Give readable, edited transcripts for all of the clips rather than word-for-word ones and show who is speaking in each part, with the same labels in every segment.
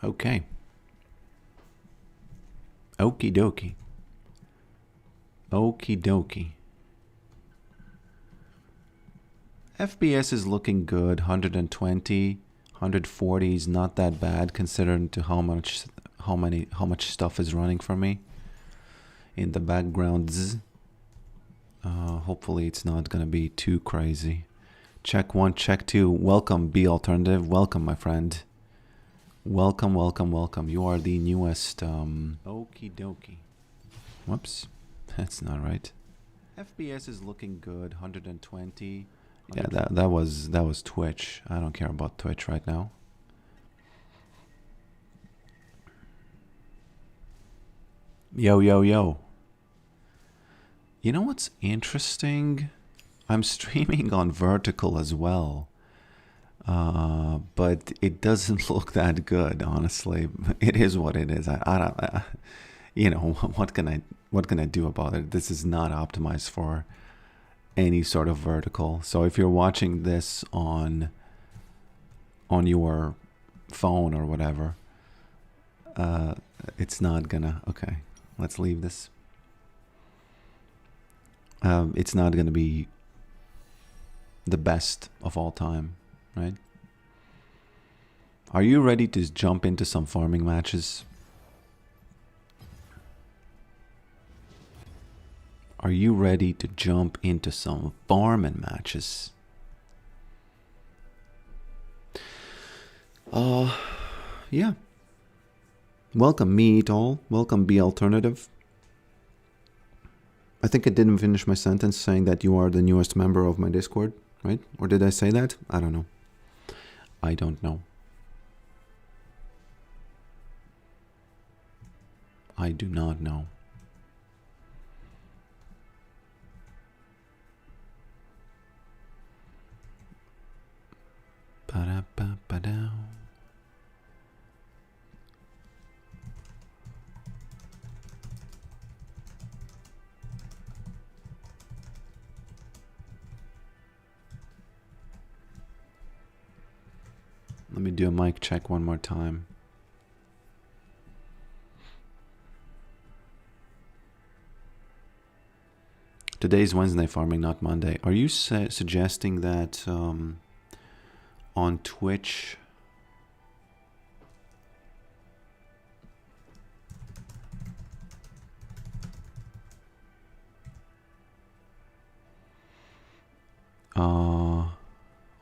Speaker 1: Okay. Okie dokie. Okie dokie. FPS is looking good. 120, 140 is not that bad considering to how much stuff is running for me in the background. Hopefully it's not gonna be too crazy. Check 1, check 2. Welcome, B Alternative. Welcome, my friend. Welcome, welcome, welcome. You are the newest. Okie dokie. Whoops, that's not right. FPS is looking good. 120. Yeah, that was Twitch. I don't care about Twitch right now. Yo, yo, yo. You know what's interesting? I'm streaming on vertical as well. But it doesn't look that good, honestly. It is what it is. I don't, you know, what can I do about it? This is not optimized for any sort of vertical. So if you're watching this on your phone or whatever, it's not gonna. Okay, let's leave this. It's not gonna be the best of all time, right? Are you ready to jump into some farming matches? Are you ready to jump into some farming matches? Yeah. Welcome, me it all. Welcome, B Alternative. I think I didn't finish my sentence saying that you are the newest member of my Discord, right? Or did I say that? I don't know. I don't know. I do not know. Ba-da-ba-ba-dow. Let me do a mic check one more time. Today's Wednesday farming, not Monday. Are you suggesting that on Twitch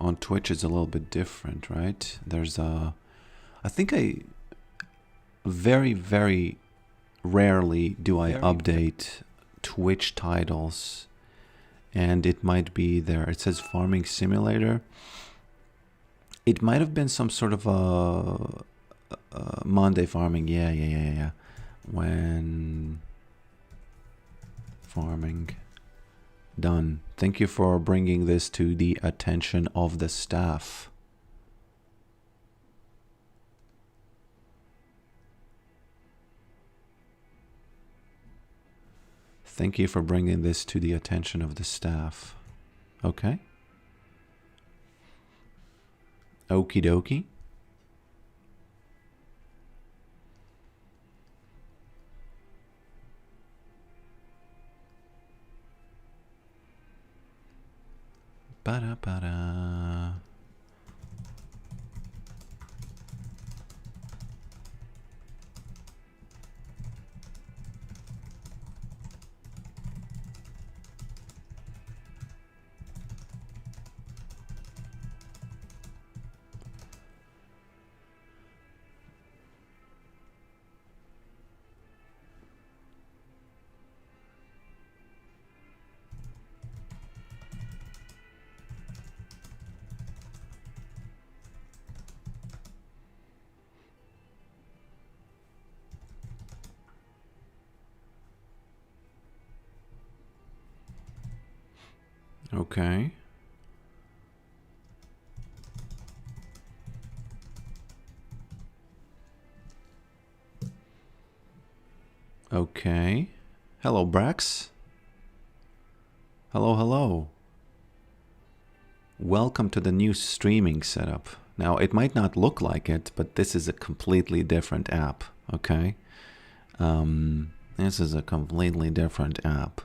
Speaker 1: on Twitch it's a little bit different, right? There's I think very, very rarely do I update Twitch titles, and it might be there. It says Farming Simulator. It might have been some sort of a Monday farming. Yeah. When farming done. Thank you for bringing this to the attention of the staff. Thank you for bringing this to the attention of the staff. Okay. Okie dokie. Ba-da-ba-da. Okay. Okay. Hello, Brax. Hello, hello. Welcome to the new streaming setup. Now, it might not look like it, but this is a completely different app, okay? This is a completely different app.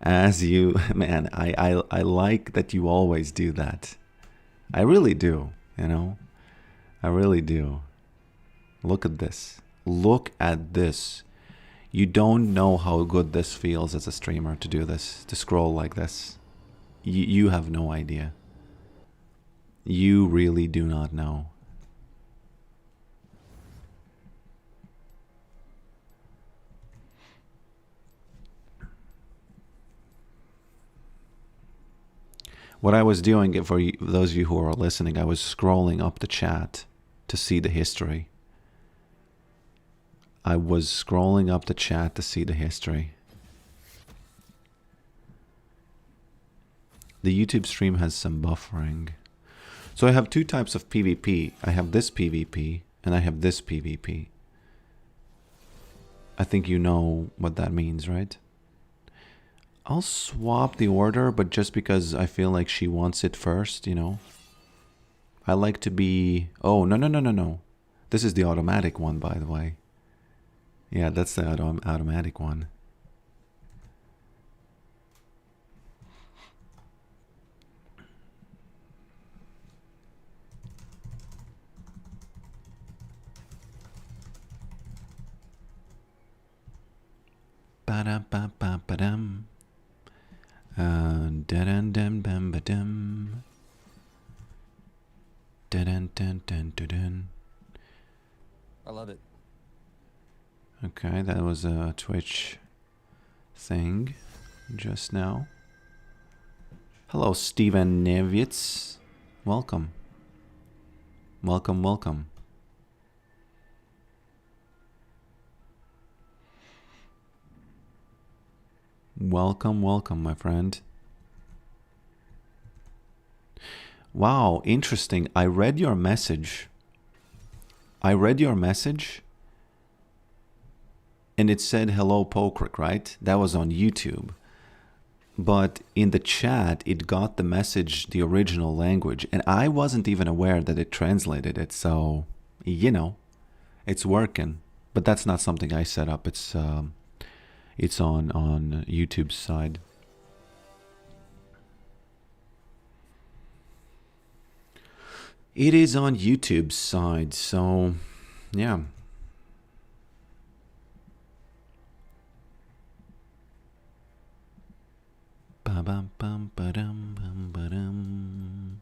Speaker 1: As you, man, I like that you always do that. I really do, you know? I really do. Look at this. Look at this. You don't know how good this feels as a streamer to do this, to scroll like this. You have no idea. You really do not know. What I was doing, for those of you who are listening, I was scrolling up the chat to see the history. I was scrolling up the chat to see the history. The YouTube stream has some buffering. So I have two types of PvP. I have this PvP and I have this PvP. I think you know what that means, right? I'll swap the order, but just because I feel like she wants it first, you know. I like to be... Oh, no. This is the automatic one, by the way. Yeah, that's the automatic one. Ba-da-ba-ba-ba-dum. Da-dun-dum-bum-ba-dum. Da-dun-dun-dun-dun-dun.
Speaker 2: I love it.
Speaker 1: Okay, that was a Twitch thing just now. Hello, Steven Nevitz. Welcome. Welcome, welcome. Welcome, welcome, my friend. Wow, interesting. I read your message. And it said hello Pokrick, right? That was on YouTube. But in the chat, it got the message, the original language. And I wasn't even aware that it translated it. So, you know, it's working. But that's not something I set up. It's on YouTube's side. It is on YouTube's side, so yeah. Ba-bum-bum-ba-dum-bum-ba-dum.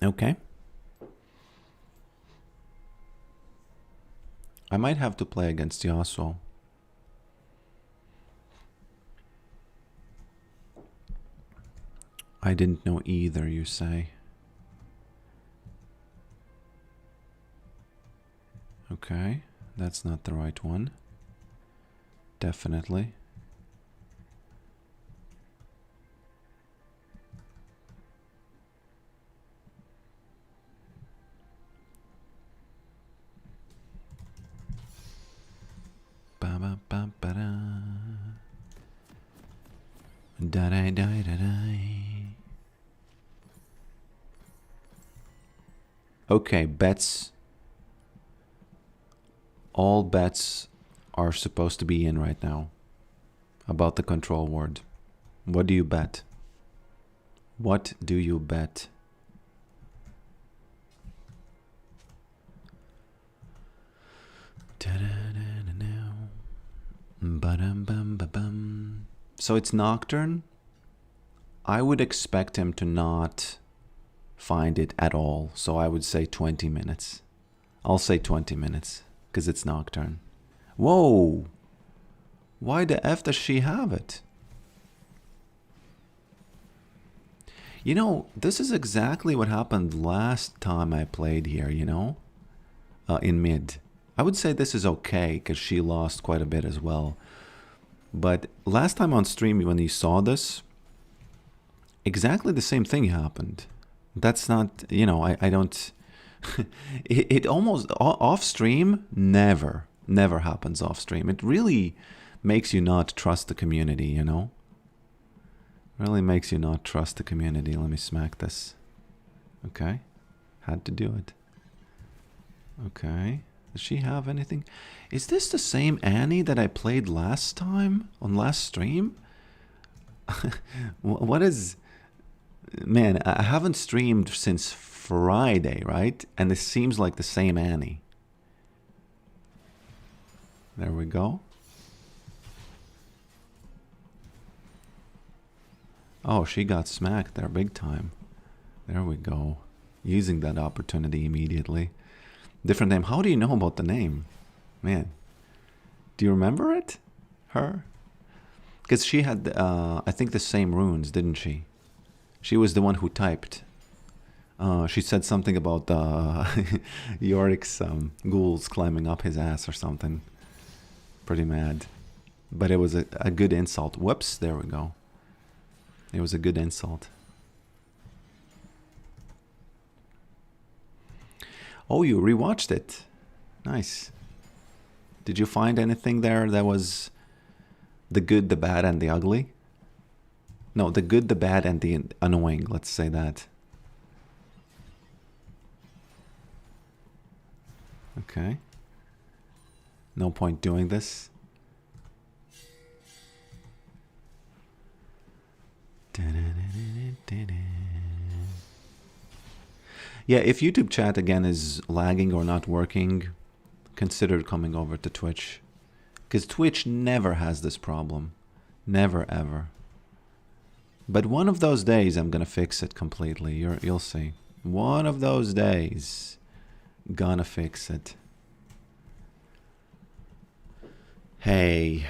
Speaker 1: Okay. I might have to play against Yasuo. I didn't know either, you say. Okay, that's not the right one. Definitely. Ba-ba-ba-ba-da. Da-da-da-da-da. Okay, bets. All bets are supposed to be in right now about the control ward. What do you bet? What do you bet? So it's Nocturne. I would expect him to not find it at all. So I would say 20 minutes. I'll say 20 minutes because it's Nocturne. Whoa! Why the F does she have it? You know, this is exactly what happened last time I played here, you know? In mid. I would say this is okay because she lost quite a bit as well. But last time on stream when you saw this, exactly the same thing happened. That's not, you know, I don't... it almost... Off stream, never happens off stream. It really makes you not trust the community, you know? Really makes you not trust the community. Let me smack this. Okay. Had to do it. Okay. Does she have anything? Is this the same Annie that I played last time? On last stream? What is... Man, I haven't streamed since Friday, right? And this seems like the same Annie. There we go. Oh, she got smacked there big time. There we go. Using that opportunity immediately. Different name. How do you know about the name? Man. Do you remember it? Her? Because she had, I think, the same runes, didn't she? She was the one who typed. She said something about Yorick's ghouls climbing up his ass or something. Pretty mad. But it was a good insult. Whoops, there we go. It was a good insult. Oh, you rewatched it. Nice. Did you find anything there that was the good, the bad, and the ugly? No, the good, the bad, and the annoying. Let's say that. Okay. No point doing this. Yeah, if YouTube chat again is lagging or not working, consider coming over to Twitch. Because Twitch never has this problem. Never, ever. But one of those days I'm going to fix it completely. You'll see. One of those days, gonna fix it. Hey.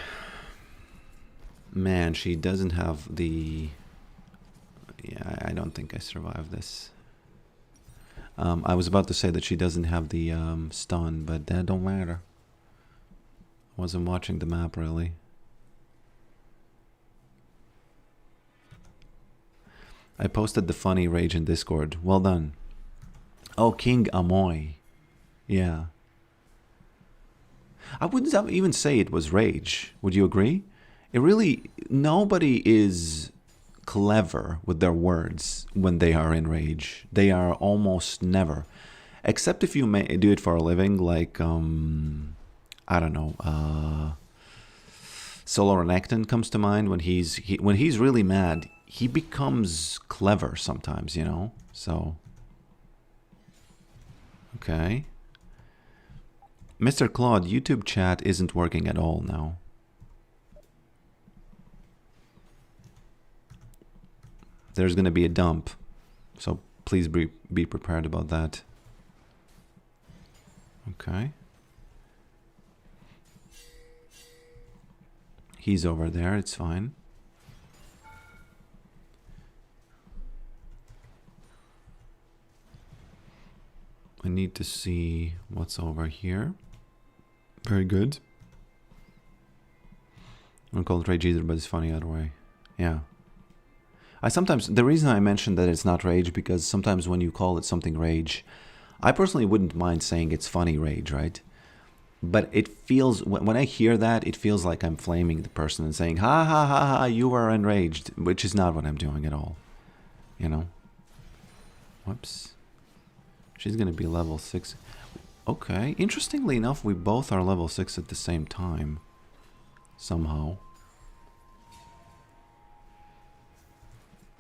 Speaker 1: Man, she doesn't have the... Yeah, I don't think I survived this. I was about to say that she doesn't have the stun, but that don't matter. Wasn't watching the map really. I posted the funny rage in Discord. Well done. Oh, King Amoy. Yeah. I wouldn't even say it was rage. Would you agree? It really... Nobody is clever with their words when they are in rage. They are almost never. Except if you may do it for a living, like... I don't know. Solar Renekton comes to mind when he's really mad. He becomes clever sometimes, you know? So... Okay. Mr. Claude, YouTube chat isn't working at all now. There's going to be a dump. So please be prepared about that. Okay. He's over there, it's fine. I need to see what's over here. Very good. I don't call it rage either, but it's funny either way. Yeah. The reason I mentioned that it's not rage, because sometimes when you call it something rage, I personally wouldn't mind saying it's funny rage, right? But it feels, when I hear that, it feels like I'm flaming the person and saying, ha ha ha ha, you are enraged, which is not what I'm doing at all. You know? Whoops. She's going to be level 6. Okay. Interestingly enough, we both are level 6 at the same time. Somehow.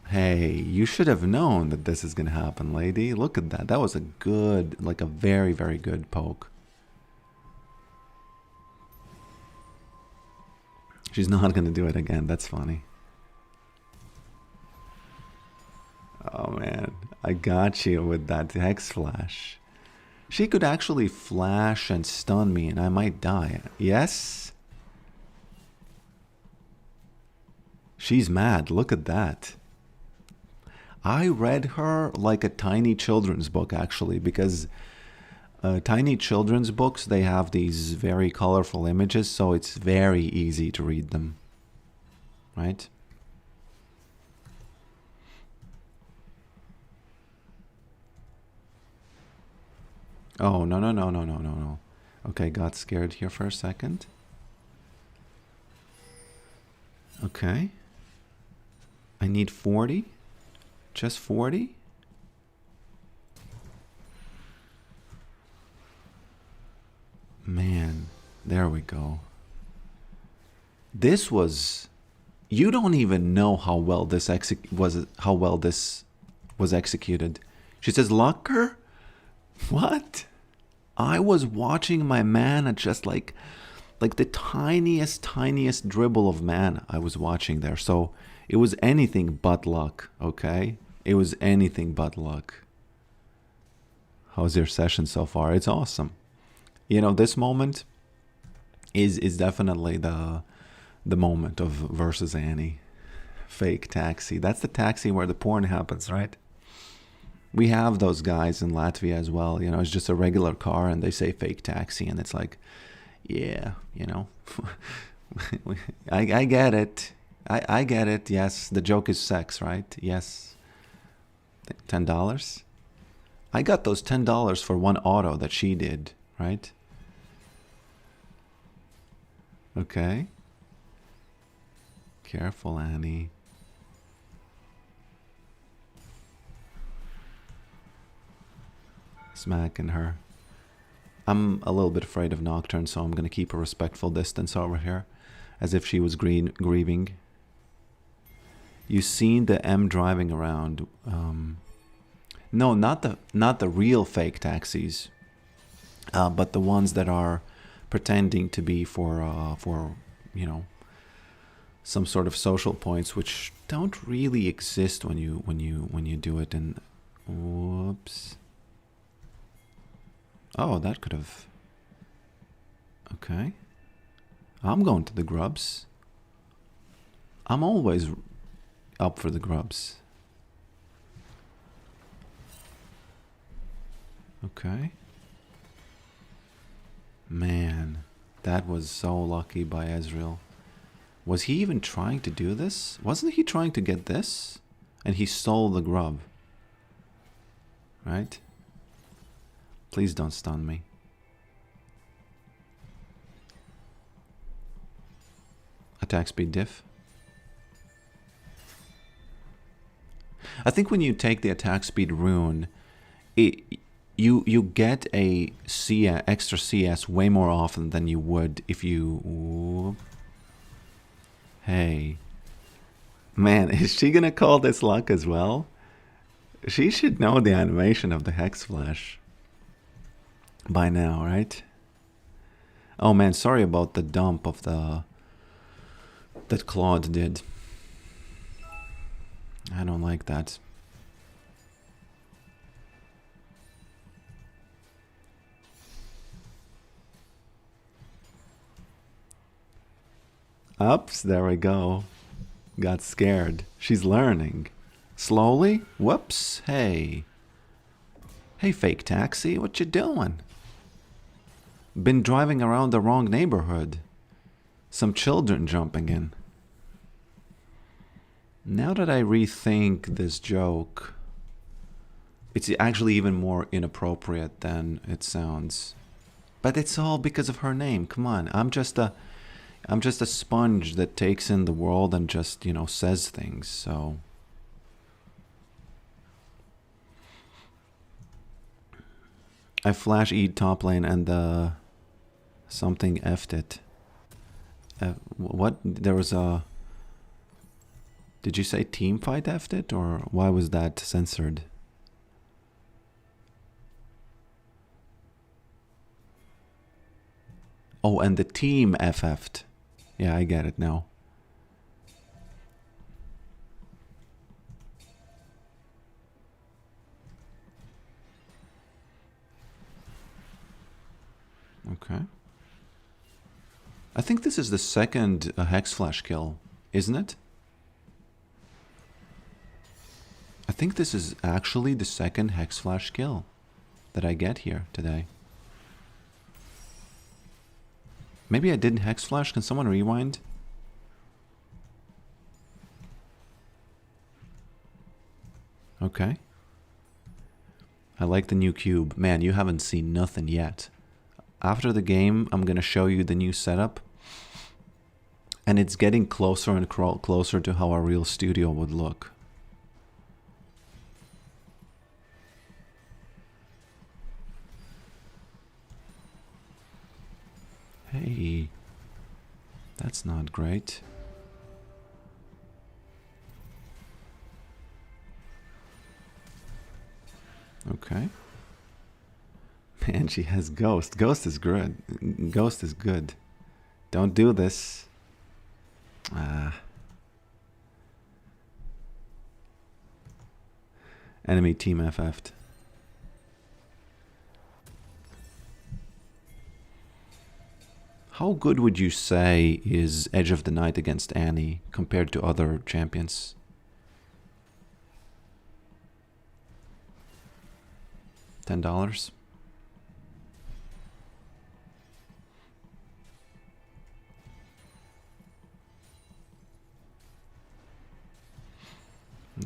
Speaker 1: Hey, you should have known that this is going to happen, lady. Look at that. That was a good, like a very, very good poke. She's not going to do it again. That's funny. Oh, man. I got you with that Hex Flash. She could actually flash and stun me and I might die. Yes? She's mad. Look at that. I read her like a tiny children's book, actually, because tiny children's books, they have these very colorful images, so it's very easy to read them. Right? Oh, no, no, no, no, no, no, no. Okay, got scared here for a second. Okay. I need 40? Just 40? Man, there we go. This was... You don't even know how well this was executed. She says, Lucker? What? I was watching my mana just like the tiniest dribble of mana I was watching there. So it was anything but luck, okay? It was anything but luck. How's your session so far? It's awesome. You know, this moment is definitely the moment of versus Annie. Fake taxi. That's the taxi where the porn happens, right? We have those guys in Latvia as well. You know, it's just a regular car and they say fake taxi and it's like, yeah, you know, I get it. I get it. Yes, the joke is sex, right? Yes. $10? I got those $10 for one auto that she did, right? Okay. Careful, Annie. Smacking her. I'm a little bit afraid of Nocturne, so I'm going to keep a respectful distance over here, as if she was grieving. You seen the M driving around? No, not the real fake taxis, but the ones that are pretending to be for you know, some sort of social points, which don't really exist when you do it. And whoops. Oh, that could have... Okay. I'm going to the grubs. I'm always up for the grubs. Okay. Man, that was so lucky by Ezreal. Was he even trying to do this? Wasn't he trying to get this? And he stole the grub. Right? Please don't stun me. Attack speed diff. I think when you take the attack speed rune, you get a extra CS way more often than you would if you... Hey. Man, is she gonna call this luck as well? She should know the animation of the Hex Flash by now, right? Oh man, sorry about the dump of that Claude did. I don't like that. Ups, there we go. Got scared. She's learning. Slowly? Whoops. Hey. Hey, fake taxi, what you doing? Been driving around the wrong neighborhood. Some children jumping in. Now that I rethink this joke, it's actually even more inappropriate than it sounds. But it's all because of her name. Come on, I'm just a sponge that takes in the world and just, you know, says things. So I flash eat top lane and something effed it. What? There was a... Did you say team fight effed it, or why was that censored? Oh, and the team FF'd. Yeah, I get it now. Okay. I think this is the second Hex Flash kill, isn't it? I think this is actually the second Hex Flash kill that I get here today. Maybe I didn't Hex Flash. Can someone rewind? Okay. I like the new cube. Man, you haven't seen nothing yet. After the game, I'm going to show you the new setup. And it's getting closer and closer to how a real studio would look. Hey, that's not great. Okay. Man, she has Ghost. Ghost is good. Ghost is good. Don't do this. Enemy team FF'd. How good would you say is Edge of the Night against Annie compared to other champions? $10?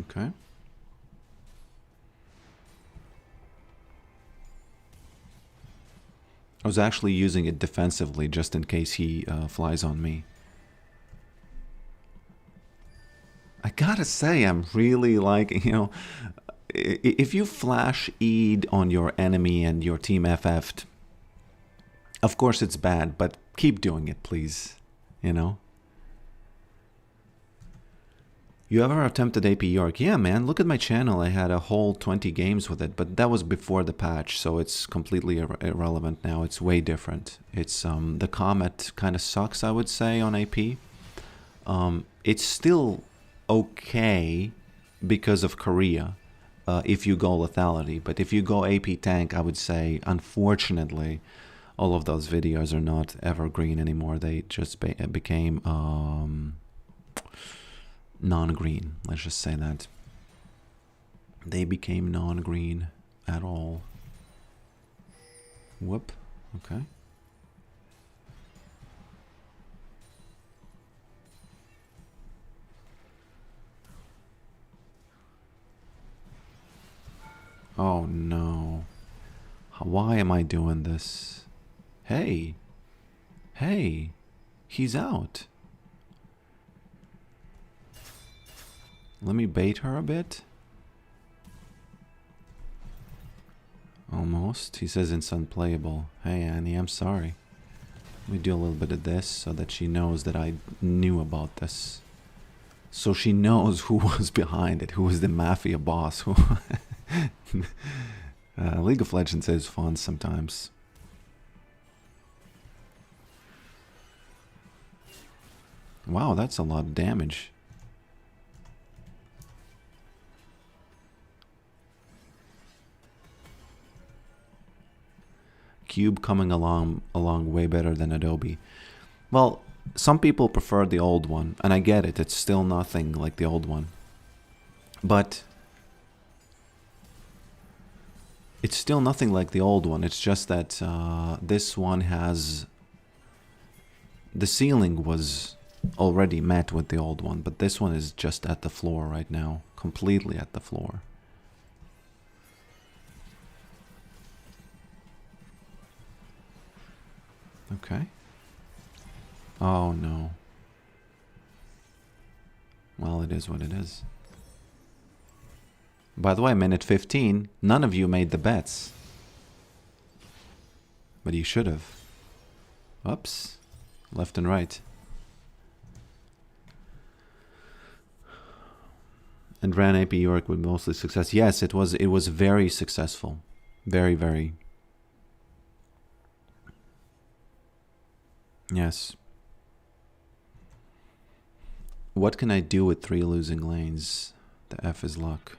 Speaker 1: Okay. I was actually using it defensively just in case he flies on me. I gotta say, I'm really liking, you know, if you flash E'd on your enemy and your team FF'd, of course it's bad, but keep doing it, please, you know? You ever attempted AP Yorick? Yeah, man, look at my channel. I had a whole 20 games with it, but that was before the patch, so it's completely irrelevant now. It's way different. It's the Comet kind of sucks, I would say, on AP. It's still okay because of Korea if you go lethality, but if you go AP tank, I would say, unfortunately, all of those videos are not evergreen anymore. They just became non-green, let's just say that. They became non-green at all. Whoop, okay. Oh no. Why am I doing this? Hey. Hey. He's out. Let me bait her a bit. Almost. He says it's unplayable. Hey Annie, I'm sorry. Let me do a little bit of this so that she knows that I knew about this. So she knows who was behind it, who was the mafia boss. Who League of Legends is fun sometimes. Wow, that's a lot of damage. Cube coming along way better than Adobe. Well, some people prefer the old one, and I get it. It's still nothing like the old one. But it's still nothing like the old one. It's just that this one has... The ceiling was already met with the old one, but this one is just at the floor right now. Completely at the floor. Okay. Oh no. Well, it is what it is. By the way, minute 15, none of you made the bets. But you should have. Oops. Left and right. And ran AP Yorick with mostly success. Yes, it was very successful. Very, very. Yes. What can I do with 3 losing lanes? The F is luck.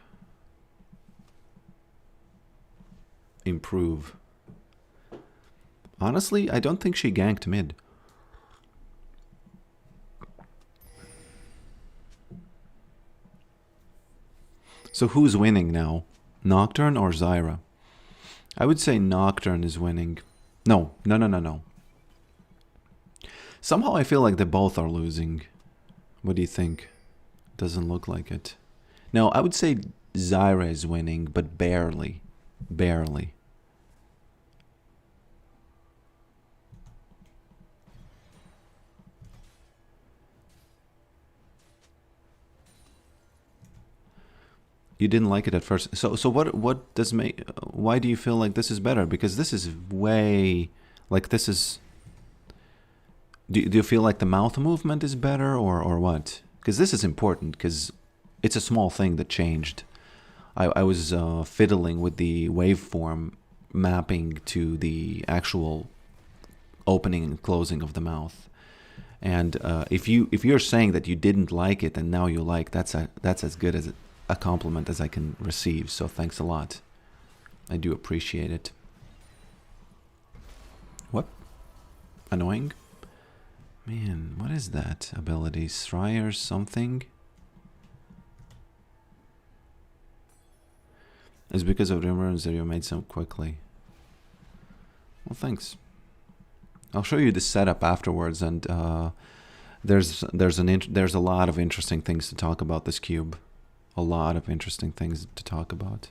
Speaker 1: Improve. Honestly, I don't think she ganked mid. So who's winning now? Nocturne or Zyra? I would say Nocturne is winning. No. Somehow I feel like they both are losing. What do you think? Doesn't look like it. No, I would say Zyra is winning, but barely. Barely. You didn't like it at first. So what does make why do you feel like this is better? Because this is way like this is do you feel like the mouth movement is better or what? Because this is important because it's a small thing that changed. I was fiddling with the waveform mapping to the actual opening and closing of the mouth. And if you're saying that you didn't like it and now you like, that's as good as a compliment as I can receive. So thanks a lot. I do appreciate it. What? Annoying? Man, what is that ability? Schreier's something? It's because of the runs that you made so quickly. Well, thanks. I'll show you the setup afterwards, and there's a lot of interesting things to talk about this cube. A lot of interesting things to talk about.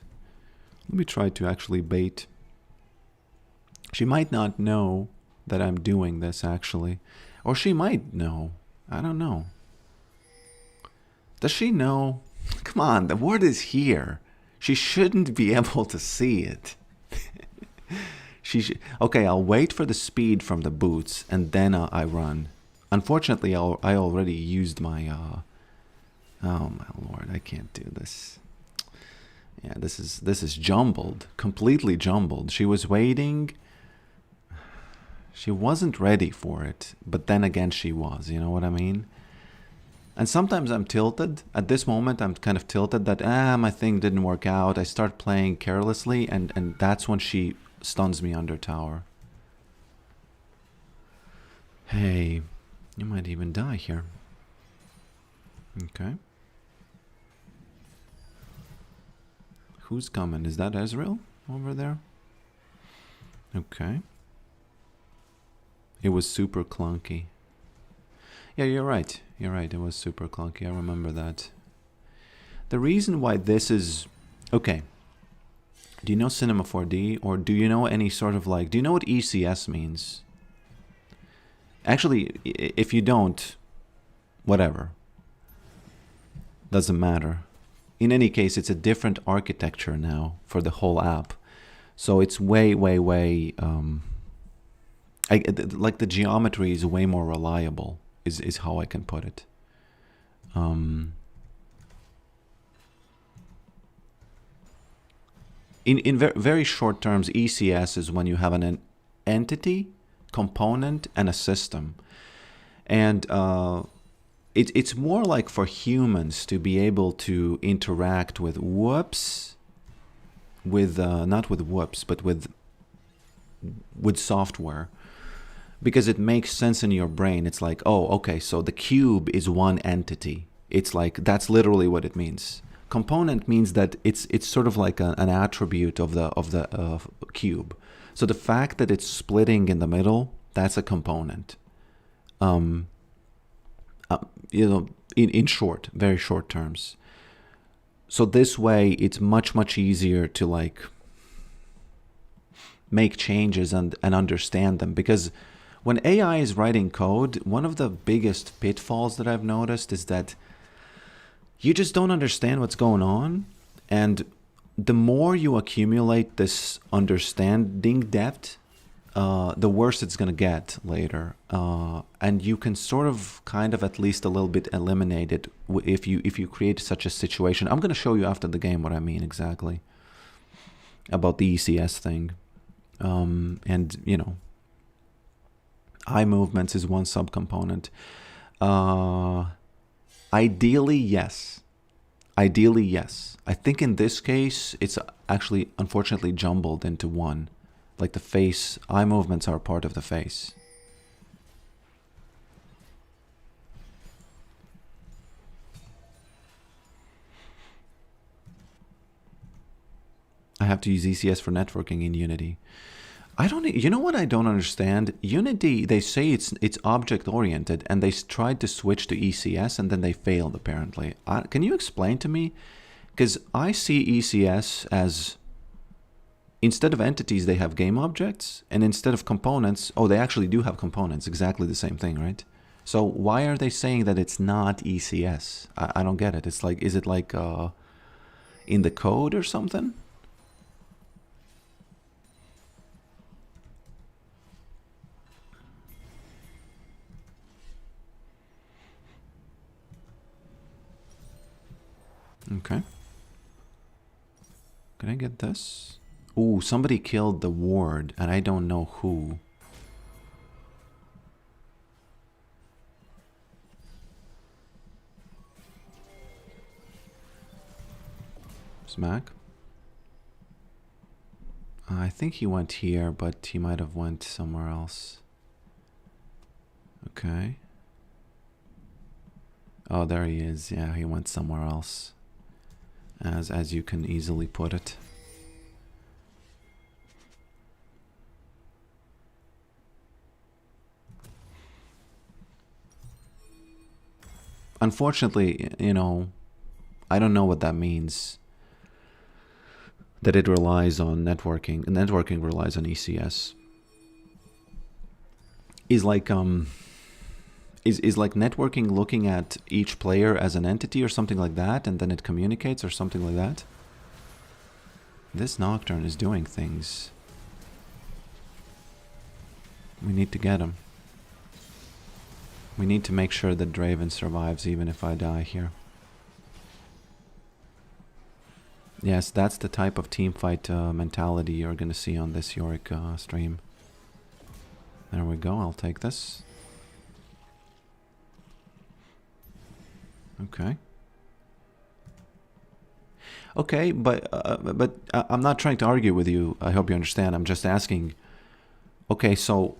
Speaker 1: Let me try to actually bait. She might not know that I'm doing this, actually. Or she might know. I don't know. Does she know? Come on, the word is here. She shouldn't be able to see it. Okay, I'll wait for the speed from the boots, and then I run. Unfortunately, I already used my... oh my lord, I can't do this. Yeah, this is jumbled. Completely jumbled. She was waiting... She wasn't ready for it, but then again she was, you know what I mean? And sometimes I'm tilted. At this moment, I'm kind of tilted that, my thing didn't work out. I start playing carelessly, and that's when she stuns me under tower. Hey, you might even die here. Okay. Who's coming? Is that Ezreal over there? Okay. It was super clunky. Yeah, you're right. You're right. It was super clunky. I remember that. The reason why this is... Okay. Do you know Cinema 4D? Or do you know any sort of like... Do you know what ECS means? Actually, if you don't, whatever. Doesn't matter. In any case, it's a different architecture now for the whole app. So it's way... like the geometry is way more reliable, is how I can put it. In very short terms, ECS is when you have an entity, component, and a system. And it's more like for humans to be able to interact with not with whoops, but with software. Because it makes sense in your brain. It's like, oh, okay, so the cube is one entity. It's like, that's literally what it means. Component means that it's sort of like an attribute of the cube. So the fact that it's splitting in the middle, that's a component. You know, in short, very short terms. So this way, it's much easier to like make changes and understand them, because when AI is writing code, one of the biggest pitfalls that I've noticed is that you just don't understand what's going on. And the more you accumulate this understanding depth, the worse it's going to get later. And you can sort of kind of at least a little bit eliminate it if you create such a situation. I'm going to show you after the game what I mean exactly about the ECS thing. And, you know, eye movements is one subcomponent. Ideally, yes. Ideally, yes. I think in this case, it's actually, unfortunately, jumbled into one. Like the face, eye movements are part of the face. I have to use ECS for networking in Unity. You know what I don't understand? Unity, they say it's object oriented, and they tried to switch to ECS and then they failed apparently. Can you explain to me? Because I see ECS as, instead of entities, they have game objects, and instead of components, oh, they actually do have components, exactly the same thing, right? So why are they saying that it's not ECS? I don't get it. It's like, is it like in the code or something? Okay. Can I get this? Ooh, somebody killed the ward, and I don't know who. Smack. I think he went here, but he might have went somewhere else. Okay. Oh, there he is. Yeah, he went somewhere else. As you can easily put it. Unfortunately, you know, I don't know what that means. That it relies on networking. Networking relies on ECS. Is like like networking looking at each player as an entity or something like that, and then it communicates or something like that? This Nocturne is doing things. We need to get him. We need to make sure that Draven survives even if I die here. Yes, that's the type of teamfight mentality you're going to see on this Yorick stream. There we go, I'll take this. Okay. Okay, but I'm not trying to argue with you. I hope you understand. I'm just asking. Okay, so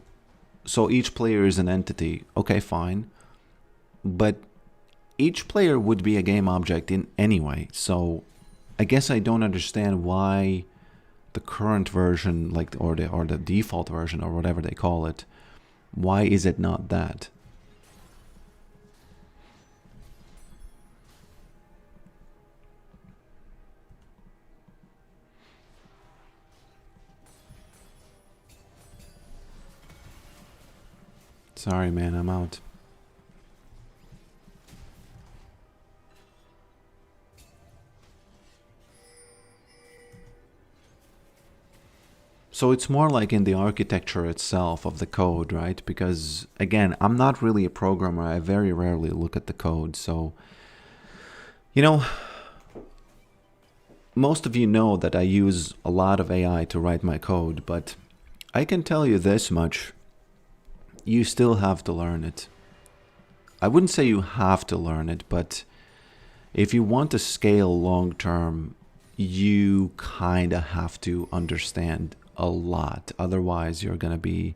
Speaker 1: each player is an entity. Okay, fine. But each player would be a game object in anyway. So I guess I don't understand why the current version, like or the default version or whatever they call it, why is it not that? Sorry, man, I'm out. So it's more like in the architecture itself of the code, right? Because, again, I'm not really a programmer. I very rarely look at the code. So, you know, most of you know that I use a lot of AI to write my code, but I can tell you this much. You still have to learn it. I wouldn't say you have to learn it, but if you want to scale long term, you kind of have to understand a lot. Otherwise, you're going to be,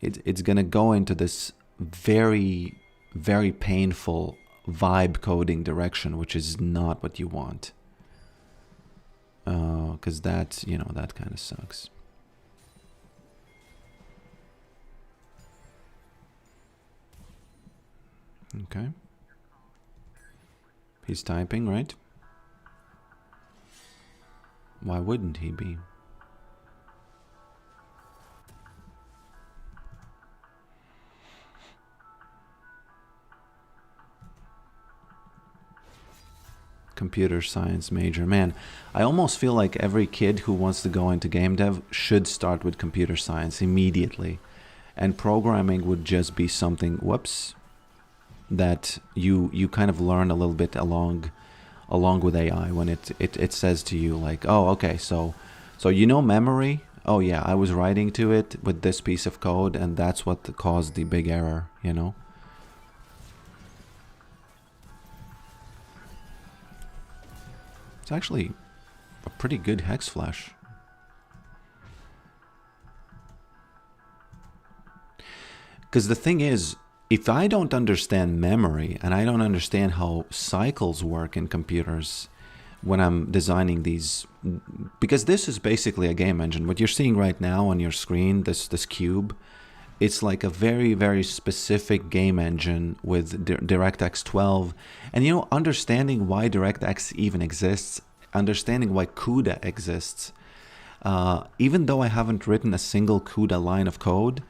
Speaker 1: it's going to go into this very, very painful vibe coding direction, which is not what you want. Because that, you know, that kind of sucks. Okay. He's typing, right? Why wouldn't he be? Computer science major. Man, I almost feel like every kid who wants to go into game dev should start with computer science immediately. And programming would just be something, whoops, that you kind of learn a little bit along with AI when it says to you like, oh, okay, so you know memory? Oh yeah, I was writing to it with this piece of code and that's what caused the big error, you know? It's actually a pretty good hex flash. Because the thing is, if I don't understand memory and I don't understand how cycles work in computers when I'm designing these, because this is basically a game engine. What you're seeing right now on your screen, this cube, it's like a very, very specific game engine with DirectX 12. And, you know, understanding why DirectX even exists, understanding why CUDA exists, even though I haven't written a single CUDA line of code,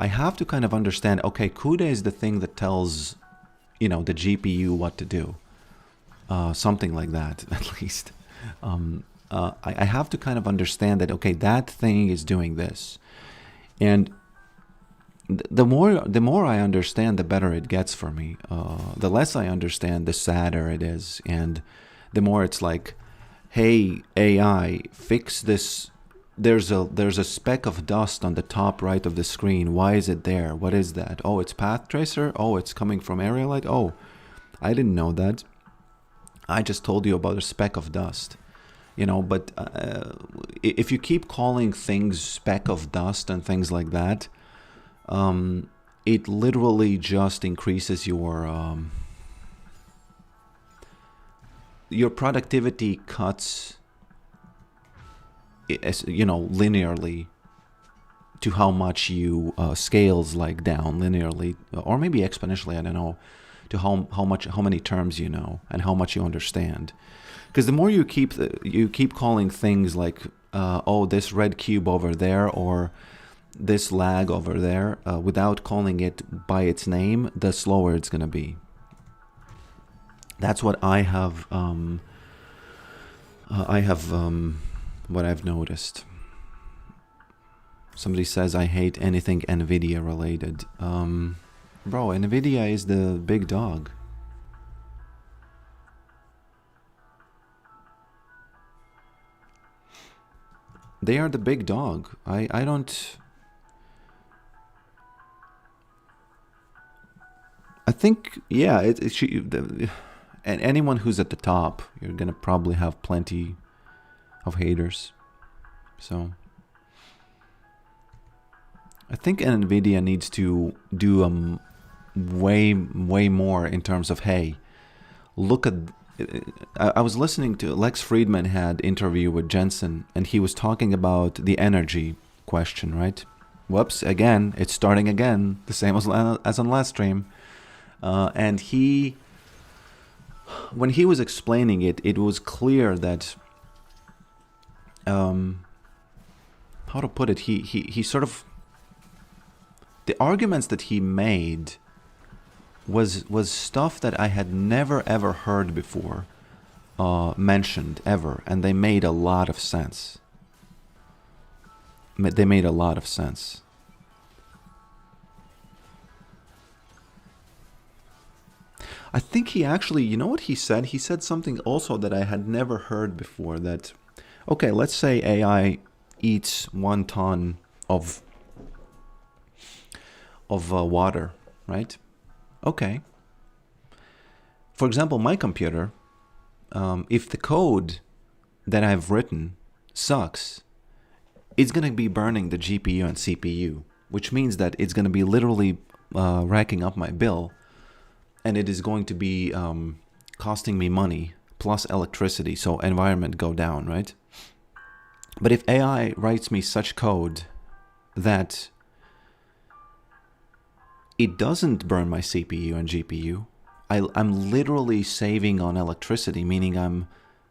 Speaker 1: I have to kind of understand, okay, CUDA is the thing that tells, you know, the GPU what to do. something like that, at least. I have to kind of understand that, okay, that thing is doing this. And the more I understand, the better it gets for me. The less I understand, the sadder it is. And the more it's like, hey, AI, fix this. There's a speck of dust on the top right of the screen. Why is it there? What is that? Oh, it's path tracer. Oh, it's coming from area light. Oh, I didn't know that. I just told you about a speck of dust. But if you keep calling things speck of dust and things like that, it literally just increases your productivity cuts, linearly to how much you scales like down linearly, or maybe exponentially, I don't know, to how many terms you know and how much you understand. Because the more you keep calling things like this red cube over there or this lag over there without calling it by its name, the slower it's going to be. That's what I have what I've noticed. Somebody says I hate anything NVIDIA related. Bro, NVIDIA is the big dog. They are the big dog. I don't... I think, yeah, and anyone who's at the top, you're going to probably have plenty of haters. So I think NVIDIA needs to do way more in terms of, hey, look at... I was listening to Lex Friedman had interview with Jensen, and he was talking about the energy question, right? Whoops, again, it's starting again, the same as on last stream. And when he was explaining it, it was clear that, how to put it, he sort of, the arguments that he made was stuff that I had never ever heard before mentioned ever, and they made a lot of sense. They made a lot of sense. I think he actually, you know what he said? He said something also that I had never heard before, that, okay, let's say AI eats 1 ton of water, right? Okay. For example, my computer, if the code that I've written sucks, it's going to be burning the GPU and CPU, which means that it's going to be literally racking up my bill, and it is going to be costing me money plus electricity, so environment go down, right? But if AI writes me such code that it doesn't burn my CPU and GPU, I'm literally saving on electricity, meaning I'm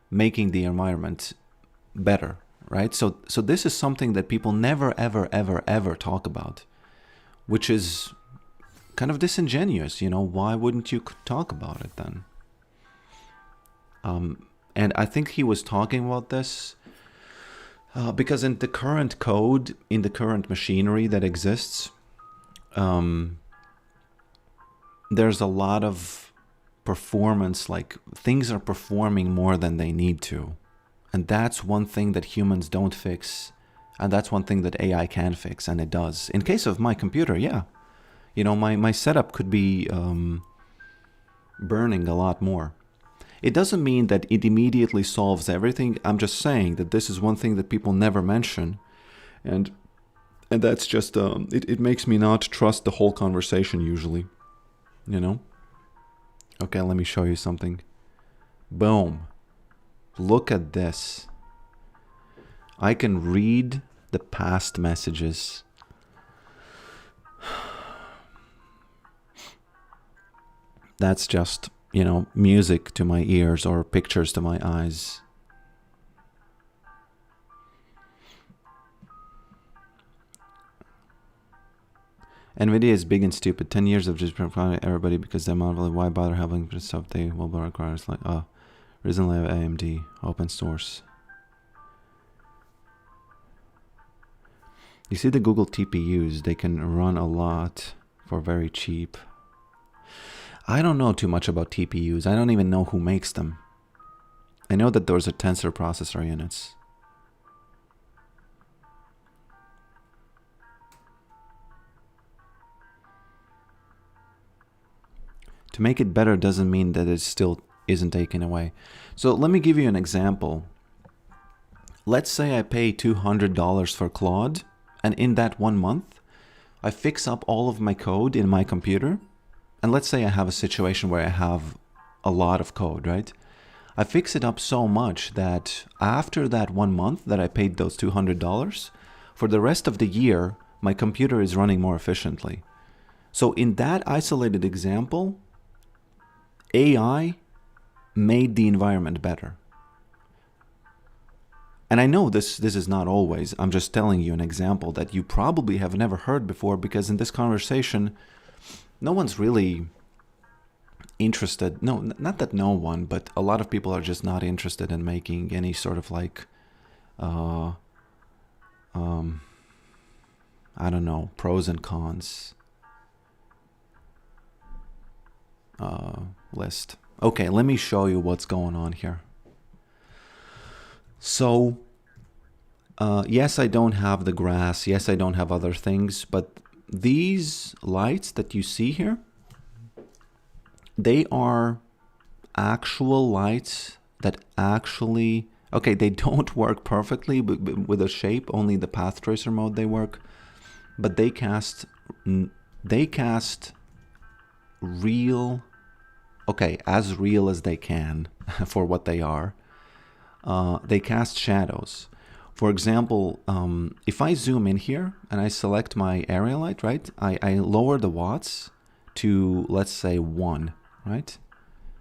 Speaker 1: making the environment better, right? So this is something that people never, ever, ever, ever talk about, which is kind of disingenuous, why wouldn't you talk about it then? And I think he was talking about this because in the current code, in the current machinery that exists, there's a lot of performance, like things are performing more than they need to. And that's one thing that humans don't fix. And that's one thing that AI can fix, and it does. In case of my computer, yeah. My setup could be burning a lot more. It doesn't mean that it immediately solves everything. I'm just saying that this is one thing that people never mention. And that's just, it makes me not trust the whole conversation usually. Okay, let me show you something. Boom. Look at this. I can read the past messages. That's just, music to my ears or pictures to my eyes. NVIDIA is big and stupid. 10 years of just providing everybody because the amount of why bother having stuff they will require is like, Recently AMD open source. You see the Google TPUs, they can run a lot for very cheap. I don't know too much about TPUs. I don't even know who makes them. I know that those are tensor processor units. To make it better doesn't mean that it still isn't taken away. So let me give you an example. Let's say I pay $200 for Claude, and in that 1 month, I fix up all of my code in my computer. And let's say I have a situation where I have a lot of code, right? I fix it up so much that after that 1 month that I paid those $200, for the rest of the year, my computer is running more efficiently. So in that isolated example, AI made the environment better. And I know this is not always. I'm just telling you an example that you probably have never heard before, because in this conversation, no one's really interested. No, not that no one, but a lot of people are just not interested in making any sort of like, I don't know, pros and cons list. Okay, let me show you what's going on here. So, yes, I don't have the grass. Yes, I don't have other things, but these lights that you see here, they are actual lights that actually, okay, they don't work perfectly with a shape, only the path tracer mode they work, but they cast real, okay, as real as they can for what they are. They cast shadows. For example, if I zoom in here and I select my area light, right? I lower the watts to, let's say, 1, right?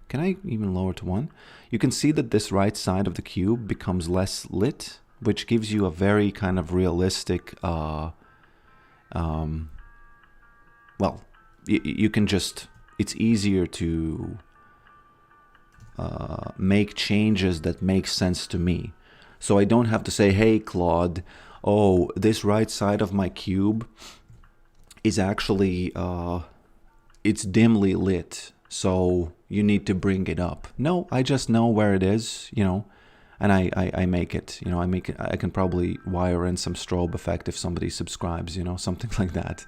Speaker 1: Can I even lower to 1? You can see that this right side of the cube becomes less lit, which gives you a very kind of realistic, well, you can just, it's easier to make changes that make sense to me. So I don't have to say, hey, Claude, oh, this right side of my cube is actually, it's dimly lit, so you need to bring it up. No, I just know where it is, you know, and I make it, you know, I can probably wire in some strobe effect if somebody subscribes, you know, something like that.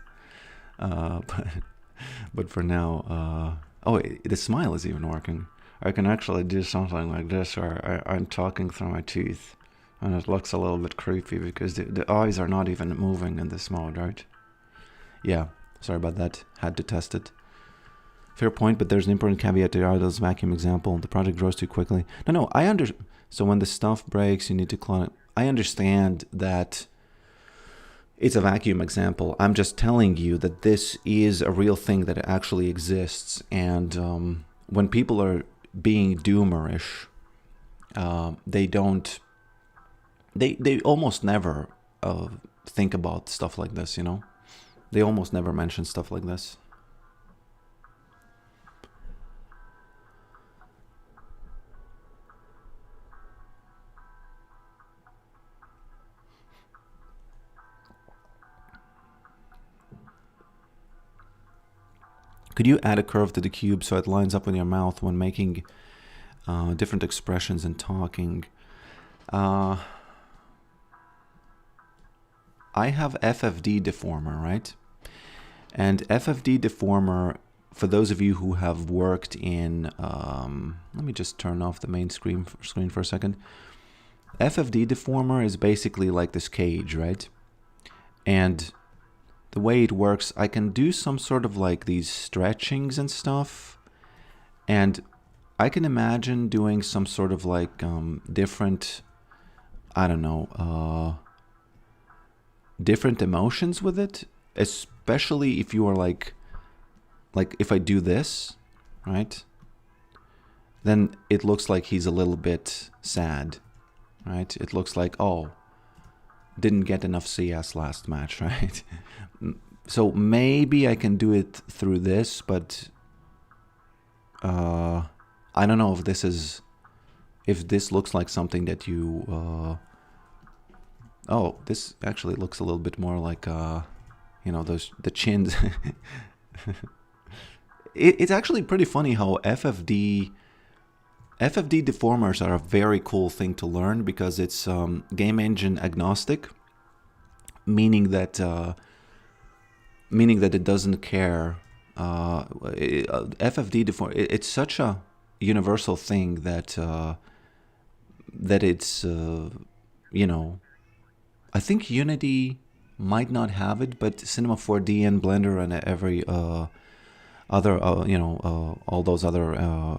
Speaker 1: But for now, oh, the smile is even working. I can actually do something like this, or I'm talking through my teeth, and it looks a little bit creepy because the eyes are not even moving in this mode, right? Yeah, sorry about that. Had to test it. Fair point, but there's an important caveat to Ardell's vacuum example. The project grows too quickly. No, I understand. So when the stuff breaks, you need to clone it. I understand that it's a vacuum example. I'm just telling you that this is a real thing that actually exists. And when people are being doomerish, they almost never think about stuff like this, you know? They almost never mention stuff like this. Could you add a curve to the cube so it lines up with your mouth when making different expressions and talking? I have FFD deformer, right? And FFD deformer, for those of you who have worked in, let me just turn off the main screen for a second. FFD deformer is basically like this cage, right? And the way it works, I can do some sort of like these stretchings and stuff, and I can imagine doing some sort of like different, I don't know, different emotions with it, especially if you are like if I do this, right, then it looks like he's a little bit sad, right? It looks like, oh, didn't get enough CS last match, right? So maybe I can do it through this, but I don't know if this is if this looks like something that you oh, this actually looks a little bit more like you know, those the chins. It's actually pretty funny how FFD deformers are a very cool thing to learn, because it's game engine agnostic, meaning that it doesn't care. FFD deform. It's such a universal thing that it's you know, I think Unity might not have it, but Cinema 4D and Blender and every other you know, all those other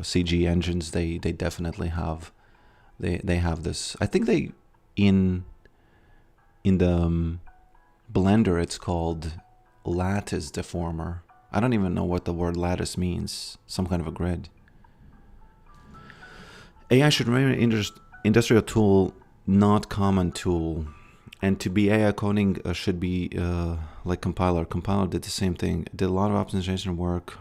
Speaker 1: CG engines, they definitely have they have this. I think they in the Blender it's called lattice deformer. I don't even know what the word lattice means. Some kind of a grid. AI should remain an industrial tool, not common tool. And to be AI coding should be like compiler. Compiler did the same thing. Did a lot of optimization work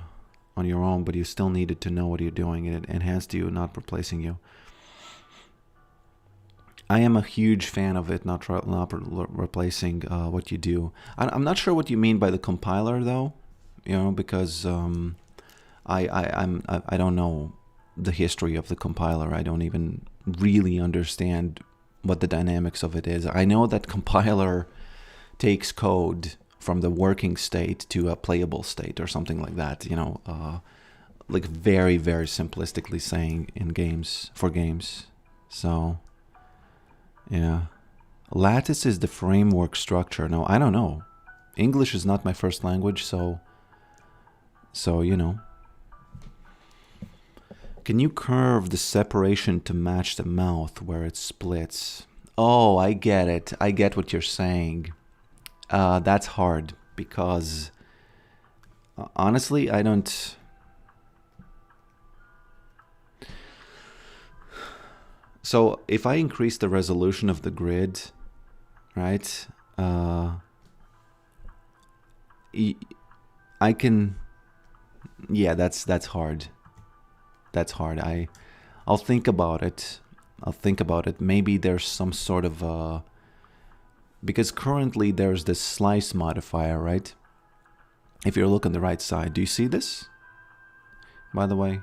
Speaker 1: on your own, but you still needed to know what you're doing. It enhanced you, not replacing you. I am a huge fan of it, not replacing what you do. I'm not sure what you mean by the compiler, though. You know, because I don't know the history of the compiler. I don't even really understand what the dynamics of it is. I know that compiler takes code from the working state to a playable state or something like that, you know, like very, very simplistically saying in games, for games. So, yeah. Lattice is the framework structure. No, I don't know. English is not my first language, so you know. Can you curve the separation to match the mouth where it splits? Oh, I get it. I get what you're saying. That's hard because honestly, I don't. So if I increase the resolution of the grid, right? I can. Yeah, that's hard. That's hard. I'll think about it. Maybe there's some sort of because currently there's this slice modifier, right? If you look on the right side, do you see this? By the way,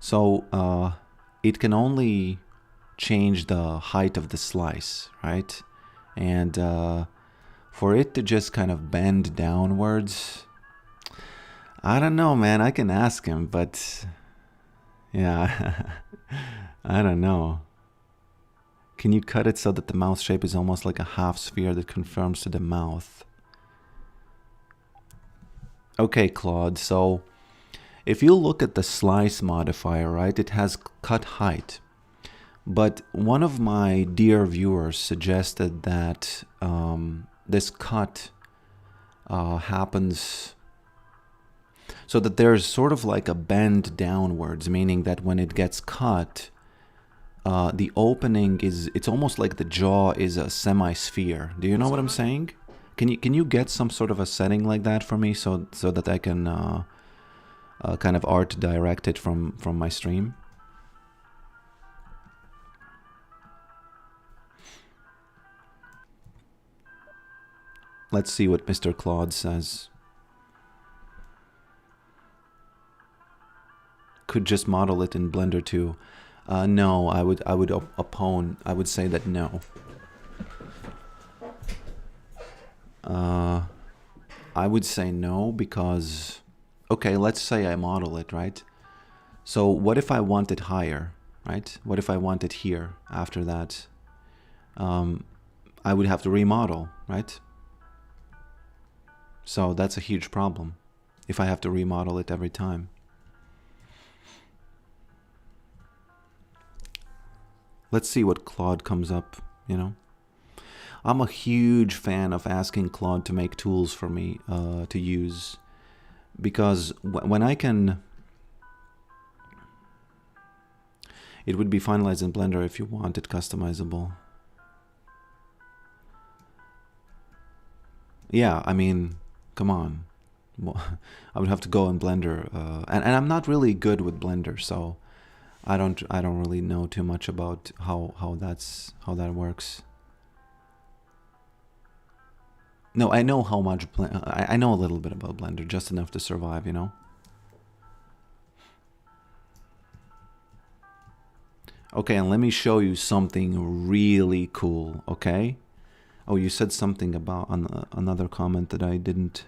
Speaker 1: so it can only change the height of the slice, right? And for it to just kind of bend downwards, I don't know, man. I can ask him, but yeah, I don't know. Can you cut it so that the mouth shape is almost like a half sphere that conforms to the mouth? Okay, Claude, so if you look at the slice modifier, right, it has cut height. But one of my dear viewers suggested that this cut happens so that there's sort of like a bend downwards, meaning that when it gets cut, the opening it's almost like the jaw is a semi-sphere. Do you know what I'm saying? Can you get some sort of a setting like that for me so that I can kind of art direct it from my stream? Let's see what Mr. Claude says. Could just model it in Blender too. No, I would say that no. I would say no because, okay, let's say I model it, right? So what if I want it higher, right? What if I want it here after that? I would have to remodel, right? So that's a huge problem if I have to remodel it every time. Let's see what Claude comes up, you know. I'm a huge fan of asking Claude to make tools for me to use, because when I can, it would be finalized in Blender if you want it customizable. Yeah, I mean, come on. Well, I would have to go in Blender, and I'm not really good with Blender, so I don't really know too much about how that works. No, I know how much I know a little bit about Blender, just enough to survive, you know. Okay, and let me show you something really cool, okay? Oh, you said something about another comment that I didn't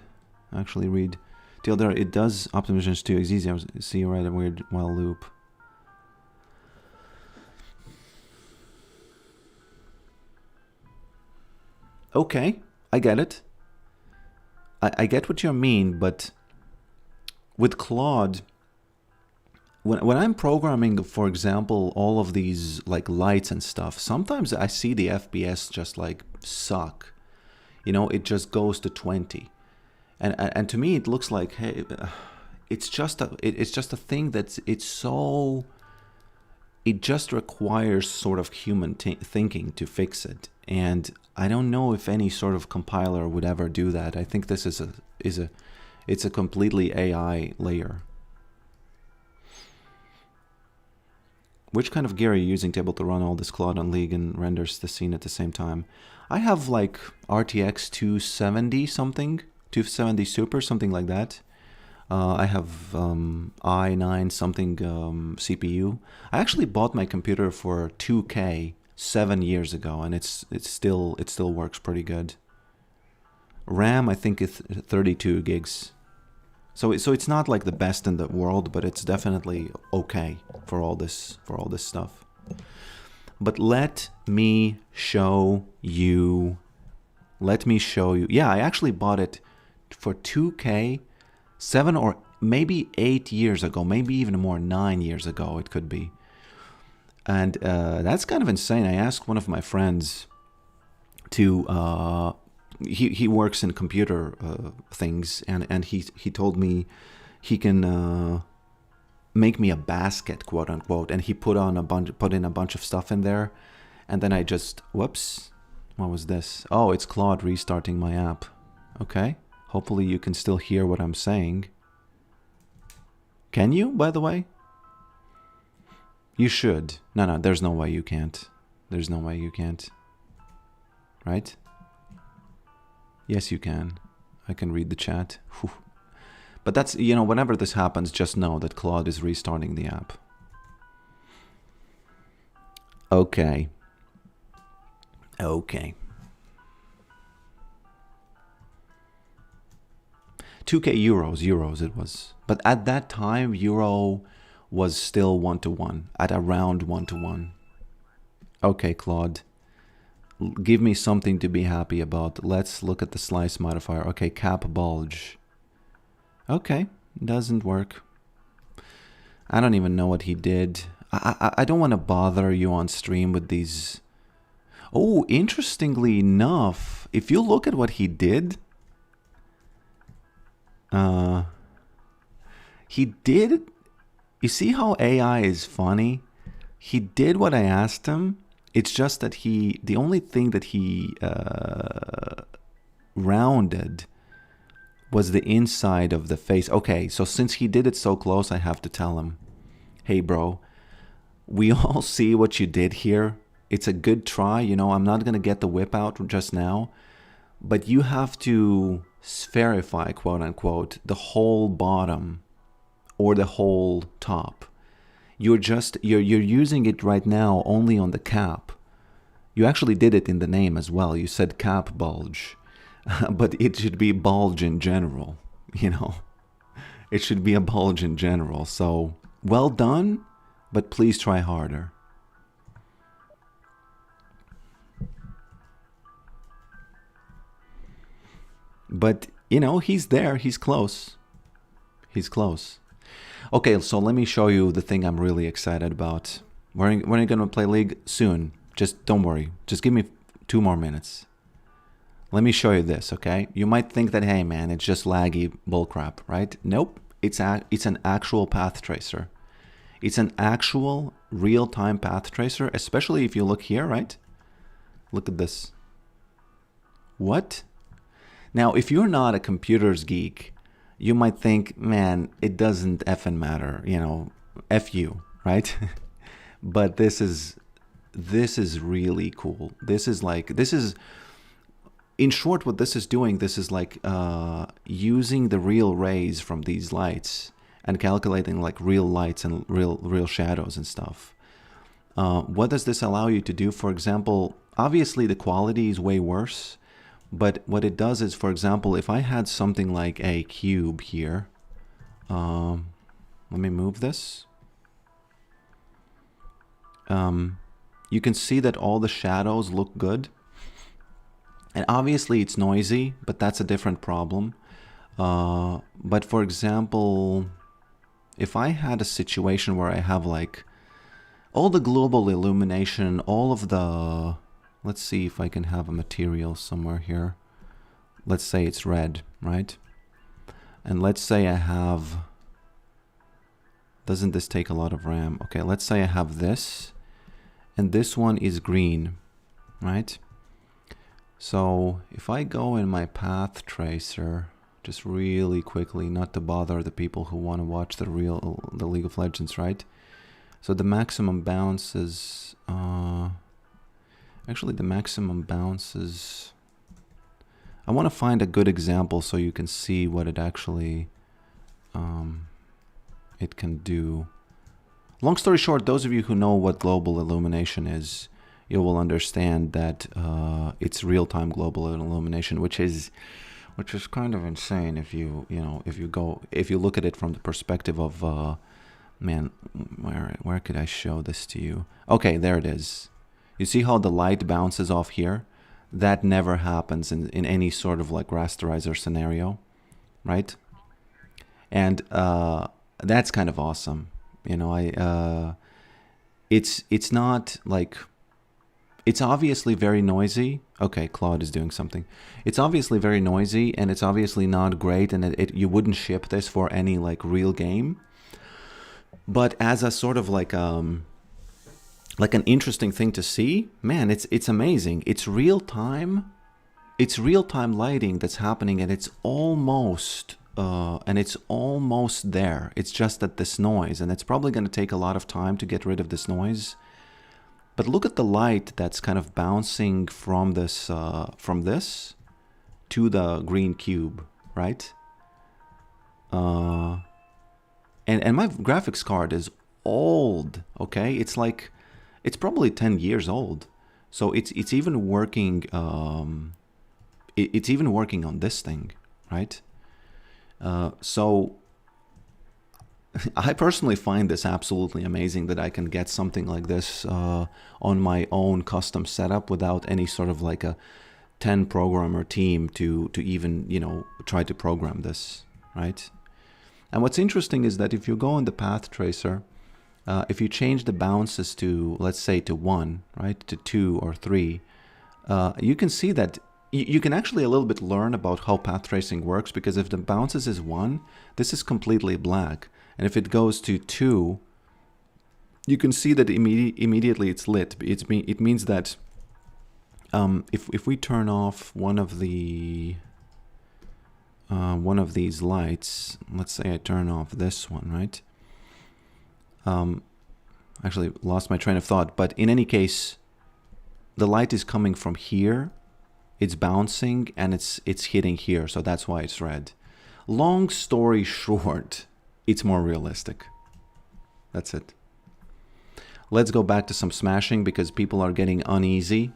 Speaker 1: actually read. Tilda, it does optimizations too. It's easy. See, you write a weird while loop. Okay, I get it. I get what you mean, but with Claude, when I'm programming, for example, all of these like lights and stuff, sometimes I see the FPS just like suck. You know, it just goes to 20. And to me it looks like, hey, it's just a thing that's it just requires sort of human thinking to fix it. And I don't know if any sort of compiler would ever do that. I think this it's a completely AI layer. Which kind of gear are you using to able to run all this Claude on League and renders the scene at the same time? I have like RTX 270 something, 270 Super, something like that. I have i9 something CPU. I actually bought my computer for 2K 7 years ago, and it still works pretty good. RAM I think is 32 gigs. So it's not like the best in the world, but it's definitely okay for all this stuff. But let me show you. Yeah, I actually bought it for 2K 7 or maybe 8 years ago, maybe even more, 9 years ago it could be. And that's kind of insane. I asked one of my friends to he works in computer things, and he told me he can make me a basket, quote unquote, and he put in a bunch of stuff in there, and then I just, whoops, what was this? Oh, it's Claude restarting my app. Okay, hopefully you can still hear what I'm saying. Can you, by the way? You should. No, there's no way you can't. There's no way you can't. Right? Yes, you can. I can read the chat. Whew. But that's, whenever this happens, just know that Claude is restarting the app. Okay. 2K euros it was. But at that time, euro was still 1-to-1, at around 1-to-1. Okay, Claude. Give me something to be happy about. Let's look at the slice modifier. Okay, cap bulge. Okay, doesn't work. I don't even know what he did. I don't want to bother you on stream with these. Oh, interestingly enough, if you look at what he did, you see how AI is funny? He did what I asked him. It's just that the only thing that he rounded was the inside of the face. Okay, so since he did it so close, I have to tell him, hey bro, we all see what you did here. It's a good try, I'm not going to get the whip out just now, but you have to spherify, quote unquote, the whole bottom or the whole top. You're using it right now only on the cap. You actually did it in the name as well. You said cap bulge, but it should be bulge in general, It should be a bulge in general. So, well done, but please try harder. But, he's there. He's close. He's close. Okay, so let me show you the thing I'm really excited about. When are you going to play League? Soon. Just don't worry. Just give me 2 more minutes. Let me show you this, okay? You might think that, hey man, it's just laggy bullcrap, right? Nope. It's an actual path tracer. It's an actual real-time path tracer, especially if you look here, right? Look at this. What? Now, if you're not a computers geek, you might think, man, it doesn't effing matter, F you, right? But this is really cool. This is in short what this is doing. This is like using the real rays from these lights and calculating like real lights and real shadows and stuff. What does this allow you to do? For example, obviously the quality is way worse, but what it does is, for example, if I had something like a cube here, let me move this. You can see that all the shadows look good. And obviously it's noisy, but that's a different problem. But for example, if I had a situation where I have like all the global illumination, all of the... Let's see if I can have a material somewhere here. Let's say it's red, right? And let's say I have... Doesn't this take a lot of RAM? Okay, let's say I have this, and this one is green, right? So if I go in my path tracer, just really quickly, not to bother the people who want to watch the League of Legends, right? So the maximum bounce is, actually the maximum bounce is, I want to find a good example so you can see what it actually, it can do. Long story short, those of you who know what global illumination is, you will understand that it's real-time global illumination, which is kind of insane if you look at it from the perspective of man, where could I show this to you? Okay, there it is. You see how the light bounces off here? That never happens in any sort of like rasterizer scenario, right? And that's kind of awesome. You know, it's not like, it's obviously very noisy. Okay, Claude is doing something. It's obviously very noisy, and it's obviously not great, and you wouldn't ship this for any like real game. But as a sort of like an interesting thing to see, man, it's amazing. It's real time. It's real time lighting that's happening, and it's almost there. It's just that this noise, and it's probably going to take a lot of time to get rid of this noise. But look at the light that's kind of bouncing from this to the green cube, right? And my graphics card is old, okay? It's like, it's probably 10 years old. So it's even working, it's even working on this thing, right? So I personally find this absolutely amazing that I can get something like this on my own custom setup without any sort of like a 10 programmer team to even, you know, try to program this, right? And what's interesting is that if you go in the path tracer, if you change the bounces to, let's say, to 1, right, to 2 or 3, you can see that you can actually a little bit learn about how path tracing works, because if the bounces is 1, this is completely black. And if it goes to 2, you can see that immediately it's lit. It means that if we turn off one of these lights, let's say I turn off this one, right? Actually lost my train of thought, but in any case, the light is coming from here, it's bouncing, and it's hitting here, so that's why it's red. Long story short, it's more realistic. That's it. Let's go back to some smashing, because people are getting uneasy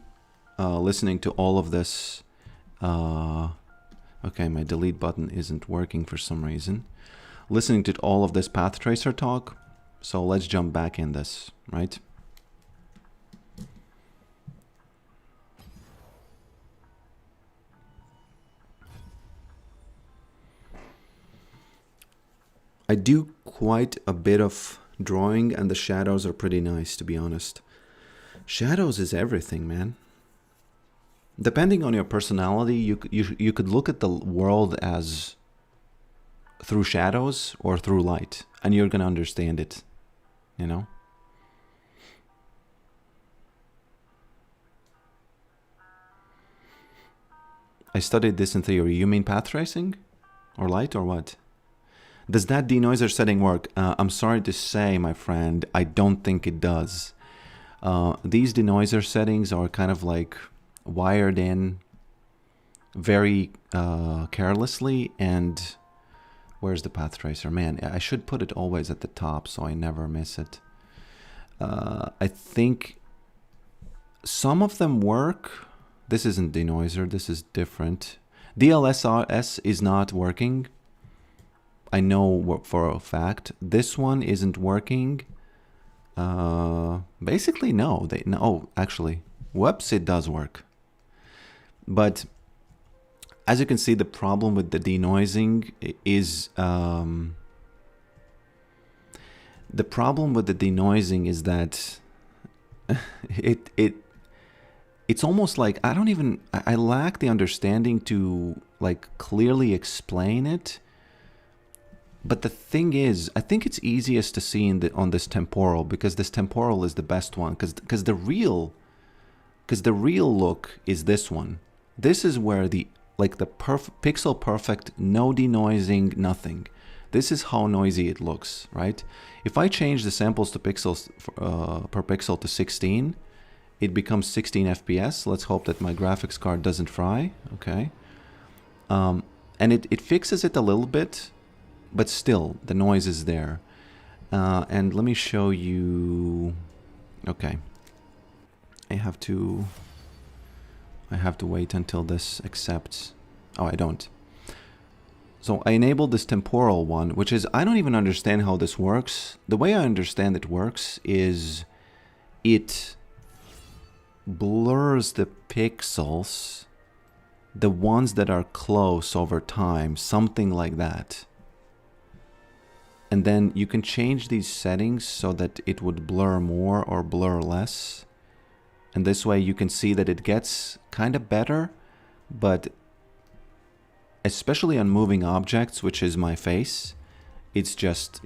Speaker 1: listening to all of this. Okay, my delete button isn't working for some reason. Listening to all of this path tracer talk. So let's jump back in this, right? I do quite a bit of drawing, and the shadows are pretty nice, to be honest. Shadows is everything, man. Depending on your personality, you could look at the world as through shadows or through light, and you're gonna understand it, you know? I studied this in theory. You mean path tracing? Or light, or what? Does that denoiser setting work? I'm sorry to say, my friend, I don't think it does. These denoiser settings are kind of like wired in very carelessly. And where's the path tracer? Man, I should put it always at the top so I never miss it. I think some of them work. This isn't denoiser, this is different. DLSS is not working. I know for a fact. This one isn't working. Basically, no. No, actually, whoops, it does work. But as you can see, the problem with the denoising is that it's almost like I lack the understanding to like clearly explain it. But the thing is, I think it's easiest to see on this temporal, because this temporal is the best one, because the real look is this one. This is where the pixel perfect, no denoising, nothing. This is how noisy it looks, right? If I change the samples to pixels per pixel to 16, it becomes 16 FPS. Let's hope that my graphics card doesn't fry. Okay, and it fixes it a little bit. But still, the noise is there. And let me show you. Okay, I have to wait until this accepts. Oh, I don't. So I enabled this temporal one, which is, I don't even understand how this works. The way I understand it works is it blurs the pixels, the ones that are close over time, something like that. And then you can change these settings so that it would blur more or blur less. And this way you can see that it gets kind of better, but especially on moving objects, which is my face, it's just,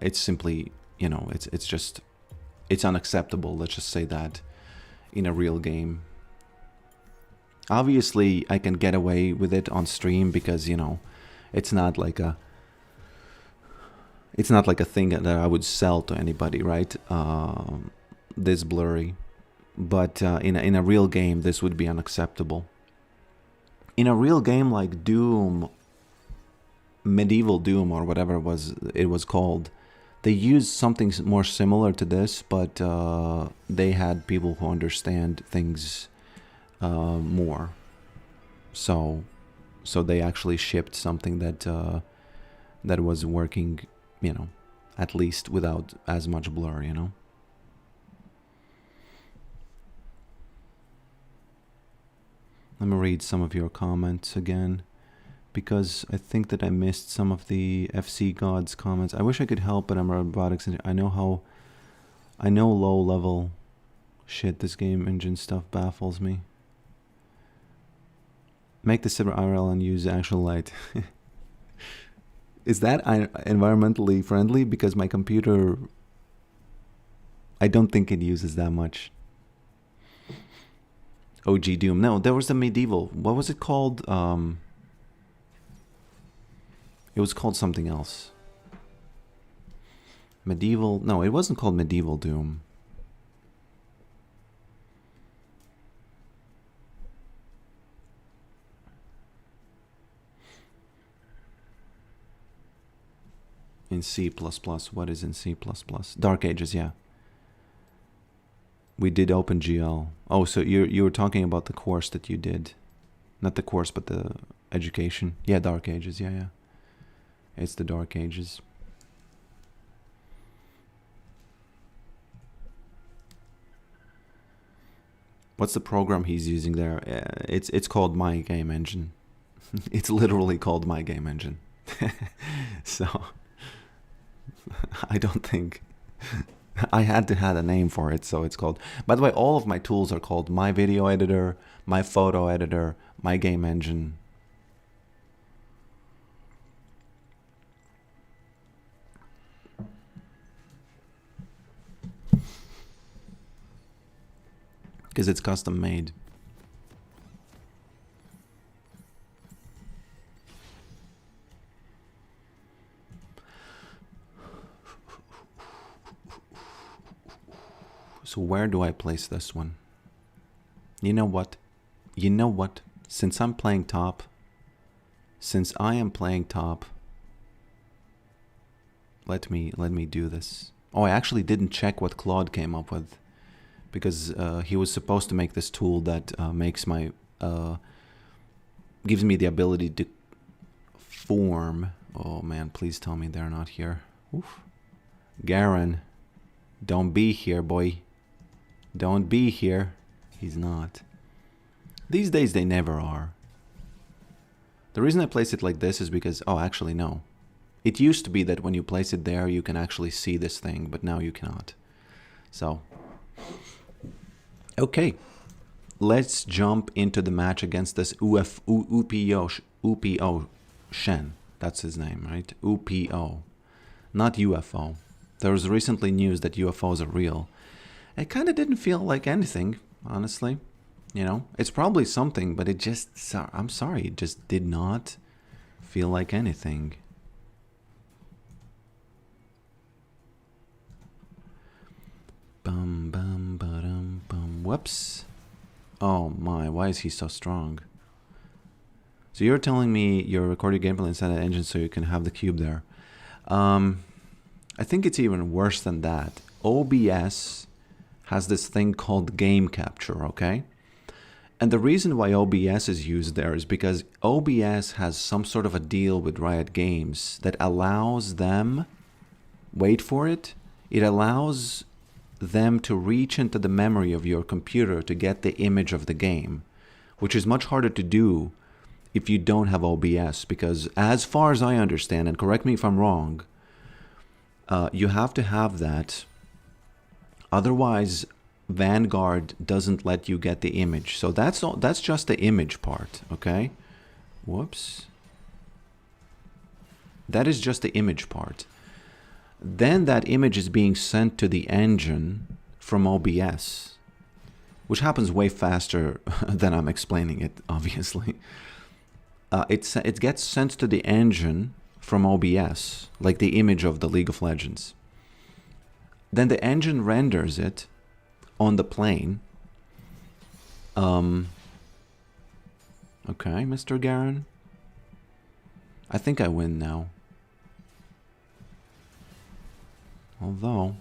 Speaker 1: it's simply, it's unacceptable. Let's just say that in a real game. Obviously, I can get away with it on stream because, it's not like a thing that I would sell to anybody, right? This blurry. But in a real game, this would be unacceptable. In a real game like Doom, Medieval Doom, or whatever it was called, they used something more similar to this, but they had people who understand things more. So they actually shipped something that was working, at least without as much blur, Let me read some of your comments again, because I think that I missed some of the FC Gods comments. I wish I could help, but I'm a robotics engineer. I know low level shit. This game engine stuff baffles me. Make the server IRL and use actual light. Is that environmentally friendly? Because my computer, I don't think it uses that much. OG Doom. No, there was the medieval. What was it called? It was called something else. Medieval. No, it wasn't called Medieval Doom. In C++. What is in C++? Dark Ages, yeah. We did OpenGL. Oh, so you were talking about the course that you did. Not the course, but the education. Yeah, Dark Ages, yeah. It's the Dark Ages. What's the program he's using there? It's called My Game Engine. It's literally called My Game Engine. So I don't think I had to have a name for it, so it's called. By the way, all of my tools are called My Video Editor, My Photo Editor, My Game Engine. Because it's custom made. So where do I place this one? You know what? You know what? Since I'm playing top, since I am playing top, let me do this. Oh, I actually didn't check what Claude came up with, because he was supposed to make this tool that makes my gives me the ability to form. Oh man, please tell me they're not here. Oof. Garen, don't be here, boy. Don't be here. He's not. These days they never are. The reason I place it like this is because, oh, actually no. It used to be that when you place it there, you can actually see this thing, but now you cannot. So, okay. Let's jump into the match against this UPO Shen. That's his name, right? UPO. Not UFO. There was recently news that UFOs are real. It kind of didn't feel like anything, honestly. You know, it's probably something, but it just, I'm sorry, it just did not feel like anything. Bum, bum, ba-dum, bum. Whoops. Oh my, why is he so strong? So you're telling me you're recording gameplay inside the engine so you can have the cube there. I think it's even worse than that. OBS has this thing called game capture, okay? And the reason why OBS is used there is because OBS has some sort of a deal with Riot Games that allows them, wait for it, it allows them to reach into the memory of your computer to get the image of the game, which is much harder to do if you don't have OBS, because as far as I understand, and correct me if I'm wrong, you have to have that. Otherwise, Vanguard doesn't let you get the image. So that's all, that's just the image part, okay? Whoops. That is just the image part. Then that image is being sent to the engine from OBS, which happens way faster than I'm explaining it, obviously. It gets sent to the engine from OBS, like the image of the League of Legends. Then the engine renders it on the plane. Okay, Mr. Garen. I think I win now. Although...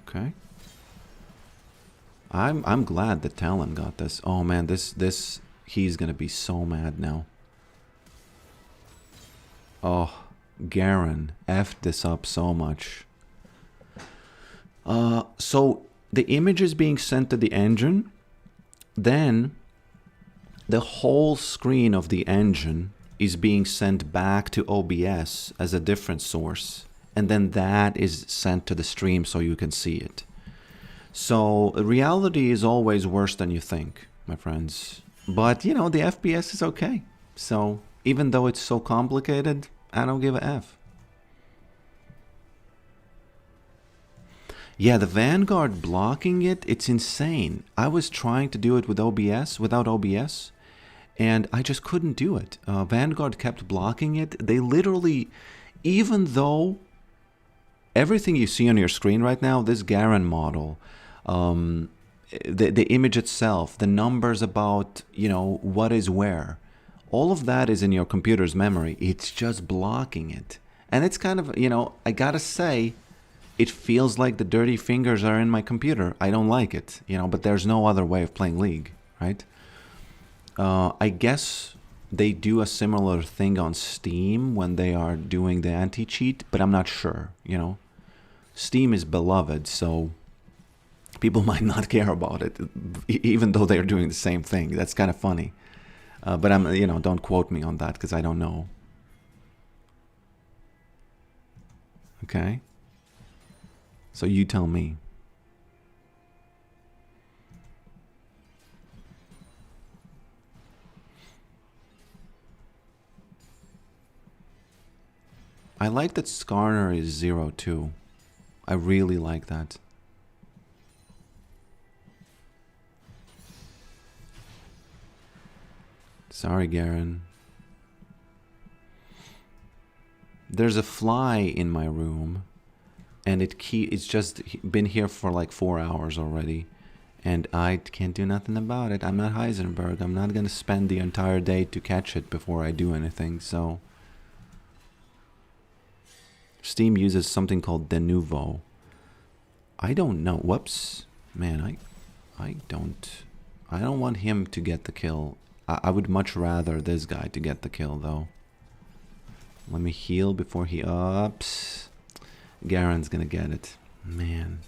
Speaker 1: Okay. I'm glad that Talon got this. Oh man, this he's gonna be so mad now. Oh, Garen effed this up so much. So the image is being sent to the engine, then the whole screen of the engine is being sent back to OBS as a different source, and then that is sent to the stream so you can see it. So reality is always worse than you think, my friends. But you know, the FPS is okay. So even though it's so complicated, I don't give a F. Yeah, the Vanguard blocking it, it's insane. I was trying to do it with OBS, without OBS, and I just couldn't do it. Vanguard kept blocking it. They literally, even though everything you see on your screen right now, this Garen model, the image itself, the numbers about, you know, what is where, all of that is in your computer's memory. It's just blocking it. And it's kind of, you know, I gotta say, it feels like the dirty fingers are in my computer. I don't like it, you know, but there's no other way of playing League, right? I guess they do a similar thing on Steam when they are doing the anti-cheat, but I'm not sure, you know. Steam is beloved, so people might not care about it, even though they're doing the same thing. That's kind of funny. But I'm, you know, don't quote me on that because I don't know. Okay. So you tell me. I like that Skarner is 0-2. I really like that. Sorry, Garen. There's a fly in my room, and it's just been here for like 4 hours already, and I can't do nothing about it. I'm not Heisenberg. I'm not gonna spend the entire day to catch it before I do anything. So Steam uses something called de novo. I don't know. Whoops, man. I don't want him to get the kill. I would much rather this guy to get the kill, though. Let me heal before he ups. Garen's gonna get it. Man,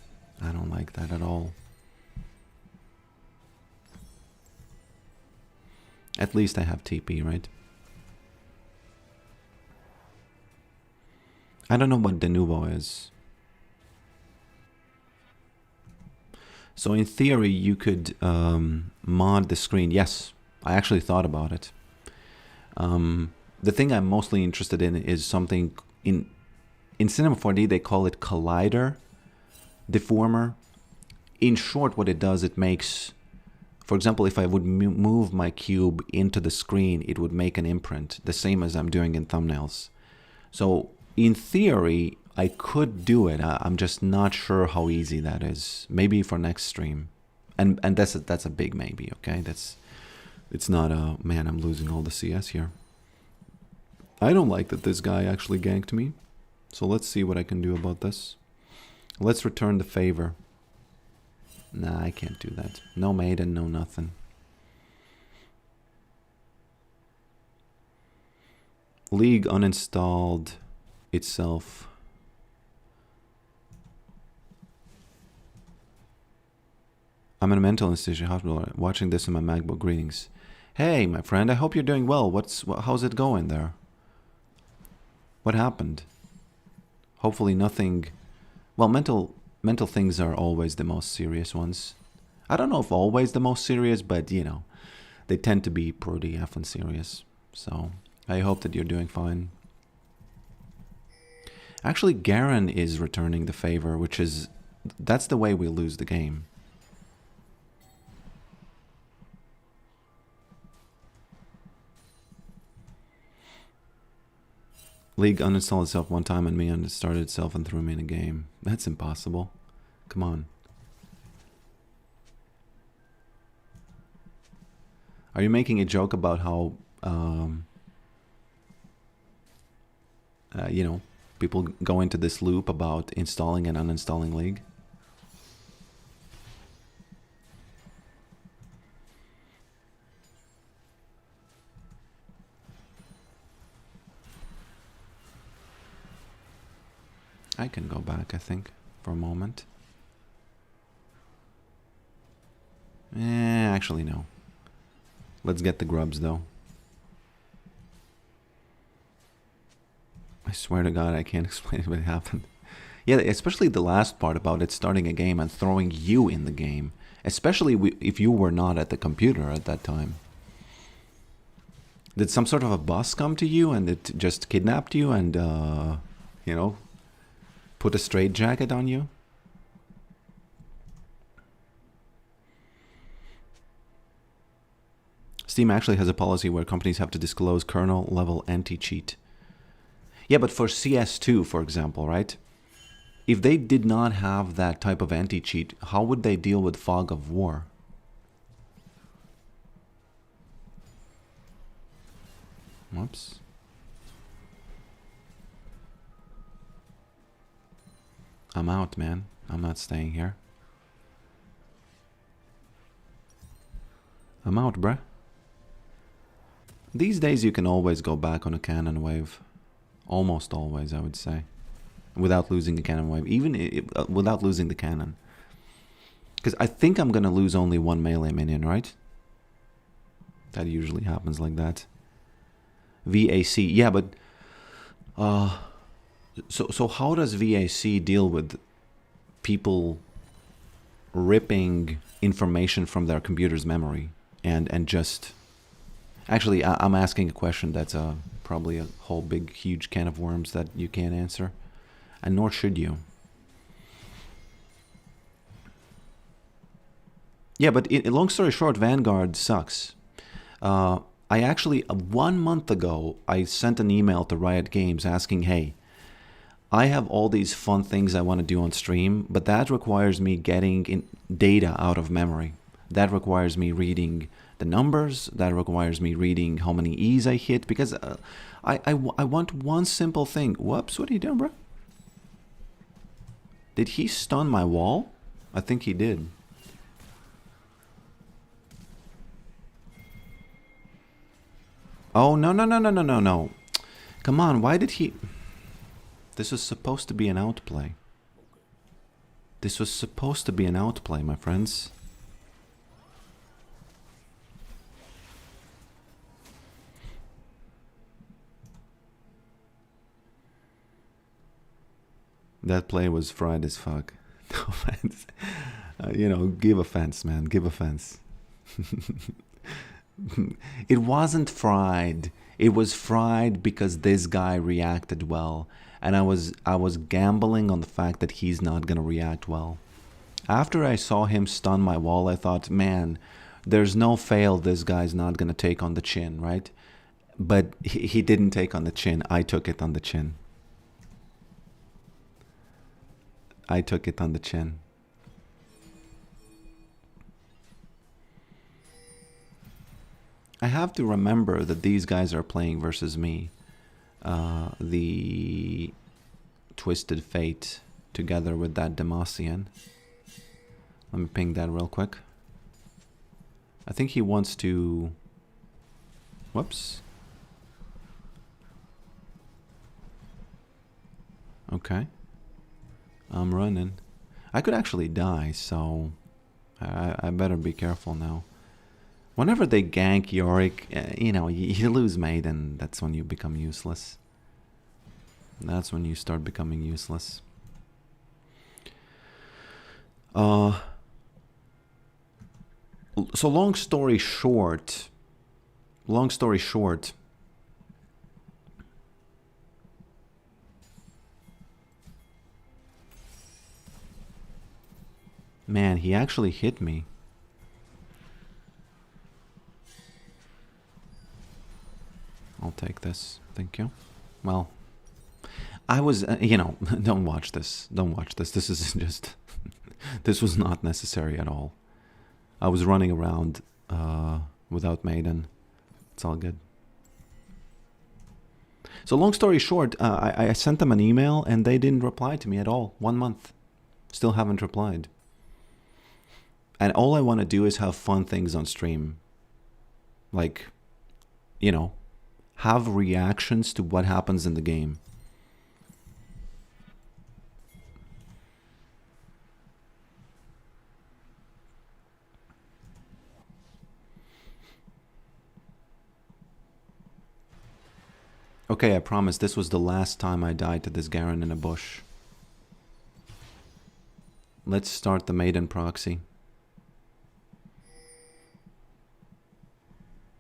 Speaker 1: I don't like that at all. At least I have TP, right? I don't know what de novo is. So in theory, you could mod the screen. Yes, I actually thought about it. The thing I'm mostly interested in is something in Cinema 4D, they call it collider deformer. In short, what it does, it makes, for example, if I would move my cube into the screen, it would make an imprint, the same as I'm doing in thumbnails. So in theory, I could do it. I'm just not sure how easy that is. Maybe for next stream, and that's a big maybe. Okay, it's not a man. I'm losing all the CS here. I don't like that this guy actually ganked me. So let's see what I can do about this. Let's return the favor. Nah, I can't do that. No maiden, no nothing. League uninstalled itself. I'm in a mental institution hospital watching this on my MacBook. Greetings. Hey, my friend, I hope you're doing well. How's it going there? What happened? Hopefully nothing. Well, mental things are always the most serious ones. I don't know if always the most serious, but you know, they tend to be pretty effing serious. So I hope that you're doing fine. Actually, Garen is returning the favor, that's the way we lose the game. League uninstalled itself one time and me unstarted itself and threw me in a game. That's impossible. Come on. Are you making a joke about how, you know, people go into this loop about installing and uninstalling League? I can go back, I think, for a moment. Actually, no. Let's get the grubs, though. I swear to God, I can't explain what happened. Yeah, especially the last part about it starting a game and throwing you in the game. Especially if you were not at the computer at that time. Did some sort of a bus come to you and it just kidnapped you and, you know, put a straitjacket on you? Steam actually has a policy where companies have to disclose kernel level anti-cheat. Yeah, but for CS2, for example, right? If they did not have that type of anti-cheat, how would they deal with Fog of War? Whoops. I'm out, man. I'm not staying here. I'm out, bruh. These days you can always go back on a cannon wave. Almost always, I would say. Without losing the cannon wave. Even without losing the cannon. Because I think I'm going to lose only one melee minion, right? That usually happens like that. VAC. Yeah, but... So how does VAC deal with people ripping information from their computer's memory and just... Actually, I'm asking a question that's probably a whole big, huge can of worms that you can't answer. And nor should you. Yeah, but long story short, Vanguard sucks. I I actually, 1 month ago, I sent an email to Riot Games asking, hey, I have all these fun things I want to do on stream, but that requires me getting data out of memory. That requires me reading the numbers. That requires me reading how many E's I hit, because I want one simple thing. Whoops, what are you doing, bro? Did he stun my wall? I think he did. Oh, no, no, no, no, no, no, no. Come on, why did he... This was supposed to be an outplay. This was supposed to be an outplay, my friends. That play was fried as fuck. No offense. You know, give offense, man. Give offense. It wasn't fried. It was fried because this guy reacted well. And I was gambling on the fact that he's not going to react well. After I saw him stun my wall, I thought, man, there's no fail this guy's not going to take on the chin, right? But he didn't take on the chin. I took it on the chin. I took it on the chin. I have to remember that these guys are playing versus me. The Twisted Fate together with that Demacian. Let me ping that real quick. I think he wants to... Whoops. Okay. I'm running. I could actually die, so I better be careful now. Whenever they gank Yorick, you know, you lose Maiden. That's when you become useless. That's when you start becoming useless. So long story short, man, he actually hit me. I'll take this. Thank you. Well, I was, you know, don't watch this. Don't watch this. This is just, this was not necessary at all. I was running around without Maiden. It's all good. So long story short, I sent them an email and they didn't reply to me at all. 1 month. Still haven't replied. And all I want to do is have fun things on stream. Like, you know, have reactions to what happens in the game. Okay, I promise this was the last time I died to this Garen in a bush. Let's start the Maiden proxy.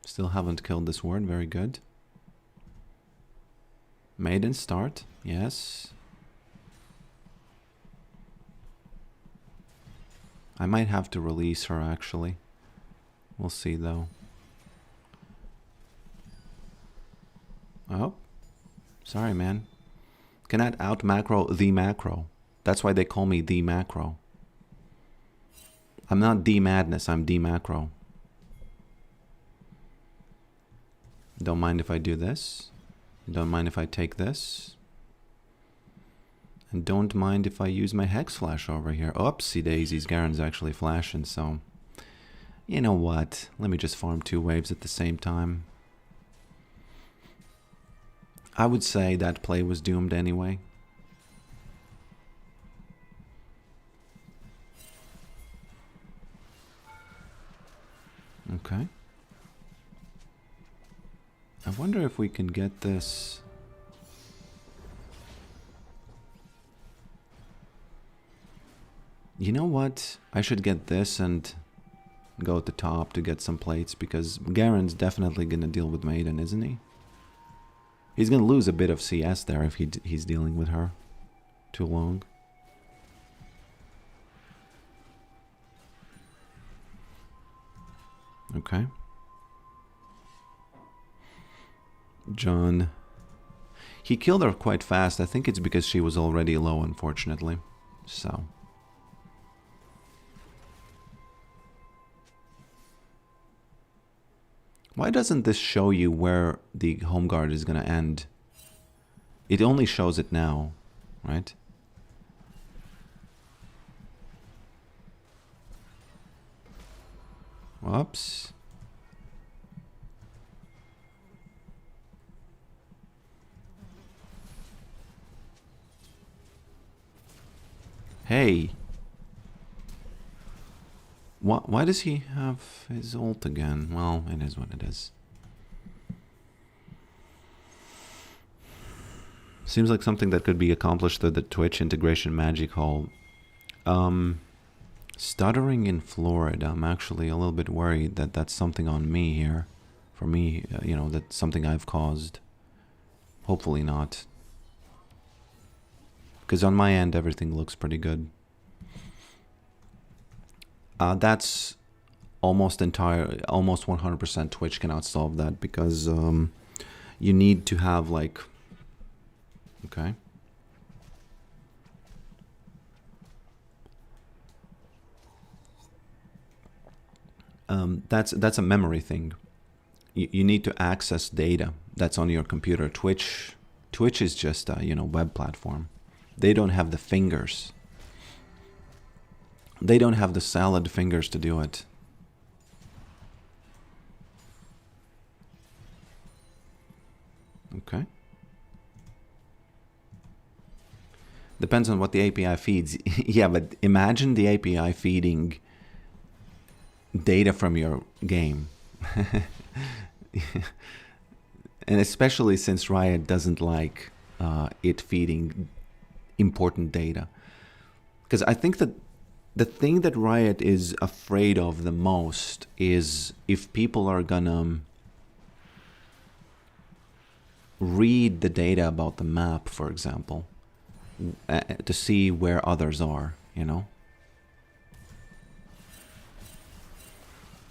Speaker 1: Still haven't killed this ward, very good. Maiden start, yes. I might have to release her actually. We'll see though. Oh, sorry man. Cannot out macro the macro. That's why they call me the macro. I'm not D madness, I'm D macro. Don't mind if I do this. Don't mind if I take this. And don't mind if I use my Hex Flash over here. Oopsie daisies, Garen's actually flashing, so... You know what? Let me just farm 2 waves at the same time. I would say that play was doomed anyway. Okay. I wonder if we can get this... You know what? I should get this and go to top to get some plates, because Garen's definitely gonna deal with Maiden, isn't he? He's gonna lose a bit of CS there if he's dealing with her too long. Okay. John. He killed her quite fast. I think it's because she was already low, unfortunately. So. Why doesn't this show you where the home guard is going to end? It only shows it now, right? Whoops. Hey. Why does he have his ult again? Well, it is what it is. Seems like something that could be accomplished through the Twitch integration magic hole. Stuttering in Florida. I'm actually a little bit worried that that's something on me here. For me, you know, that's something I've caused. Hopefully not. Because on my end, everything looks pretty good. That's almost 100% Twitch cannot solve that because you need to have like, okay. That's a memory thing. You need to access data that's on your computer. Twitch is just a, you know, web platform. They don't have the fingers. They don't have the salad fingers to do it. Okay. Depends on what the API feeds. Yeah, but imagine the API feeding data from your game. And especially since Riot doesn't like it feeding important data. Because I think that the thing that Riot is afraid of the most is if people are gonna read the data about the map, for example, to see where others are, you know?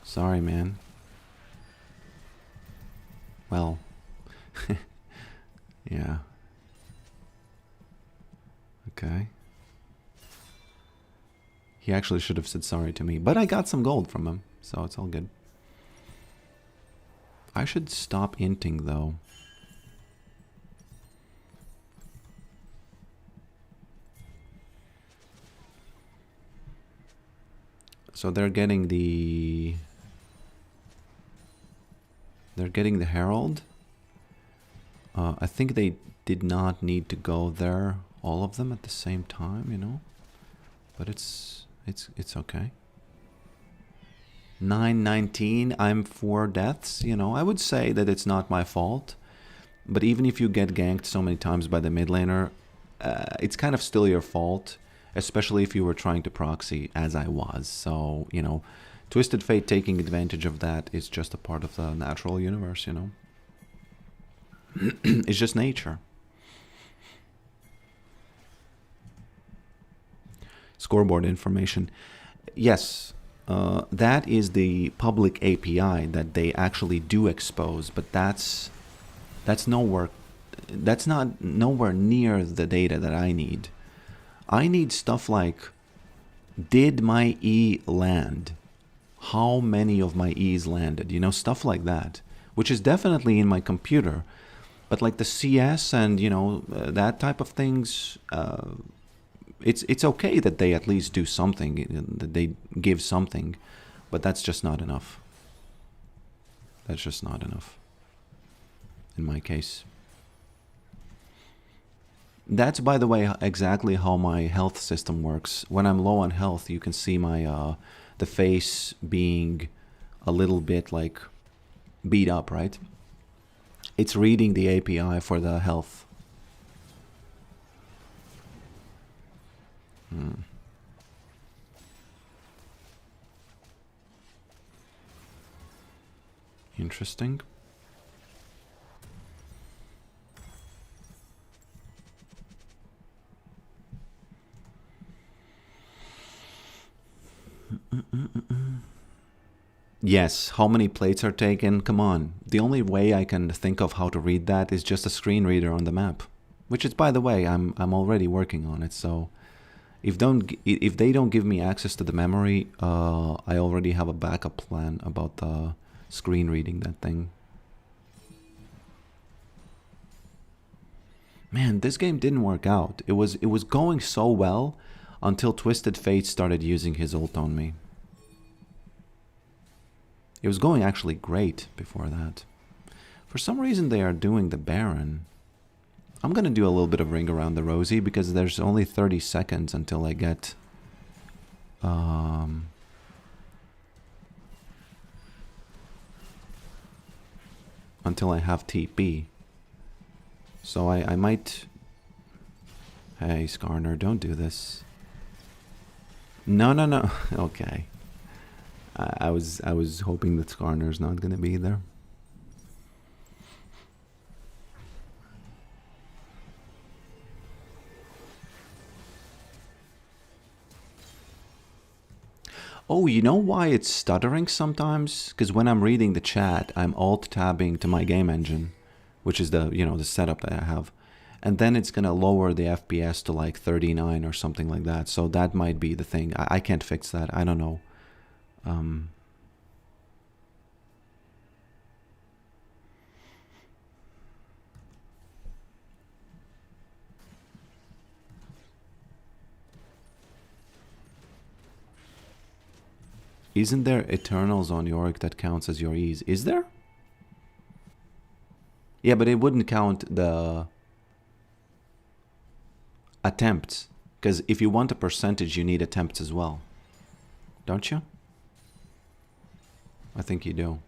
Speaker 1: Sorry, man. Well, yeah. Okay. He actually should have said sorry to me, but I got some gold from him, so it's all good. I should stop inting, though. So they're getting the Herald. I think they did not need to go there, all of them at the same time, you know. But it's okay. 919. I'm 4 deaths. You know, I would say that it's not my fault. But even if you get ganked so many times by the mid laner, it's kind of still your fault. Especially if you were trying to proxy, as I was. So, you know, Twisted Fate taking advantage of that is just a part of the natural universe, you know. It's just nature. Scoreboard information. Yes, that is the public API that they actually do expose, but that's nowhere near the data that I need. I need stuff like, did my E land? How many of my E's landed? You know, stuff like that, which is definitely in my computer. But like the CS and, you know, that type of things, it's okay that they at least do something, that they give something, but that's just not enough. That's just not enough, in my case. That's, by the way, exactly how my health system works. When I'm low on health, you can see my the face being a little bit like beat up, right? It's reading the API for the health. Interesting. Yes, how many plates are taken? Come on. The only way I can think of how to read that is just a screen reader on the map. Which is, by the way, I'm already working on it, so if they don't give me access to the memory, I already have a backup plan about the screen reading that thing. Man, this game didn't work out. It was going so well until Twisted Fate started using his ult on me. It was going actually great before that. For some reason they are doing the Baron. I'm gonna do a little bit of Ring Around the Rosie because there's only 30 seconds until I get until I have TP. So I might... Hey, Skarner, don't do this. No, no, no. Okay. I was hoping that Skarner's not gonna be there. Oh, you know why it's stuttering sometimes? Because when I'm reading the chat, I'm alt-tabbing to my game engine, which is the, you know, the setup that I have. And then it's going to lower the FPS to like 39 or something like that. So that might be the thing. I can't fix that. I don't know. Isn't there Eternals on Yorick that counts as your E's? Is there? Yeah, but it wouldn't count the attempts. Because if you want a percentage, you need attempts as well. Don't you? I think you do.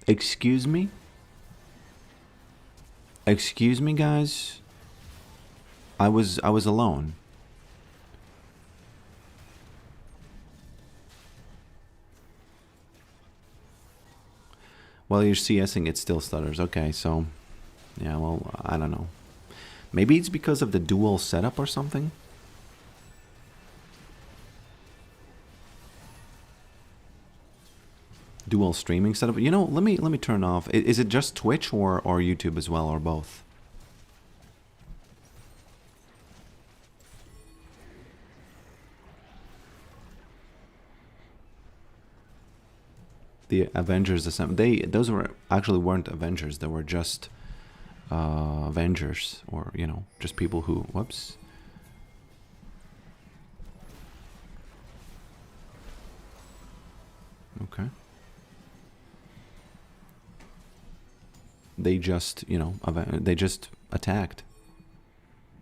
Speaker 1: Excuse me? Excuse me, guys? I was alone. While you're CSing, it still stutters. Okay, so... Yeah, well, I don't know. Maybe it's because of the dual setup or something? Dual streaming setup. You know, let me turn off. Is it just Twitch or YouTube as well, or both? The Avengers Assemble. Those weren't Avengers. They were just Avengers, or you know, just people who. Whoops. Okay. They just, you know, they just attacked.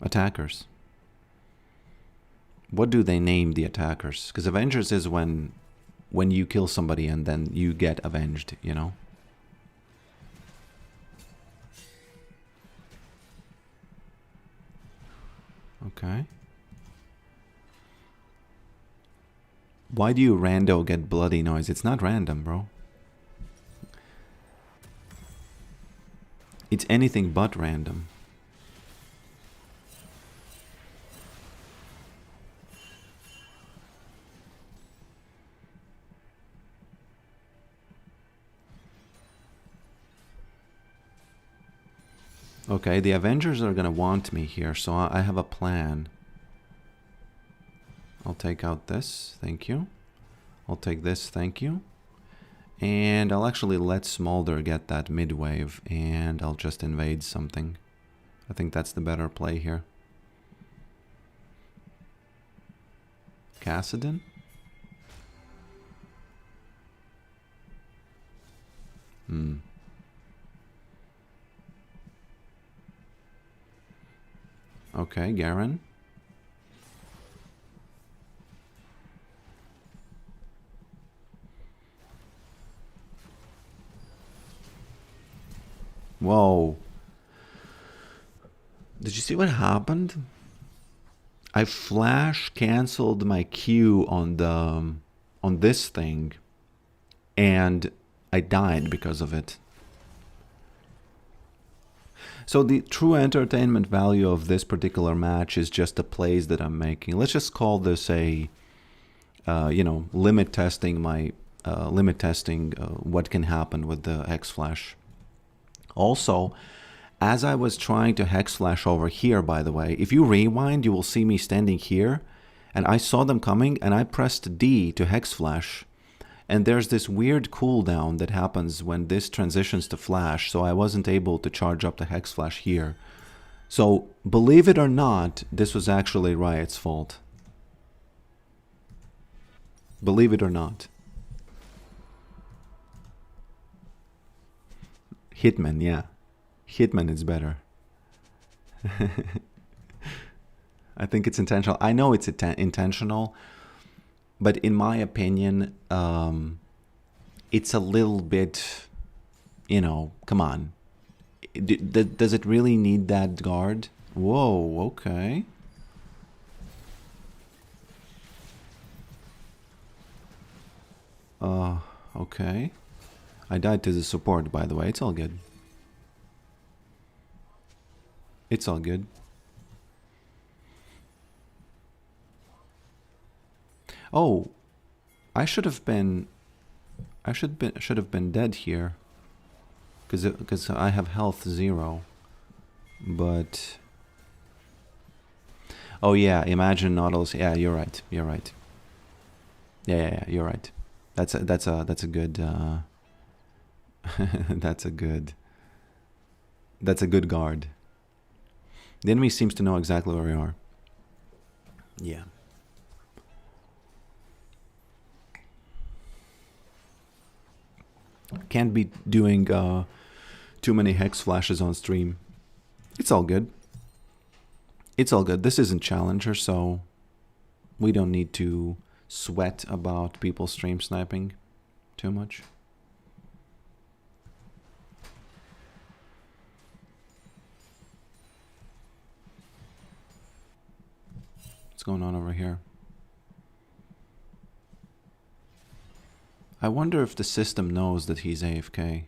Speaker 1: Attackers. What do they name the attackers? Because Avengers is when you kill somebody and then you get avenged, you know? Okay. Why do you rando get bloody noise? It's not random, bro. It's anything but random. Okay, the Avengers are gonna want me here, so I have a plan. I'll take out this, thank you. I'll take this, thank you. And I'll actually let Smolder get that mid-wave, and I'll just invade something. I think that's the better play here. Kassadin? Okay, Garen. Whoa. Did you see what happened? I flash canceled my Q on the on this thing, and I died because of it. So the true entertainment value of this particular match is just the plays that I'm making. Let's just call this a, limit testing what can happen with the Hex Flash. Also, as I was trying to Hex Flash over here, by the way, if you rewind, you will see me standing here, and I saw them coming, and I pressed D to Hex Flash. And there's this weird cooldown that happens when this transitions to Flash, so I wasn't able to charge up the Hex Flash here. So, believe it or not, this was actually Riot's fault. Believe it or not. Hitman, yeah. Hitman is better. I think it's intentional. I know it's intentional, but in my opinion, it's a little bit, come on. Does it really need that guard? Whoa, okay. Okay. I died to the support, by the way. It's all good. It's all good. Oh, I should have been dead here, because I have health 0. But oh yeah, imagine Nautilus. Yeah, you're right. You're right. Yeah, you're right. That's a good that's a good guard. The enemy seems to know exactly where we are. Yeah. Can't be doing too many Hex Flashes on stream. It's all good. It's all good. This isn't Challenger, so we don't need to sweat about people stream sniping too much. What's going on over here? I wonder if the system knows that he's AFK.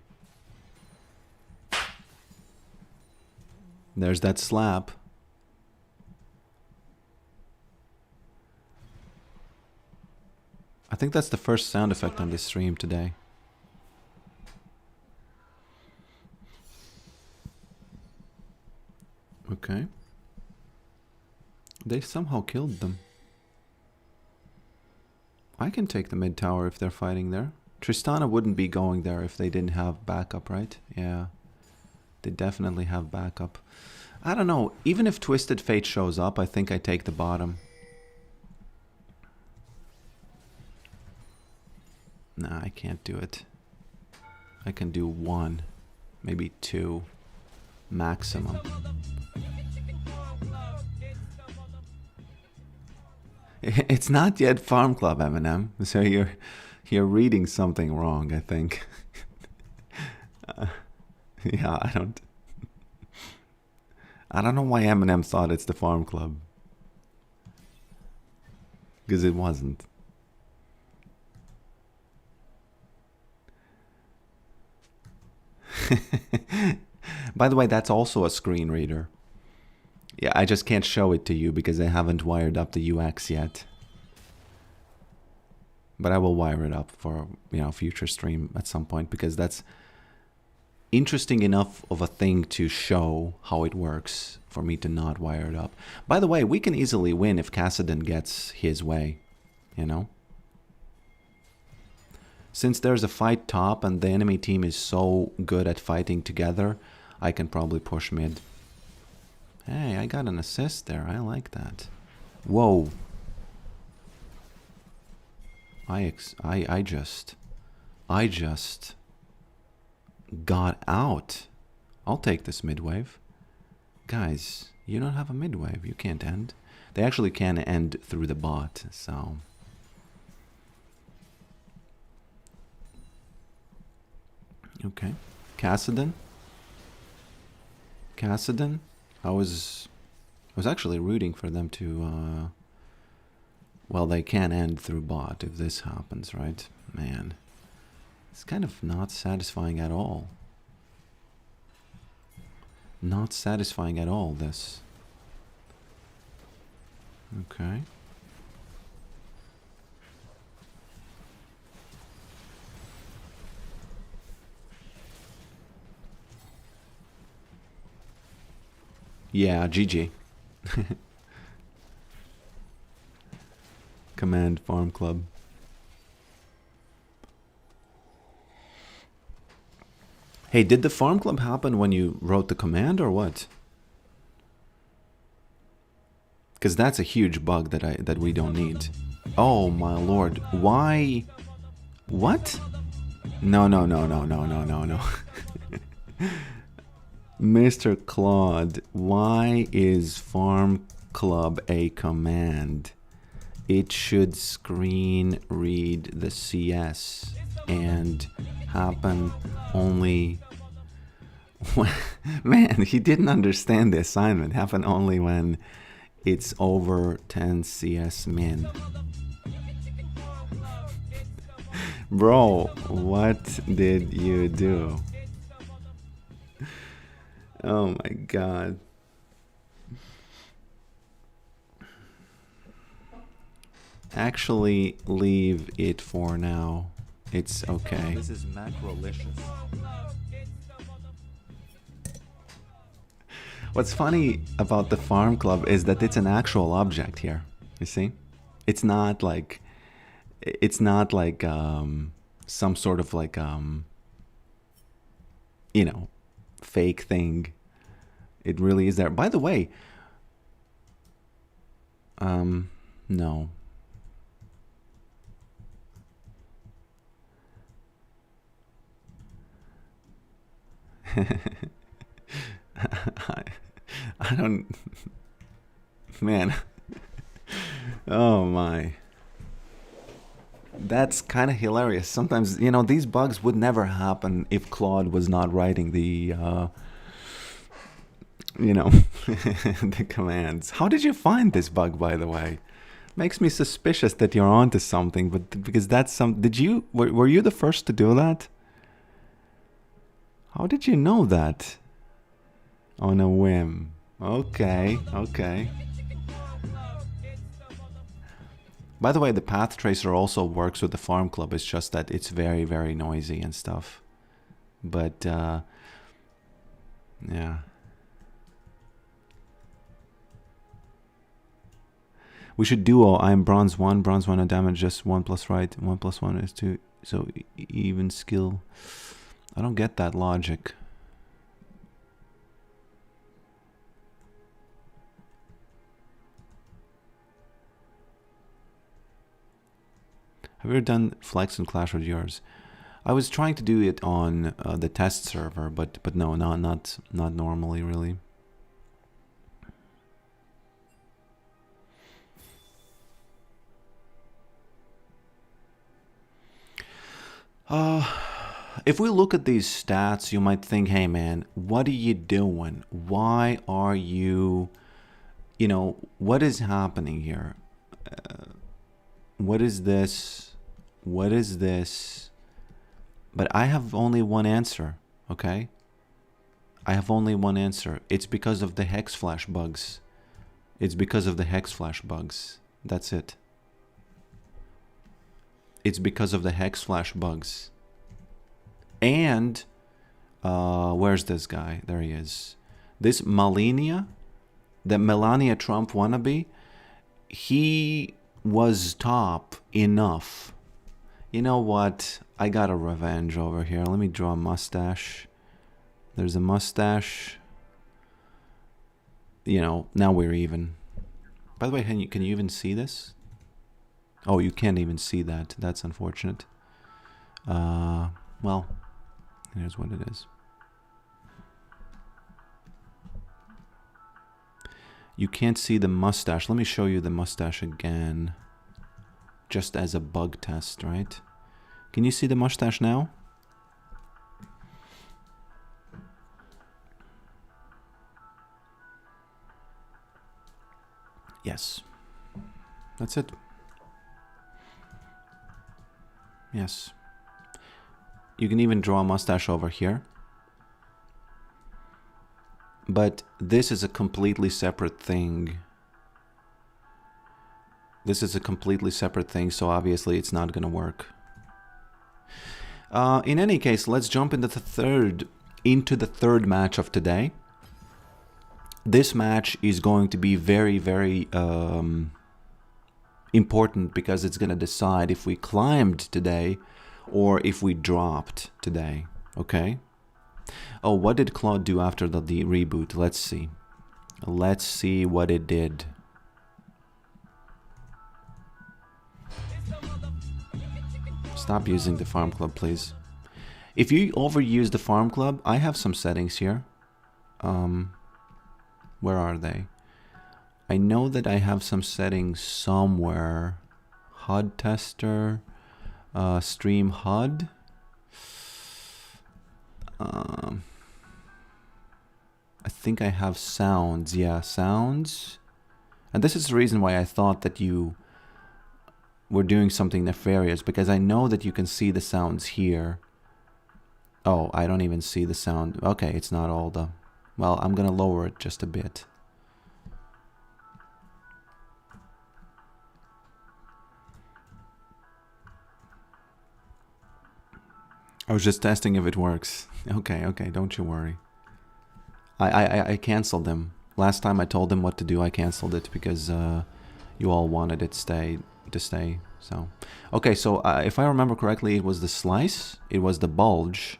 Speaker 1: There's that slap. I think that's the first sound effect on this stream today. Okay. They somehow killed them. I can take the mid tower if they're fighting there. Tristana wouldn't be going there if they didn't have backup, right? Yeah. They definitely have backup. I don't know. Even if Twisted Fate shows up, I think I take the bottom. Nah, I can't do it. I can do 1, maybe 2, maximum. It's not yet Farm Club, Eminem. So you're reading something wrong, I think. Yeah, I don't know why Eminem thought it's the Farm Club. Because it wasn't. By the way, that's also a screen reader. Yeah, I just can't show it to you because I haven't wired up the UX yet. But I will wire it up for, future stream at some point, because that's interesting enough of a thing to show how it works for me to not wire it up. By the way, we can easily win if Kassadin gets his way, Since there's a fight top and the enemy team is so good at fighting together, I can probably push mid. Hey, I got an assist there. I like that. Whoa. I just got out. I'll take this mid wave. Guys, you don't have a mid wave. You can't end. They actually can end through the bot, so... Okay. Kassadin. I was actually rooting for them to, well, they can end through bot if this happens, right? Man, it's kind of not satisfying at all. Not satisfying at all, this. Okay. Yeah, GG. Command Farm Club. Hey, did the Farm Club happen when you wrote the command or what? Because that's a huge bug that we don't need. Oh my lord, why? What? No, no, no, no, no, no, no, no. Mr. Claude, why is Farm Club a command? It should screen read the CS and happen only when, man, he didn't understand the assignment. Happen only when it's over 10 CS min. Bro, what did you do? Oh my god. Actually, leave it for now. It's okay.
Speaker 2: This is macrolicious.
Speaker 1: What's funny about the Farm Club is that it's an actual object here. You see? It's not like some sort of like you know, fake thing. It really is there. By the way, no. I don't, man. Oh my. That's kind of hilarious. Sometimes, you know, these bugs would never happen if Claude was not writing the, you know, the commands. How did you find this bug, by the way? Makes me suspicious that you're onto something, but because that's some, were you the first to do that? How did you know that? On a whim. Okay, okay. By the way, the path tracer also works with the Farm Club. It's just that it's very, very noisy and stuff. But, yeah. We should duo. I am bronze 1 on damage, just 1 plus right. 1 plus 1 is 2. So, even skill. I don't get that logic. Have you ever done Flex and Clash with yours? I was trying to do it on the test server, but no, not normally, really. If we look at these stats, you might think, hey man, what are you doing? Why are you, you know, what is happening here? What is this? What is this? But I have only one answer, okay? I have only one answer. It's because of the hex flash bugs. It's because of the hex flash bugs. That's it. It's because of the hex flash bugs. And, where's this guy? There he is. This Melania, the Melania Trump wannabe, he was top enough. You know what? I got a revenge over here. Let me draw a mustache. There's a mustache. You know, now we're even. By the way, can you even see this? Oh, you can't even see that. That's unfortunate. Well, here's what it is. You can't see the mustache. Let me show you the mustache again. Just as a bug test, right? Can you see the mustache now? Yes. That's it. Yes. You can even draw a mustache over here. But this is a completely separate thing. This is a completely separate thing, so obviously it's not gonna work. In any case, let's jump into the third match of today. This match is going to be very, very important because it's gonna decide if we climbed today or if we dropped today. Okay. Oh, what did Claude do after the reboot? Let's see. Let's see what it did. Stop using the farm club, please. If you overuse the farm club, I have some settings here. Where are they? I know that I have some settings somewhere. HUD tester, stream HUD. I think I have sounds. Yeah, sounds. And this is the reason why I thought that you were doing something nefarious, because I know that you can see the sounds here. Oh, I don't even see the sound. Okay, it's not all the... Well, I'm gonna lower it just a bit. I was just testing if it works. Okay, don't you worry. I canceled them. Last time I told them what to do, I canceled it because you all wanted it to stay. So, okay, so if I remember correctly, it was the slice, it was the bulge.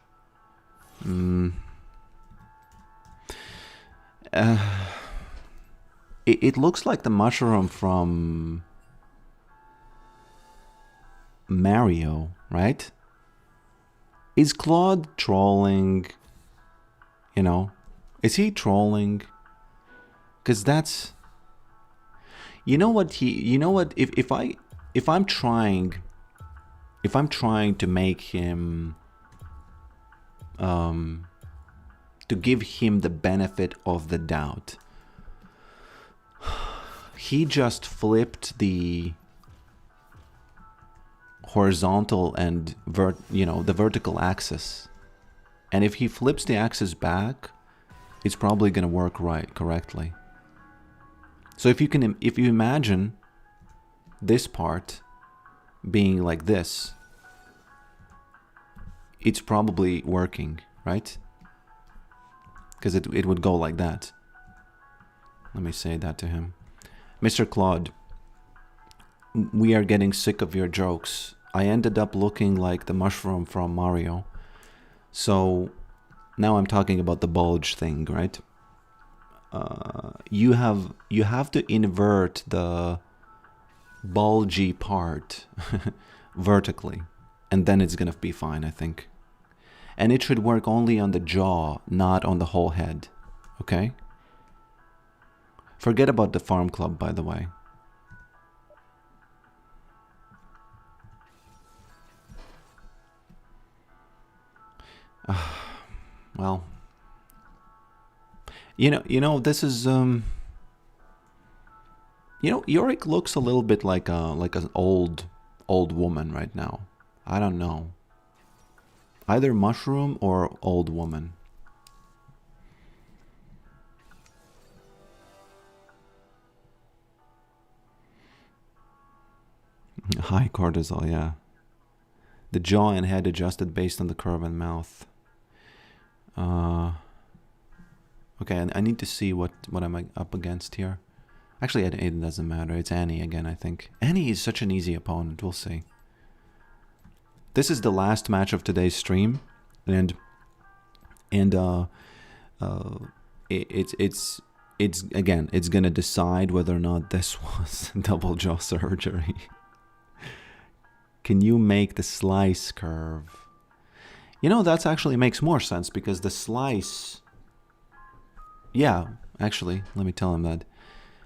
Speaker 1: It looks like the mushroom from Mario, right? Is Claude trolling? You know, is he trolling? Because that's... You know what if I'm trying to make him to give him the benefit of the doubt, he just flipped the horizontal and the vertical axis, and if he flips the axis back, it's probably going to work correctly. So if you imagine this part being like this, it's probably working, right? Because it would go like that. Let me say that to him. Mr. Claude, we are getting sick of your jokes. I ended up looking like the mushroom from Mario. So now I'm talking about the bulge thing, right? You have to invert the bulgy part vertically, and then it's gonna be fine, I think. And it should work only on the jaw, not on the whole head. Okay? Forget about the farm club, by the way. Well, you know, this is Yorick looks a little bit like an old woman right now. I don't know. Either mushroom or old woman. High cortisol, yeah. The jaw and head adjusted based on the curve and mouth. Okay, I need to see what I'm up against here. Actually, it doesn't matter. It's Annie again, I think. Annie is such an easy opponent. We'll see. This is the last match of today's stream, and it's gonna decide whether or not this was double jaw surgery. Can you make the slice curve? You know, that actually makes more sense because the slice... Yeah, actually, let me tell him that.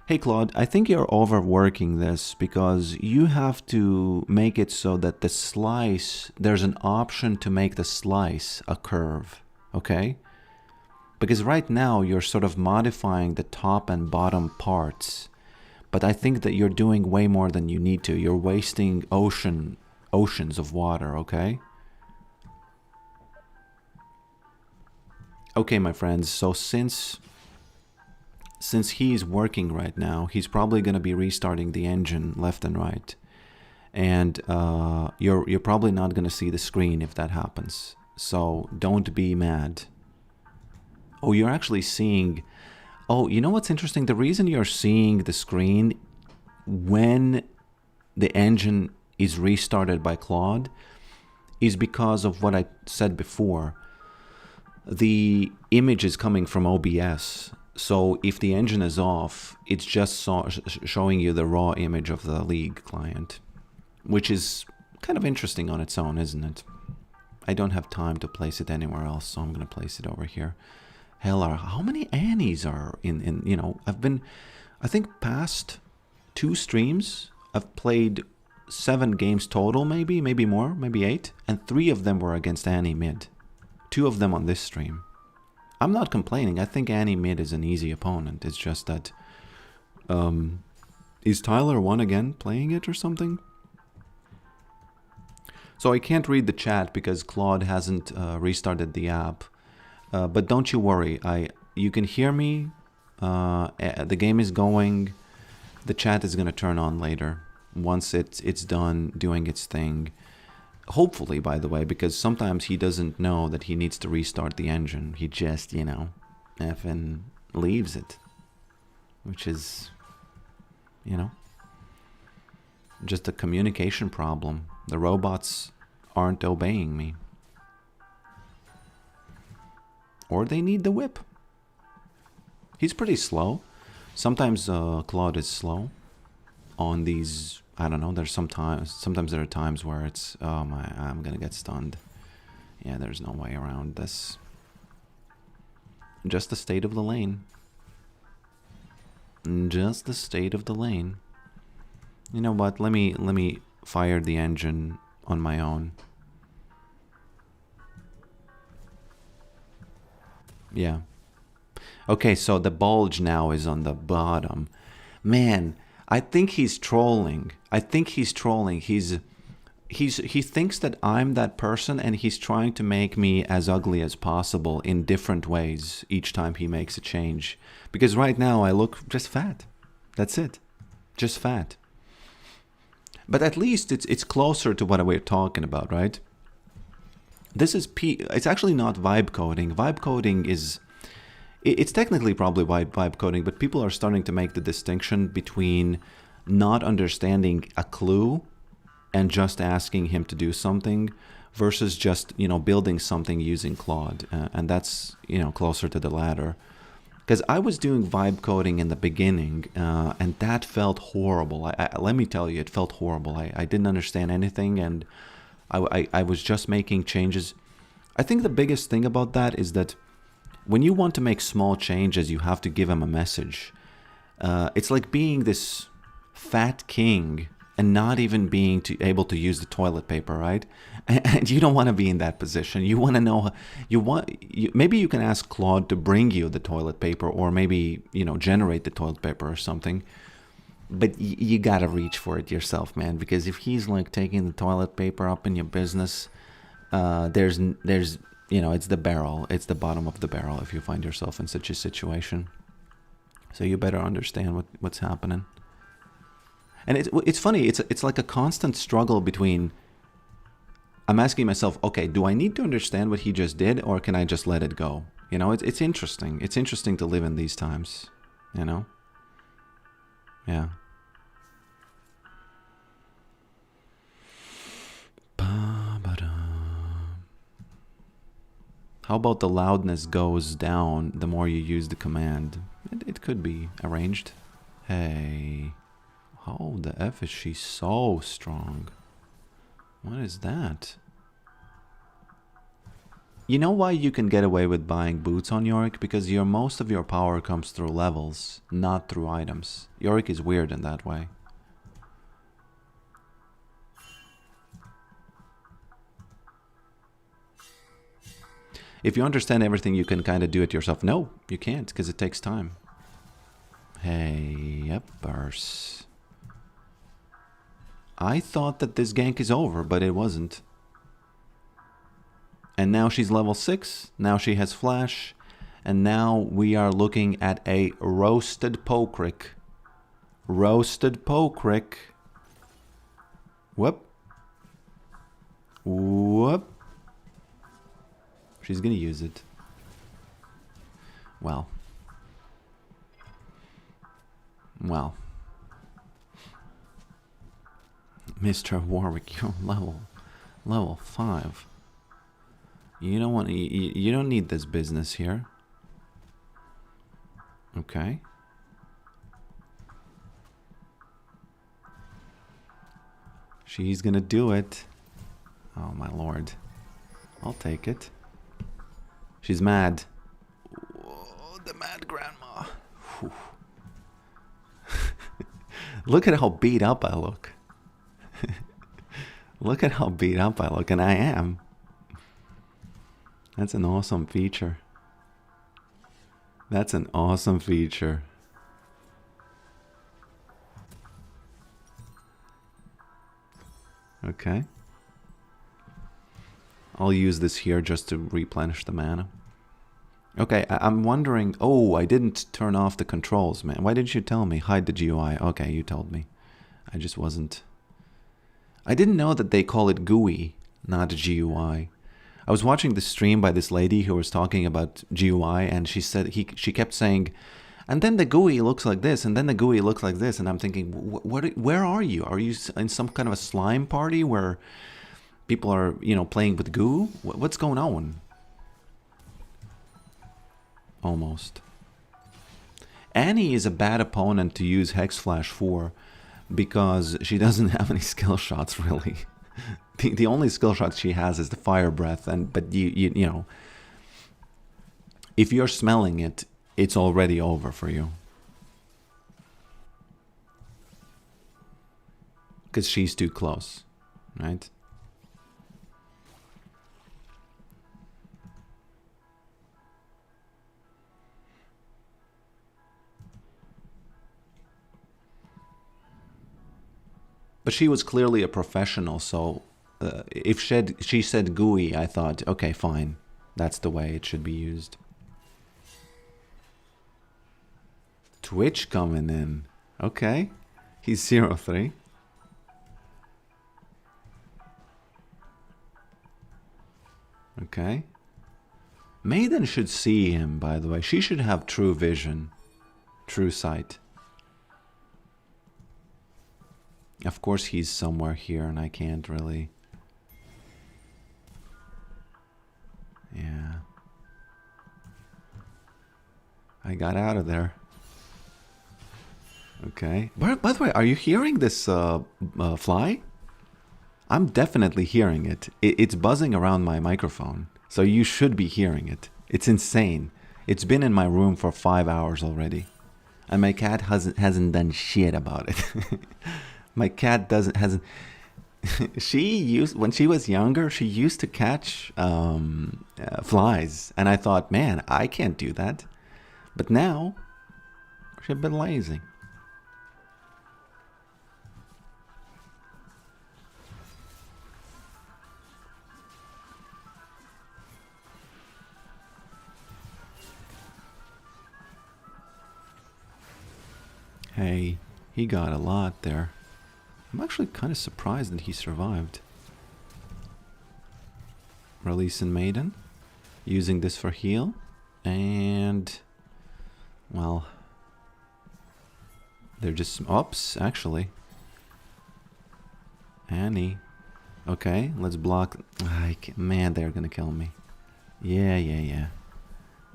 Speaker 1: Hey Claude, I think you're overworking this because you have to make it so that the slice, there's an option to make the slice a curve, okay? Because right now you're sort of modifying the top and bottom parts, but I think that you're doing way more than you need to. You're wasting oceans of water, okay? Okay, my friends, so since since he's working right now, he's probably going to be restarting the engine left and right. And you're probably not going to see the screen if that happens. So don't be mad. Oh, you're actually seeing... Oh, you know what's interesting? The reason you're seeing the screen when the engine is restarted by Claude is because of what I said before. The image is coming from OBS. So if the engine is off, it's just showing you the raw image of the League client, which is kind of interesting on its own, isn't it? I don't have time to place it anywhere else, so I'm going to place it over here. Hell, how many Annies are in, you know, I think past 2 streams, I've played 7 games total, maybe more, maybe 8, and 3 of them were against Annie mid. 2 of them on this stream. I'm not complaining. I think Annie mid is an easy opponent. It's just that, is Tyler 1 again playing it or something? So I can't read the chat because Claude hasn't restarted the app. But don't you worry. You can hear me. The game is going. The chat is going to turn on later once it's done doing its thing. Hopefully, by the way, because sometimes he doesn't know that he needs to restart the engine. He just, you know, effing leaves it. Which is, you know, just a communication problem. The robots aren't obeying me. Or they need the whip. He's pretty slow. Sometimes Claude is slow on these... I don't know, there's sometimes there are times where it's, oh my, I'm gonna get stunned. Yeah, there's no way around this. Just the state of the lane. Just the state of the lane. You know what, let me fire the engine on my own. Yeah. Okay, so the bulge now is on the bottom. Man, I think he's trolling. He thinks that I'm that person and he's trying to make me as ugly as possible in different ways each time he makes a change. Because right now I look just fat. That's it. Just fat. But at least it's closer to what we're talking about, right? This is it's actually not vibe coding. Vibe coding is... It's technically probably vibe coding, but people are starting to make the distinction between not understanding a clue and just asking him to do something versus just, you know, building something using Claude. And that's, you know, closer to the latter. Because I was doing vibe coding in the beginning, and that felt horrible. Let me tell you, it felt horrible. I didn't understand anything, and I was just making changes. I think the biggest thing about that is that when you want to make small changes, you have to give him a message. It's like being this fat king and not even being able to use the toilet paper, right? And you don't want to be in that position. You want to know, maybe you can ask Claude to bring you the toilet paper, or maybe, you know, generate the toilet paper or something. But you got to reach for it yourself, man, because if he's like taking the toilet paper up in your business, there's you know, it's the barrel. It's the bottom of the barrel if you find yourself in such a situation. So you better understand what's happening. And it's funny. It's like a constant struggle between... I'm asking myself, okay, do I need to understand what he just did, or can I just let it go? You know, it's interesting. It's interesting to live in these times. You know? Yeah. How about the loudness goes down the more you use the command? It could be arranged. Hey. How the F is she so strong? What is that? You know why you can get away with buying boots on Yorick? Because most of your power comes through levels, not through items. Yorick is weird in that way. If you understand everything, you can kind of do it yourself. No, you can't, because it takes time. Hey, uppers. I thought that this gank is over, but it wasn't. And now she's level 6. Now she has flash. And now we are looking at a roasted pokrick. Roasted pokrick. Whoop. Whoop. She's gonna use it. Well. Well. Mr. Warwick, you're level 5. You don't want you don't need this business here. Okay. She's gonna do it. Oh my lord. I'll take it. She's mad. Whoa, the mad grandma. Look at how beat up I look. Look at how beat up I look, and I am. That's an awesome feature. That's an awesome feature. Okay. I'll use this here just to replenish the mana. Okay, I'm wondering... Oh, I didn't turn off the controls, man. Why didn't you tell me? Hide the GUI. Okay, you told me. I just wasn't... I didn't know that they call it GUI, not GUI. I was watching the stream by this lady who was talking about GUI, and she said she kept saying, and then the GUI looks like this, and then the GUI looks like this, and I'm thinking, where are you? Are you in some kind of a slime party where people are, you know, playing with goo? What's going on? Almost. Annie is a bad opponent to use Hex Flash for because she doesn't have any skill shots really. The only skill shot she has is the fire breath, but you know, if you're smelling it, it's already over for you. Because she's too close, right? But she was clearly a professional, so if she said GUI, I thought, okay, fine. That's the way it should be used. Twitch coming in. Okay. He's 0-3. Okay. Maiden should see him, by the way. She should have true vision. True sight. Of course he's somewhere here and I can't really... Yeah. I got out of there. Okay. By the way, are you hearing this fly? I'm definitely hearing it. It's buzzing around my microphone. So you should be hearing it. It's insane. It's been in my room for 5 hours already. And my cat hasn't done shit about it. My cat hasn't. When she was younger, she used to catch flies, and I thought, man, I can't do that. But now, she's been lazy. Hey, he got a lot there. I'm actually kind of surprised that he survived. Releasing Maiden. Using this for heal. And... well... they're just... oops, actually. Annie. Okay, let's block... man, they're gonna kill me. Yeah.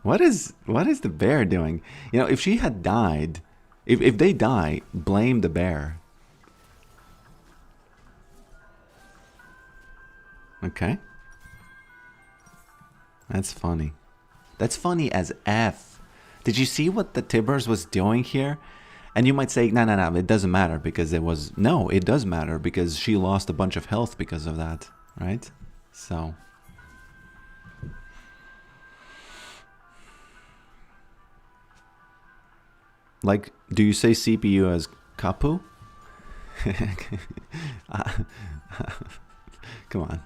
Speaker 1: What is the bear doing? You know, if she had died... If they die, blame the bear. Okay. That's funny. That's funny as F. Did you see what the Tibbers was doing here? And you might say, no, it doesn't matter because it was... no, it does matter because she lost a bunch of health because of that, right? So... like, do you say CPU as Kapu? Come on.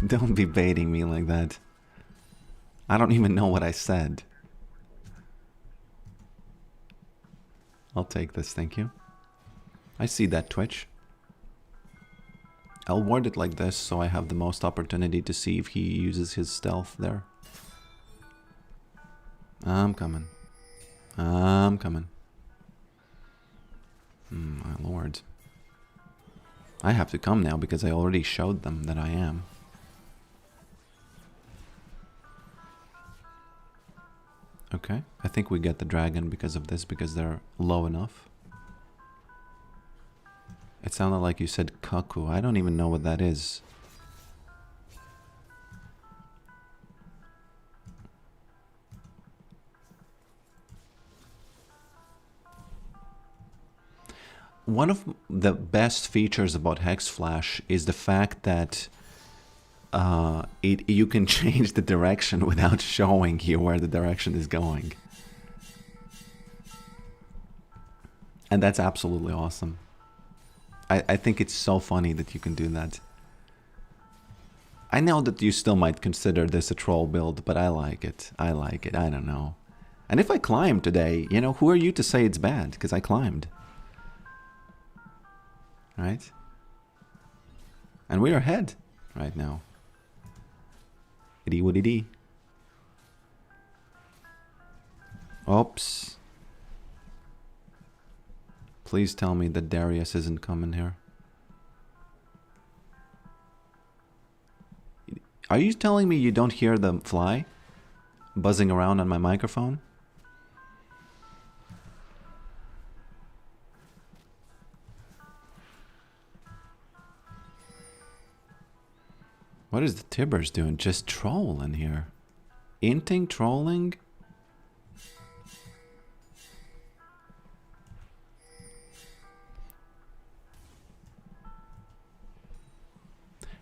Speaker 1: Don't be baiting me like that. I don't even know what I said. I'll take this, thank you. I see that, Twitch. I'll word it like this so I have the most opportunity to see if he uses his stealth there. I'm coming. I'm coming. My lord. I have to come now because I already showed them that I am. Okay, I think we get the dragon because of this, because they're low enough. It sounded like you said kaku. I don't even know what that is. One of the best features about Hex Flash is the fact that you can change the direction without showing you where the direction is going. And that's absolutely awesome. I think it's so funny that you can do that. I know that you still might consider this a troll build, but I like it. I like it. I don't know. And if I climb today, you know, who are you to say it's bad? Because I climbed. Right? And we're ahead right now. Itty woody dee. Oops. Please tell me that Darius isn't coming here. Are you telling me you don't hear the fly buzzing around on my microphone? What is the Tibbers doing? Just trolling here. Inting, trolling?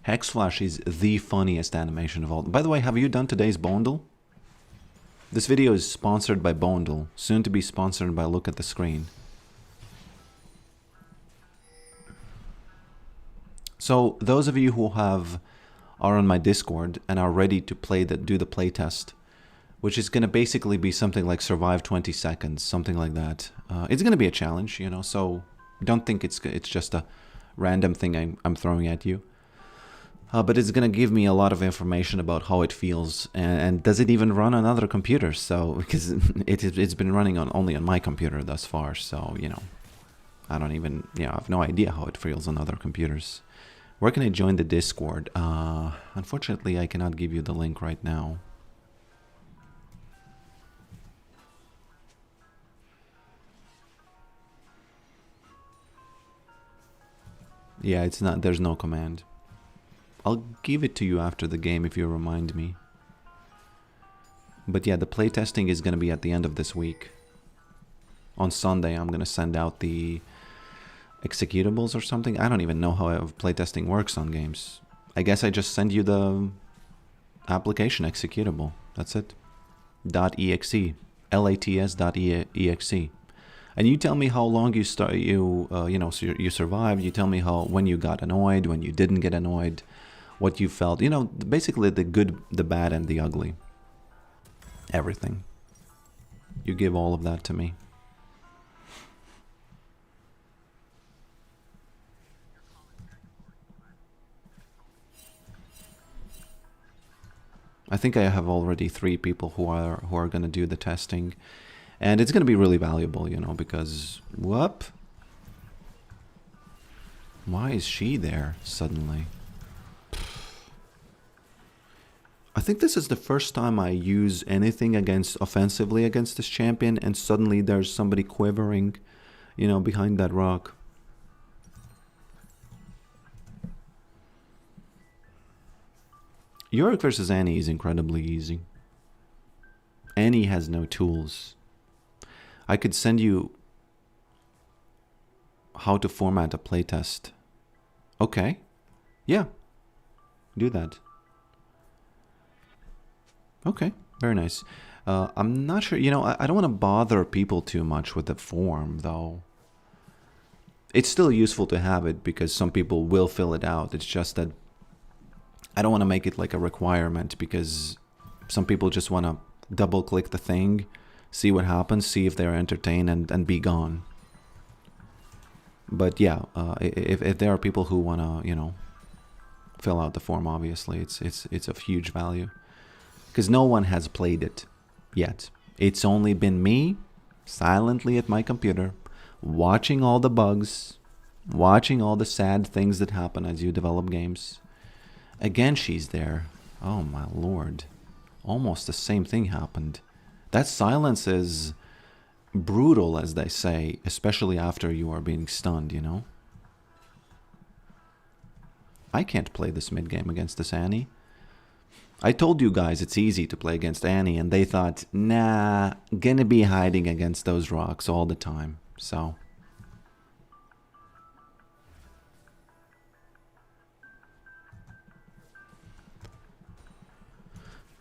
Speaker 1: Hex Flash is the funniest animation of all. By the way, have you done today's Bondle? This video is sponsored by Bondle, soon to be sponsored by Look at the Screen. So those of you who are on my Discord and are ready to do the play test, which is going to basically be something like survive 20 seconds, something like that. It's going to be a challenge, you know, so don't think it's just a random thing I'm throwing at you. But it's going to give me a lot of information about how it feels, and does it even run on other computers? So, because it's been running only on my computer thus far, so, you know, I don't even, I have no idea how it feels on other computers. Where can I join the Discord? Unfortunately, I cannot give you the link right now. Yeah, it's not, there's no command. I'll give it to you after the game if you remind me. But yeah, the playtesting is going to be at the end of this week. On Sunday, I'm going to send out the executables or something. I don't even know how playtesting works on games. I guess I just send you the application executable. That's it. .exe. LATS.exe. And you tell me how long you survived. You tell me when you got annoyed, when you didn't get annoyed, what you felt. You know, basically the good, the bad, and the ugly. Everything. You give all of that to me. I think I have already 3 people who are going to do the testing. And it's going to be really valuable, you know, because... Whoop! Why is she there suddenly? I think this is the first time I use anything offensively against this champion, and suddenly there's somebody quivering, you know, behind that rock. Yorick versus Annie is incredibly easy. Annie has no tools. I could send you how to format a playtest. Okay. Yeah. Do that. Okay. Very nice. I'm not sure, you know, I don't want to bother people too much with the form, though. It's still useful to have it because some people will fill it out. It's just that I don't want to make it like a requirement because some people just want to double click the thing, see what happens, see if they're entertained, and be gone. But yeah, if there are people who wanna, you know, fill out the form, obviously it's of huge value, because no one has played it yet. It's only been me silently at my computer, watching all the bugs, watching all the sad things that happen as you develop games. Again, she's there. Oh my lord. Almost the same thing happened. That silence is brutal, as they say, especially after you are being stunned, you know? I can't play this mid game against this Annie. I told you guys it's easy to play against Annie, and they thought, nah, gonna be hiding against those rocks all the time, so...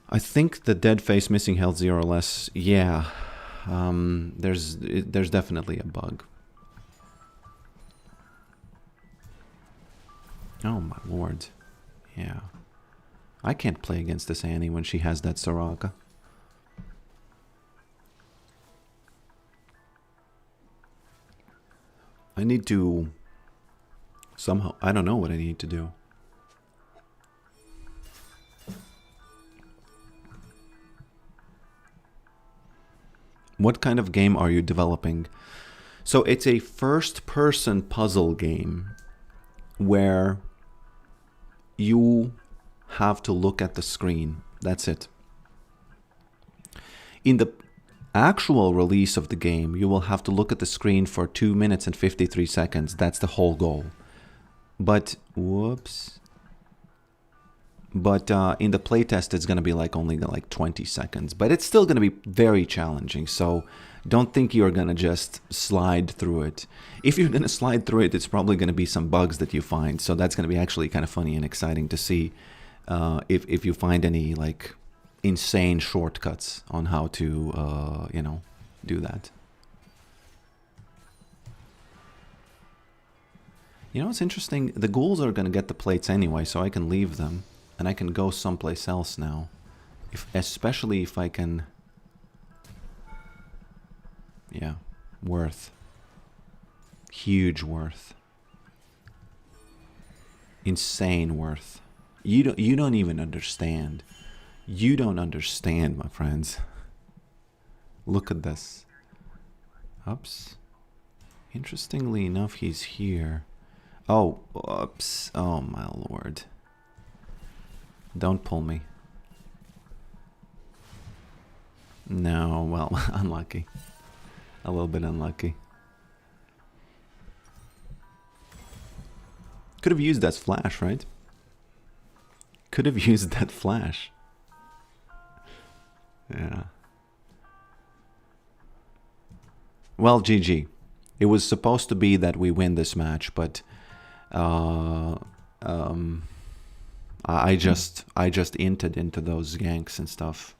Speaker 1: I think the dead face missing health 0 or less, yeah. There's definitely a bug. Oh my lord. Yeah. I can't play against this Annie when she has that Soraka. I need to... somehow... I don't know what I need to do. What kind of game are you developing? So it's a first-person puzzle game where you have to look at the screen. That's it. In the actual release of the game, you will have to look at the screen for 2 minutes and 53 seconds. That's the whole goal. But, whoops. But in the playtest, it's going to be like only like 20 seconds. But it's still going to be very challenging. So don't think you're going to just slide through it. If you're going to slide through it, it's probably going to be some bugs that you find. So that's going to be actually kind of funny and exciting to see if you find any like insane shortcuts on how to, you know, do that. You know what's interesting? The ghouls are going to get the plates anyway, so I can leave them. And I can go someplace else now. Especially if I can... Yeah, worth. Huge worth. Insane worth. You don't even understand. You don't understand, my friends. Look at this. Oops. Interestingly enough, he's here. Oh, oops. Oh, my lord. Don't pull me. No, well, unlucky. A little bit unlucky. Could have used that flash, right? Could have used that flash. Yeah. Well, GG. It was supposed to be that we win this match, but I just inted into those ganks and stuff.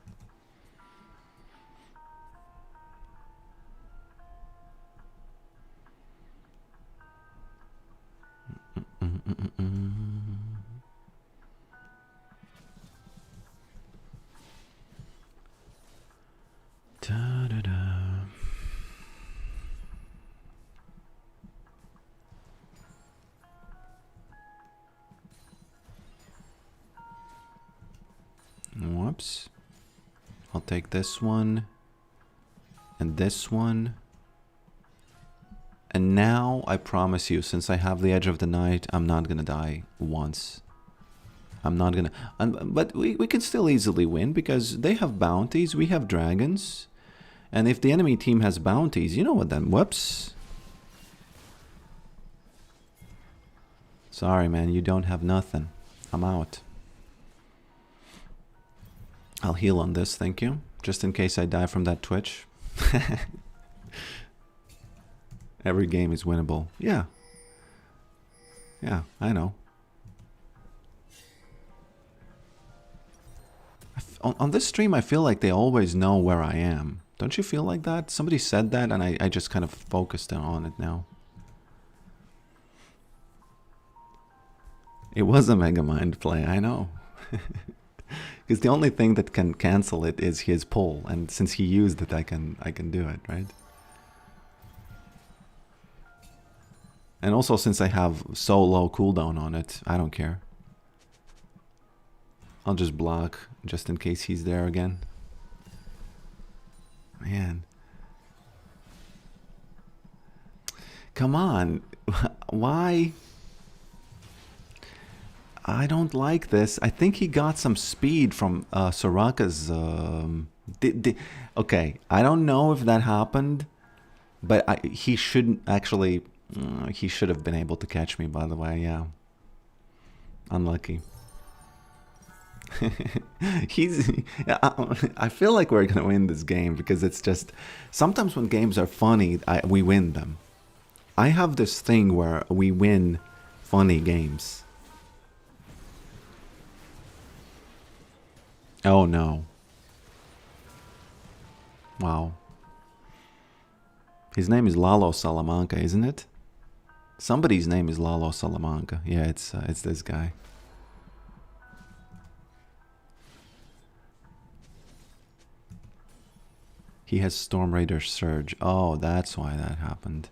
Speaker 1: Da-da-da. Whoops. I'll take this one and this one. And now I promise you, since I have the Edge of the Night, I'm not gonna die once. I'm not gonna... but we can still easily win because they have bounties, we have dragons. And if the enemy team has bounties, you know what then... Whoops. Sorry, man, you don't have nothing. I'm out. I'll heal on this, thank you. Just in case I die from that Twitch. Every game is winnable. Yeah. Yeah, I know. On this stream, I feel like they always know where I am. Don't you feel like that? Somebody said that and I just kind of focused on it now. It was a Megamind play, I know. Because the only thing that can cancel it is his pull, and since he used it, I can do it, right? And also, since I have so low cooldown on it, I don't care. I'll just block, just in case he's there again. Man. Come on. Why? I don't like this. I think he got some speed from Soraka's... okay, I don't know if that happened, but he shouldn't actually... he should have been able to catch me, by the way, yeah. Unlucky. I feel like we're gonna win this game because it's just... Sometimes when games are funny, we win them. I have this thing where we win funny games. Oh no. Wow. His name is Lalo Salamanca, isn't it? Somebody's name is Lalo Salamanca. Yeah, it's this guy. He has Storm Raider Surge. Oh, that's why that happened.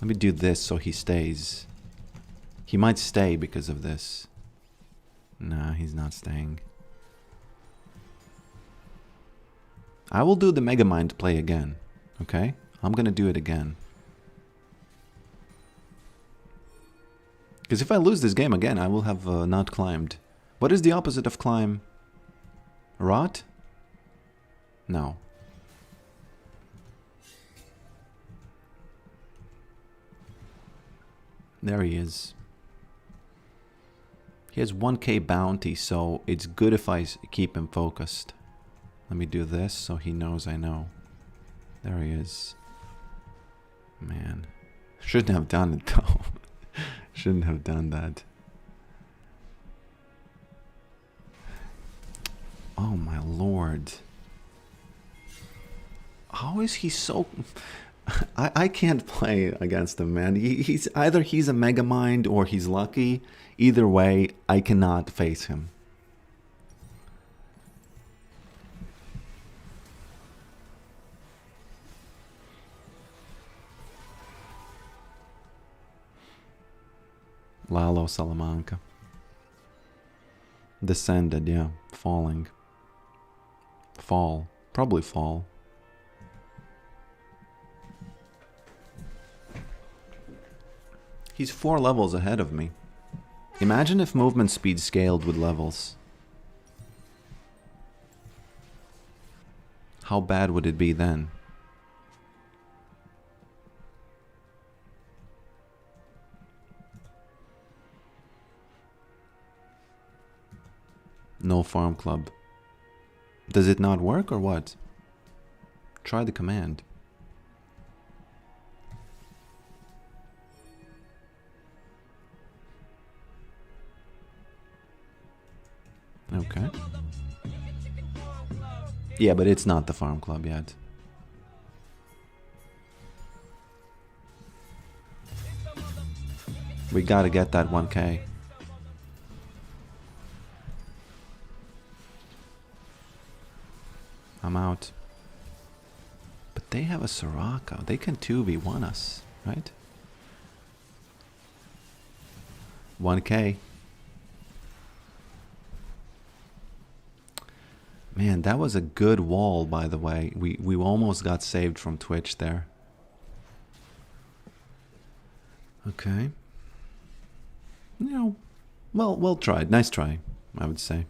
Speaker 1: Let me do this so he stays. He might stay because of this. Nah, he's not staying. I will do the Megamind play again. Okay? I'm gonna do it again. Because if I lose this game again, I will have not climbed. What is the opposite of climb? Rot? No. There he is. He has 1k bounty, so it's good if I keep him focused. Let me do this so he knows I know. There he is. Man. Shouldn't have done it though. Shouldn't have done that. Oh my lord. How is he so... I can't play against him, man. He's either he's a Megamind or he's lucky. Either way, I cannot face him. Lalo Salamanca. Descended, yeah. Falling. Fall. Probably fall. He's 4 levels ahead of me. Imagine if movement speed scaled with levels. How bad would it be then? No farm club. Does it not work or what? Try the command. Okay. Yeah, but it's not the farm club yet. We gotta get that 1k. I'm out. But they have a Soraka. They can 2v1 us, right? 1k. Man, that was a good wall, by the way. We almost got saved from Twitch there. Okay. You know, well tried. Nice try, I would say.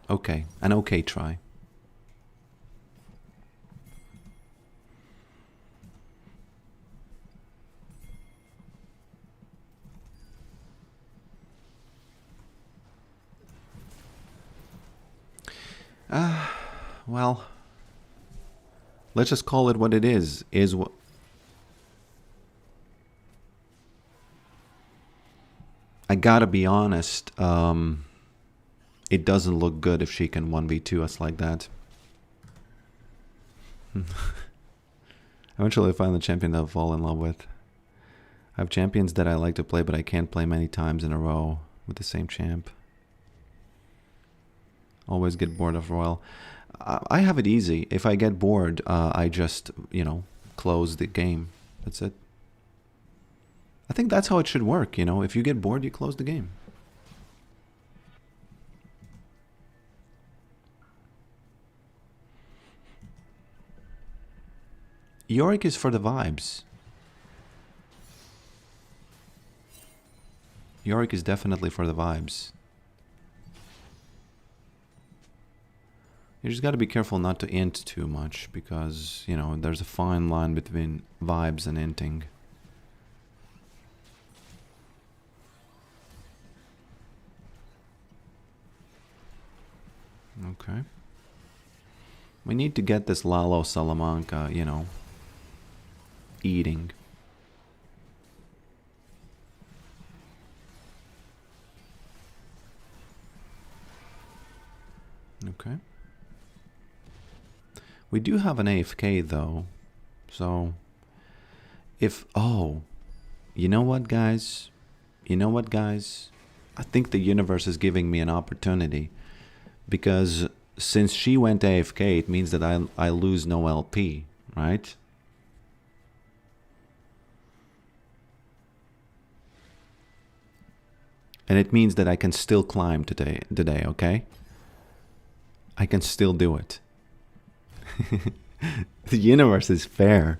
Speaker 1: Okay, an okay try. Well, let's just call it what it is. Is what... I gotta be honest, it doesn't look good if she can 1v2 us like that. Eventually I find the champion that I'll fall in love with. I have champions that I like to play, but I can't play many times in a row with the same champ. Always get bored of Royal. I have it easy. If I get bored, I just, you know, close the game. That's it. I think that's how it should work, you know. If you get bored, you close the game. Yorick is for the vibes. Yorick is definitely for the vibes. You just got to be careful not to int too much because, you know, there's a fine line between vibes and inting. Okay. We need to get this Lalo Salamanca, you know, eating. Okay. We do have an AFK though, so if, oh, you know what guys? You know what guys? I think the universe is giving me an opportunity because since she went AFK, it means that I lose no LP, right? And it means that I can still climb today, okay? I can still do it. The universe is fair.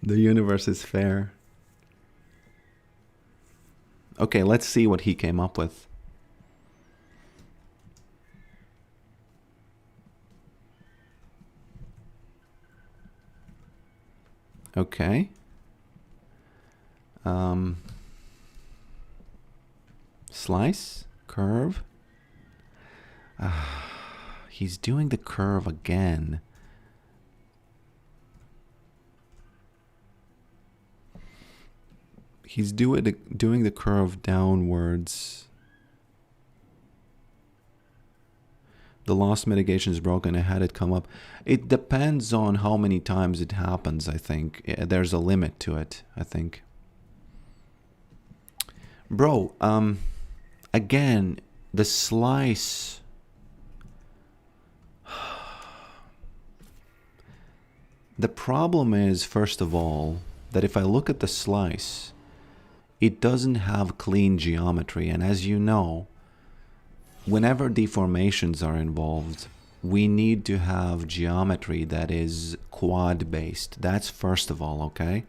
Speaker 1: The universe is fair. Okay, let's see what he came up with. Okay. Slice, curve. He's doing the curve again. He's doing the curve downwards. The loss mitigation is broken. I had it come up. It depends on how many times it happens, I think. There's a limit to it, I think. Bro, again, the slice. The problem is, first of all, that if I look at the slice, it doesn't have clean geometry. And as you know, whenever deformations are involved, we need to have geometry that is quad based. That's first of all, okay?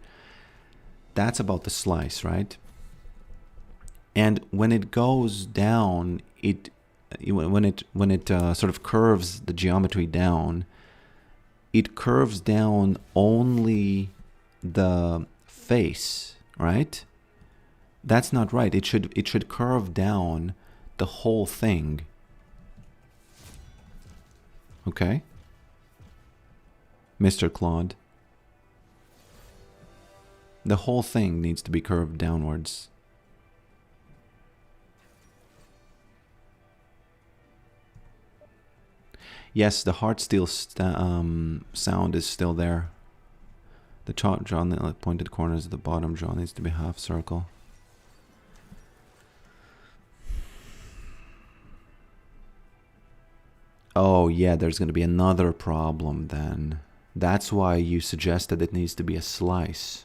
Speaker 1: That's about the slice, right? And when it goes down, when it sort of curves the geometry down, it curves down only the face, right? That's not right. It should curve down the whole thing. Okay? Mr. Claude. The whole thing needs to be curved downwards. Yes, the heart steel sound is still there. The top jaw on the pointed corners of the bottom jaw needs to be half circle. Oh yeah, there's going to be another problem then. That's why you suggested it needs to be a slice.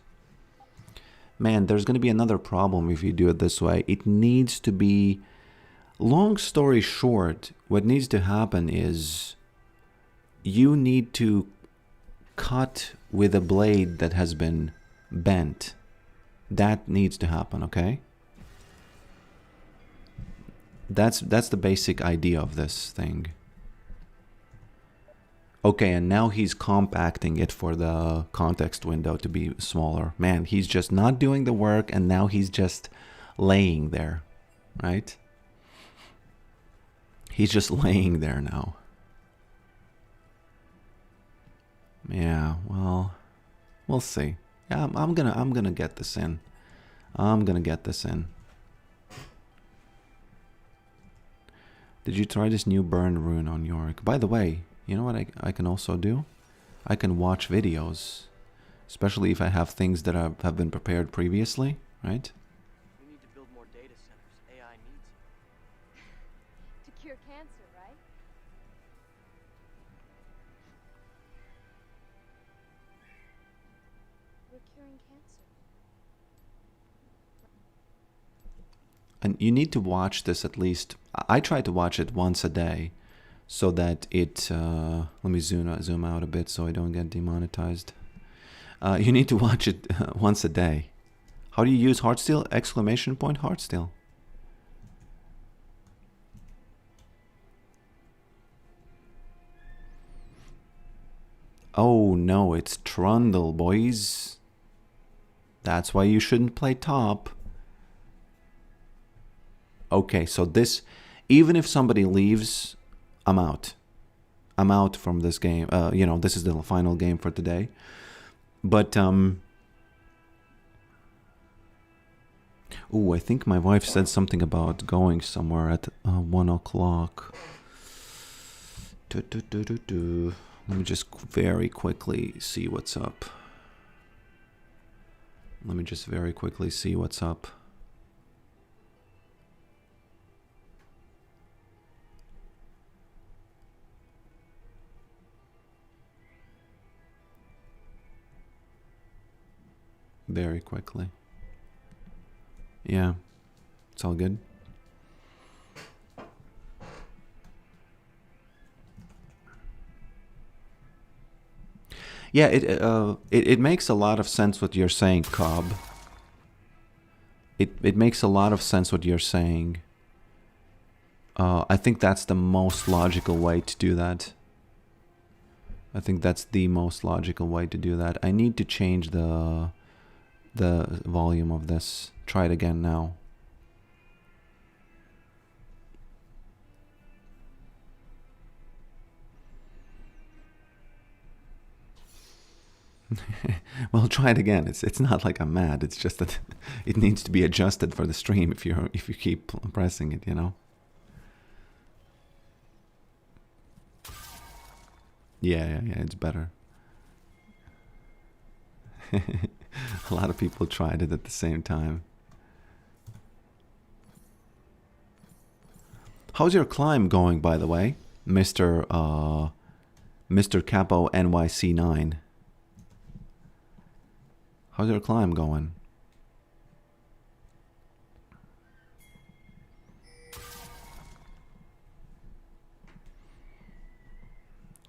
Speaker 1: Man, there's going to be another problem if you do it this way. It needs to be... Long story short, what needs to happen is you need to cut with a blade that has been bent. That needs to happen, okay? That's the basic idea of this thing. Okay, and now he's compacting it for the context window to be smaller. Man, he's just not doing the work, and now he's just laying there, right? He's just laying there now. Yeah, well, we'll see. Yeah, I'm gonna get this in. I'm gonna get this in. Did you try this new burn rune on Yorick? By the way, you know what I can also do? I can watch videos, especially if I have things that have been prepared previously, right?
Speaker 3: We need to build more data centers. AI needs it.
Speaker 4: To cure cancer, right? We're curing cancer.
Speaker 1: And you need to watch this at least. I try to watch it once a day, so that it. Let me zoom out a bit so I don't get demonetized. You need to watch it once a day. How do you use Heartsteel? Exclamation point Heartsteel. Oh no, it's Trundle, boys. That's why you shouldn't play top. Okay, so this, even if somebody leaves, I'm out. I'm out from this game. You know, this is the final game for today. But, ooh, I think my wife said something about going somewhere at 1 o'clock. Let me just very quickly see what's up. Let me just very quickly see what's up. Very quickly. Yeah, it's all good. Yeah, it makes a lot of sense what you're saying, Cobb. It makes a lot of sense what you're saying. I think that's the most logical way to do that. I think that's the most logical way to do that. I need to change the volume of this. Try it again now. Well, try it again. It's not like I'm mad. It's just that it needs to be adjusted for the stream if you keep pressing it, you know. Yeah, it's better. A lot of people tried it at the same time. How's your climb going, by the way, Mr. Capo NYC9? How's your climb going?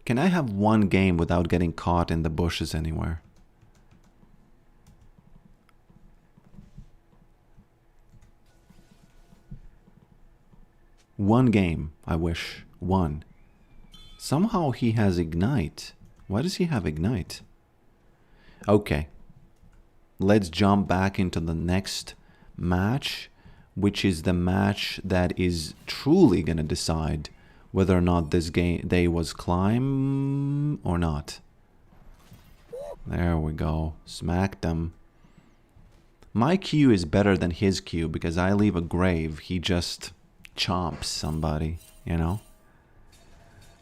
Speaker 1: Can I have one game without getting caught in the bushes anywhere? One game, I wish. One. Somehow he has Ignite. Why does he have Ignite? Okay. Let's jump back into the next match, which is the match that is truly going to decide whether or not this day was climb or not. There we go. Smacked him. My Q is better than his Q because I leave a grave. He just chomps somebody, you know?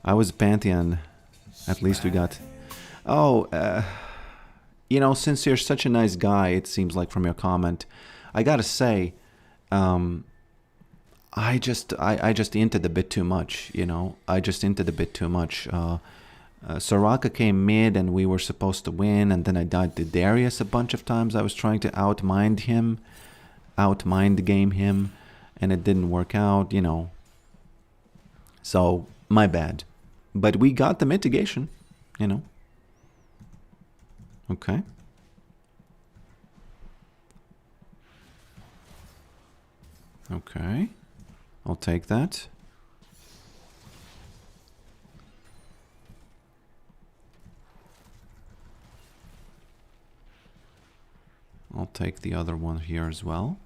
Speaker 1: I was Pantheon. At least we got... Oh, you know, since you're such a nice guy, it seems like from your comment, I gotta say, I just inted a bit too much, you know? I just inted a bit too much. Soraka came mid and we were supposed to win, and then I died to Darius a bunch of times. I was trying to outmind game him, and it didn't work out, you know. So, my bad. But we got the mitigation, you know. Okay. Okay. I'll take that. I'll take the other one here as well.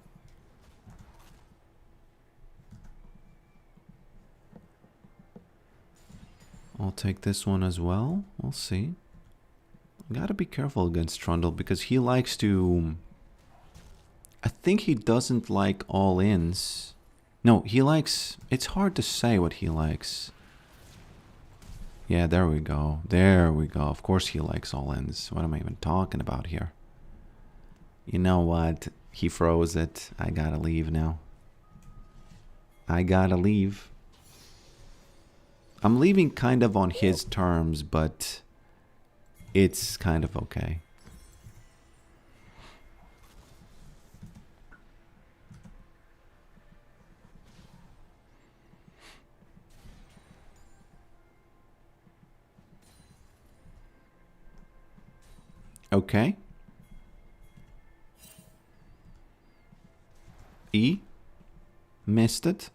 Speaker 1: I'll take this one as well. We'll see. Gotta be careful against Trundle because he likes to... I think he doesn't like all-ins. No, he likes... It's hard to say what he likes. Yeah, there we go. There we go. Of course he likes all-ins. What am I even talking about here? You know what? He froze it. I gotta leave now. I gotta leave. I'm leaving kind of on his terms, but... It's kind of okay. Okay. E. Missed it.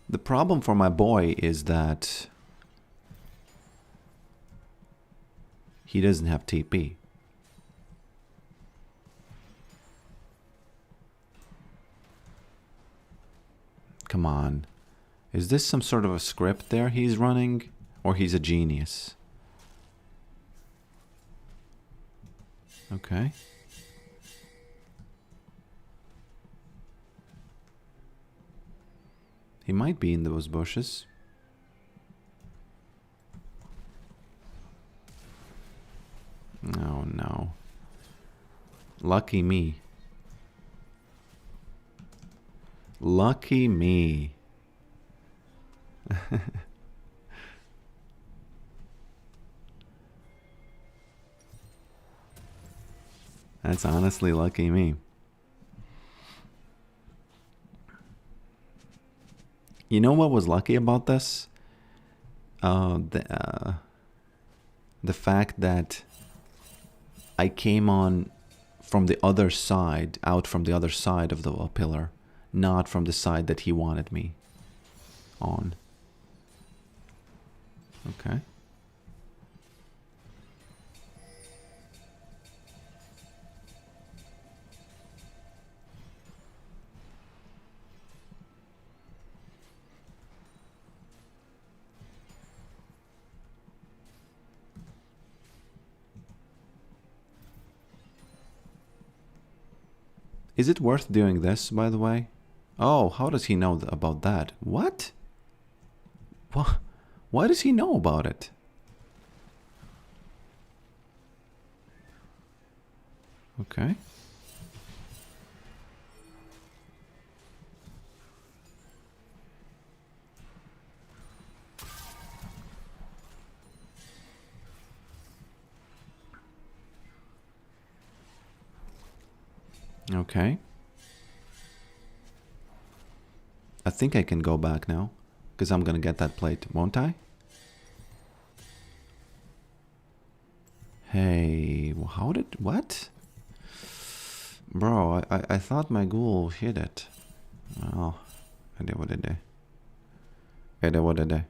Speaker 1: The problem for my boy is that he doesn't have TP. Come on. Is this some sort of a script there he's running? Or he's a genius? Okay. He might be in those bushes. Oh no. Lucky me. Lucky me. That's honestly lucky me. You know what was lucky about this? The fact that I came on from the other side, out from the other side of the pillar, not from the side that he wanted me on. Okay. Is it worth doing this, by the way? Oh, how does he know about that? What? What? Why does he know about it? Okay. Okay. I think I can go back now, because I'm gonna get that plate, won't I? Hey, how did... what? Bro, I thought my ghoul hit it. Oh, I did what I did. I did what I did.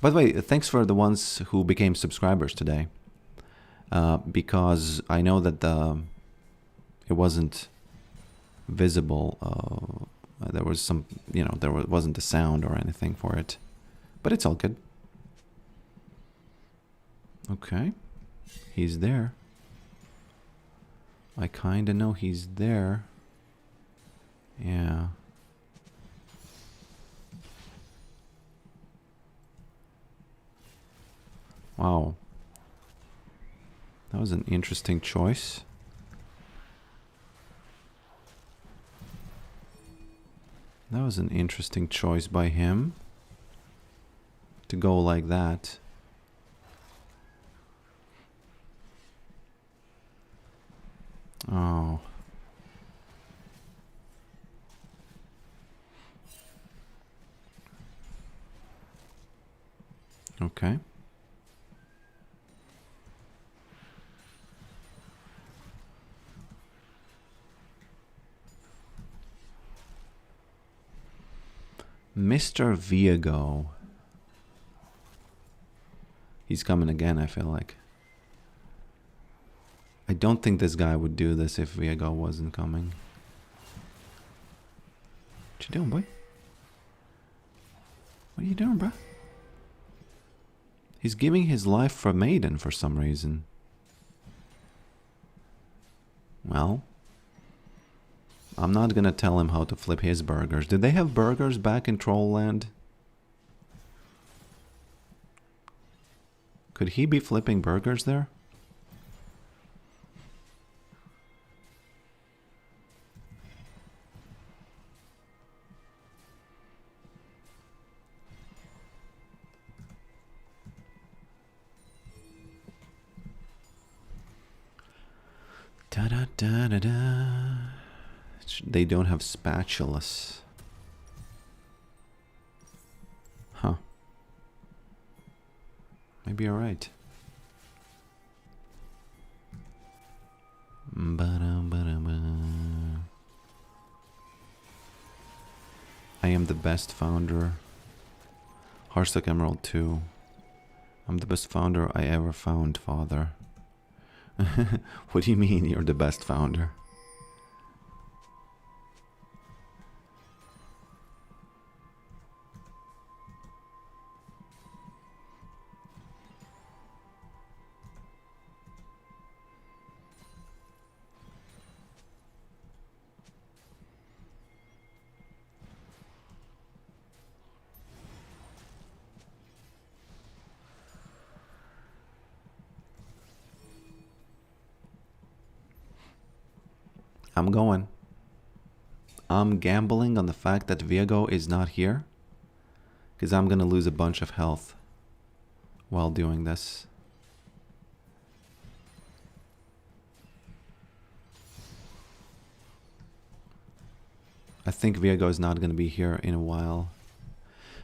Speaker 1: By the way, thanks for the ones who became subscribers today. Because I know that it wasn't visible. There was some, you know, there wasn't a sound or anything for it. But it's all good. Okay. He's there. I kinda know he's there. Yeah. Wow. That was an interesting choice. That was an interesting choice by him. To go like that. Oh. Okay. Mr. Viago. He's coming again, I feel like. I don't think this guy would do this if Viago wasn't coming. What you doing, boy? What are you doing, bruh? He's giving his life for Maiden for some reason. Well, I'm not gonna tell him how to flip his burgers. Did they have burgers back in Trollland? Could he be flipping burgers there? Da da da da da. They don't have spatulas. Huh. Maybe you're right. I am the best founder. Heartstock Emerald 2. I'm the best founder I ever found, father. What do you mean you're the best founder? I'm going. I'm gambling on the fact that Viego is not here, because I'm going to lose a bunch of health while doing this. I think Viego is not going to be here in a while.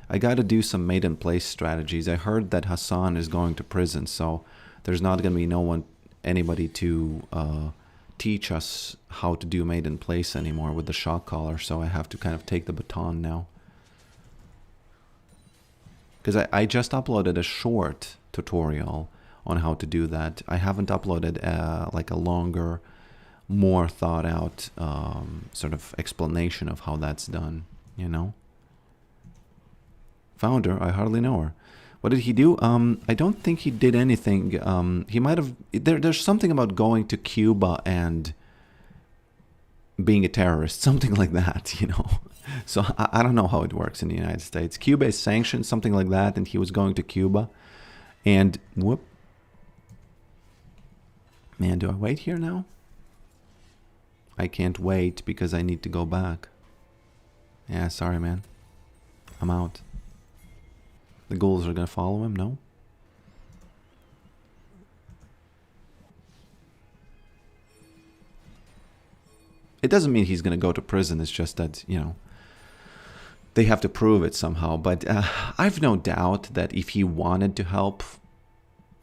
Speaker 1: I got to do some made in place strategies. I heard that Hassan is going to prison, so there's not going to be anybody to teach us how to do made in place anymore with the shock collar, so I have to kind of take the baton now. Because I just uploaded a short tutorial on how to do that. I haven't uploaded like a longer, more thought out sort of explanation of how that's done, you know? Founder, I hardly know her. What did he do? I don't think he did anything. He might have... There's something about going to Cuba and being a terrorist. Something like that, you know. So I don't know how it works in the United States. Cuba is sanctioned, something like that, and he was going to Cuba. And whoop. Man, do I wait here now? I can't wait because I need to go back. Yeah, sorry, man. I'm out. The ghouls are gonna follow him, no? It doesn't mean he's gonna go to prison, it's just that, you know, they have to prove it somehow. But I've no doubt that if he wanted to help,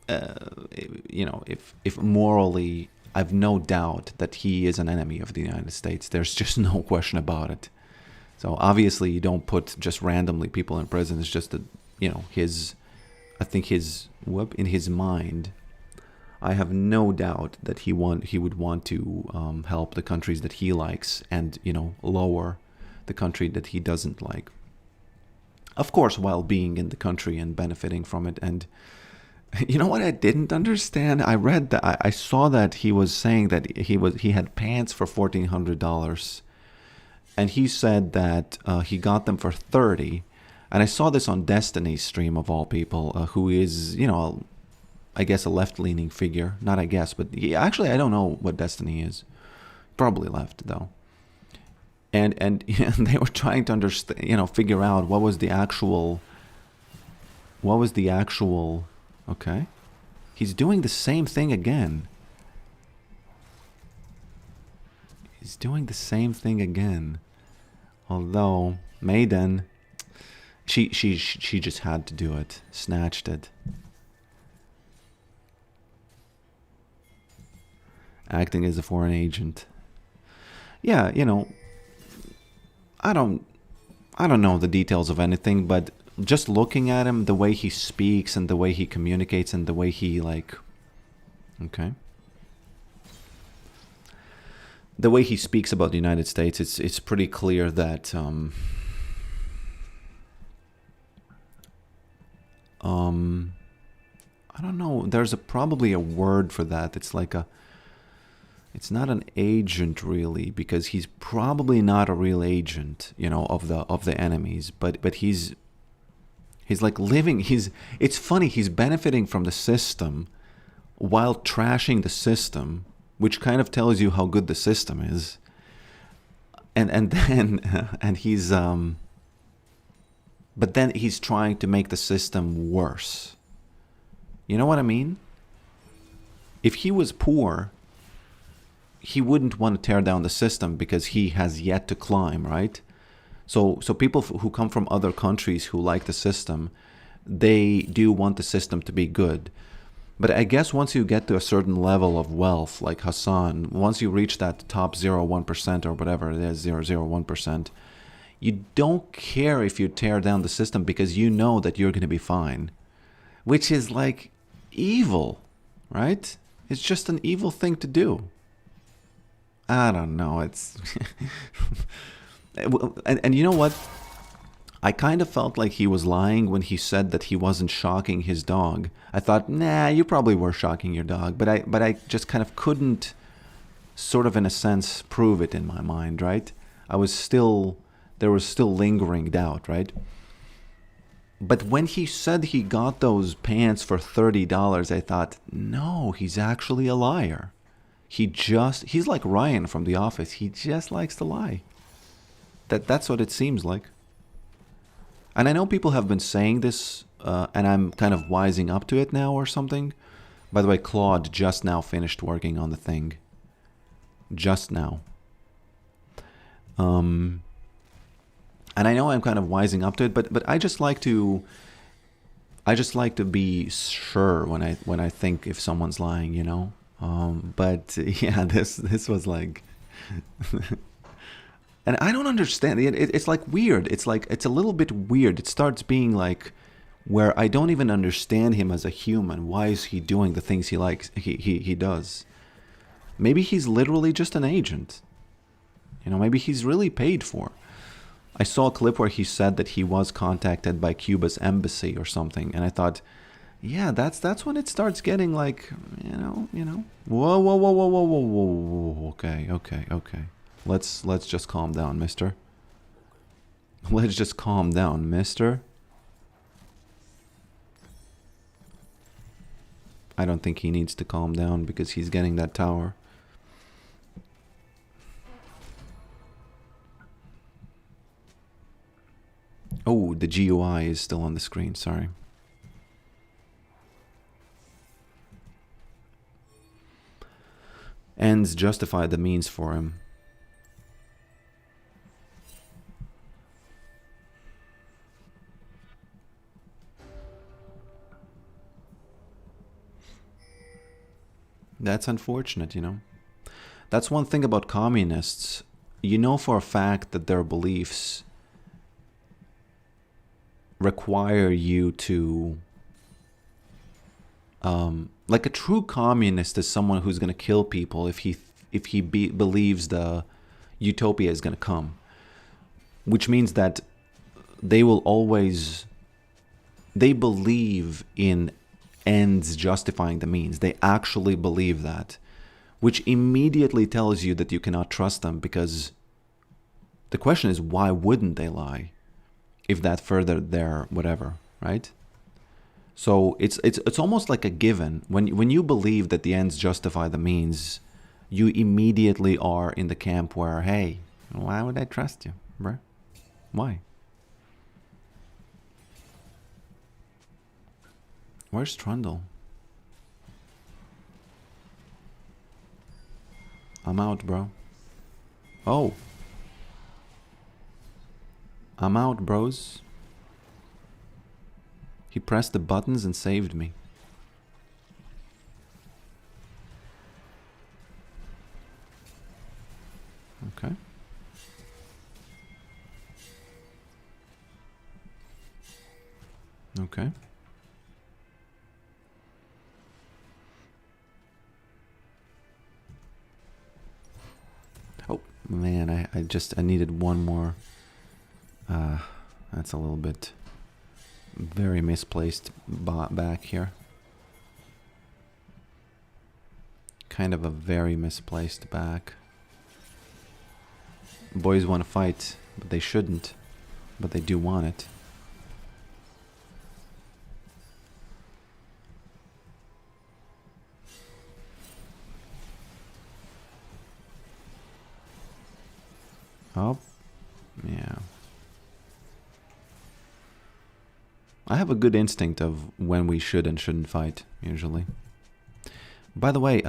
Speaker 1: you know, if morally, I've no doubt that he is an enemy of the United States. There's just no question about it. So obviously you don't put just randomly people in prison. It's just that, you know, I think in his mind, I have no doubt that he would want to help the countries that he likes and, you know, lower the country that he doesn't like. Of course, while being in the country and benefiting from it. And you know what I didn't understand? I read that I saw that he was saying that he had pants for $1,400, and he said that he got them for $30. And I saw this on Destiny's stream of all people, who is, you know, I guess a left-leaning figure. Not I guess, but actually I don't know what Destiny is. Probably left though. And you know, they were trying to understand, you know, figure out what was the actual. Okay, he's doing the same thing again. He's doing the same thing again. Although Maiden. She just had to do it. Snatched it. Acting as a foreign agent. Yeah, you know, I don't know the details of anything, but just looking at him, the way he speaks and the way he communicates and the way he okay. The way he speaks about the United States, it's pretty clear that I don't know. There's probably a word for that. It's like it's not an agent really, because he's probably not a real agent, you know, of the enemies. But he's like living. It's funny. He's benefiting from the system while trashing the system, which kind of tells you how good the system is. And then he's but then he's trying to make the system worse. You know what I mean? If he was poor, he wouldn't want to tear down the system because he has yet to climb, right? So people who come from other countries who like the system, they do want the system to be good. But I guess once you get to a certain level of wealth, like Hassan, once you reach that top 0.1% or whatever it is, 0.01%, you don't care if you tear down the system because you know that you're going to be fine. Which is like evil, right? It's just an evil thing to do. I don't know. It's... and you know what? I kind of felt like he was lying when he said that he wasn't shocking his dog. I thought, nah, you probably were shocking your dog. But I just kind of couldn't, sort of in a sense, prove it in my mind, right? There was still lingering doubt, right? But when he said he got those pants for $30, I thought, no, he's actually a liar. He's like Ryan from The Office. He just likes to lie. That's what it seems like. And I know people have been saying this, and I'm kind of wising up to it now or something. By the way, Claude just now finished working on the thing. Just now. And I know I'm kind of wising up to it, but I just like to be sure when I think if someone's lying, you know. But yeah, this was like. And I don't understand. It's like weird. It's a little bit weird. It starts being like where I don't even understand him as a human. Why is he doing the things he likes? He does. Maybe he's literally just an agent. You know, maybe he's really paid for. I saw a clip where he said that he was contacted by Cuba's embassy or something, and I thought, yeah, that's when it starts getting like, you know. Whoa. Okay. Let's just calm down, mister. Let's just calm down, mister. I don't think he needs to calm down because he's getting that tower. Oh, the GUI is still on the screen, sorry. Ends justify the means for him. That's unfortunate, you know. That's one thing about communists. You know for a fact that their beliefs require you to... like a true communist is someone who's going to kill people if he believes the utopia is going to come. Which means that they will always... They believe in ends justifying the means. They actually believe that, which immediately tells you that you cannot trust them, because the question is, why wouldn't they lie if that furthered their whatever, right? So it's almost like a given. When you believe that the ends justify the means, you immediately are in the camp where, hey, why would I trust you, bruh? Why? Where's Trundle? I'm out, bro. Oh. I'm out, bros. He pressed the buttons and saved me. Okay. Okay. Oh, man, I needed one more. That's a little bit very misplaced back here. Kind of a very misplaced back. Boys want to fight, but they shouldn't. But they do want it. Oh, yeah. I have a good instinct of when we should and shouldn't fight, usually. By the way,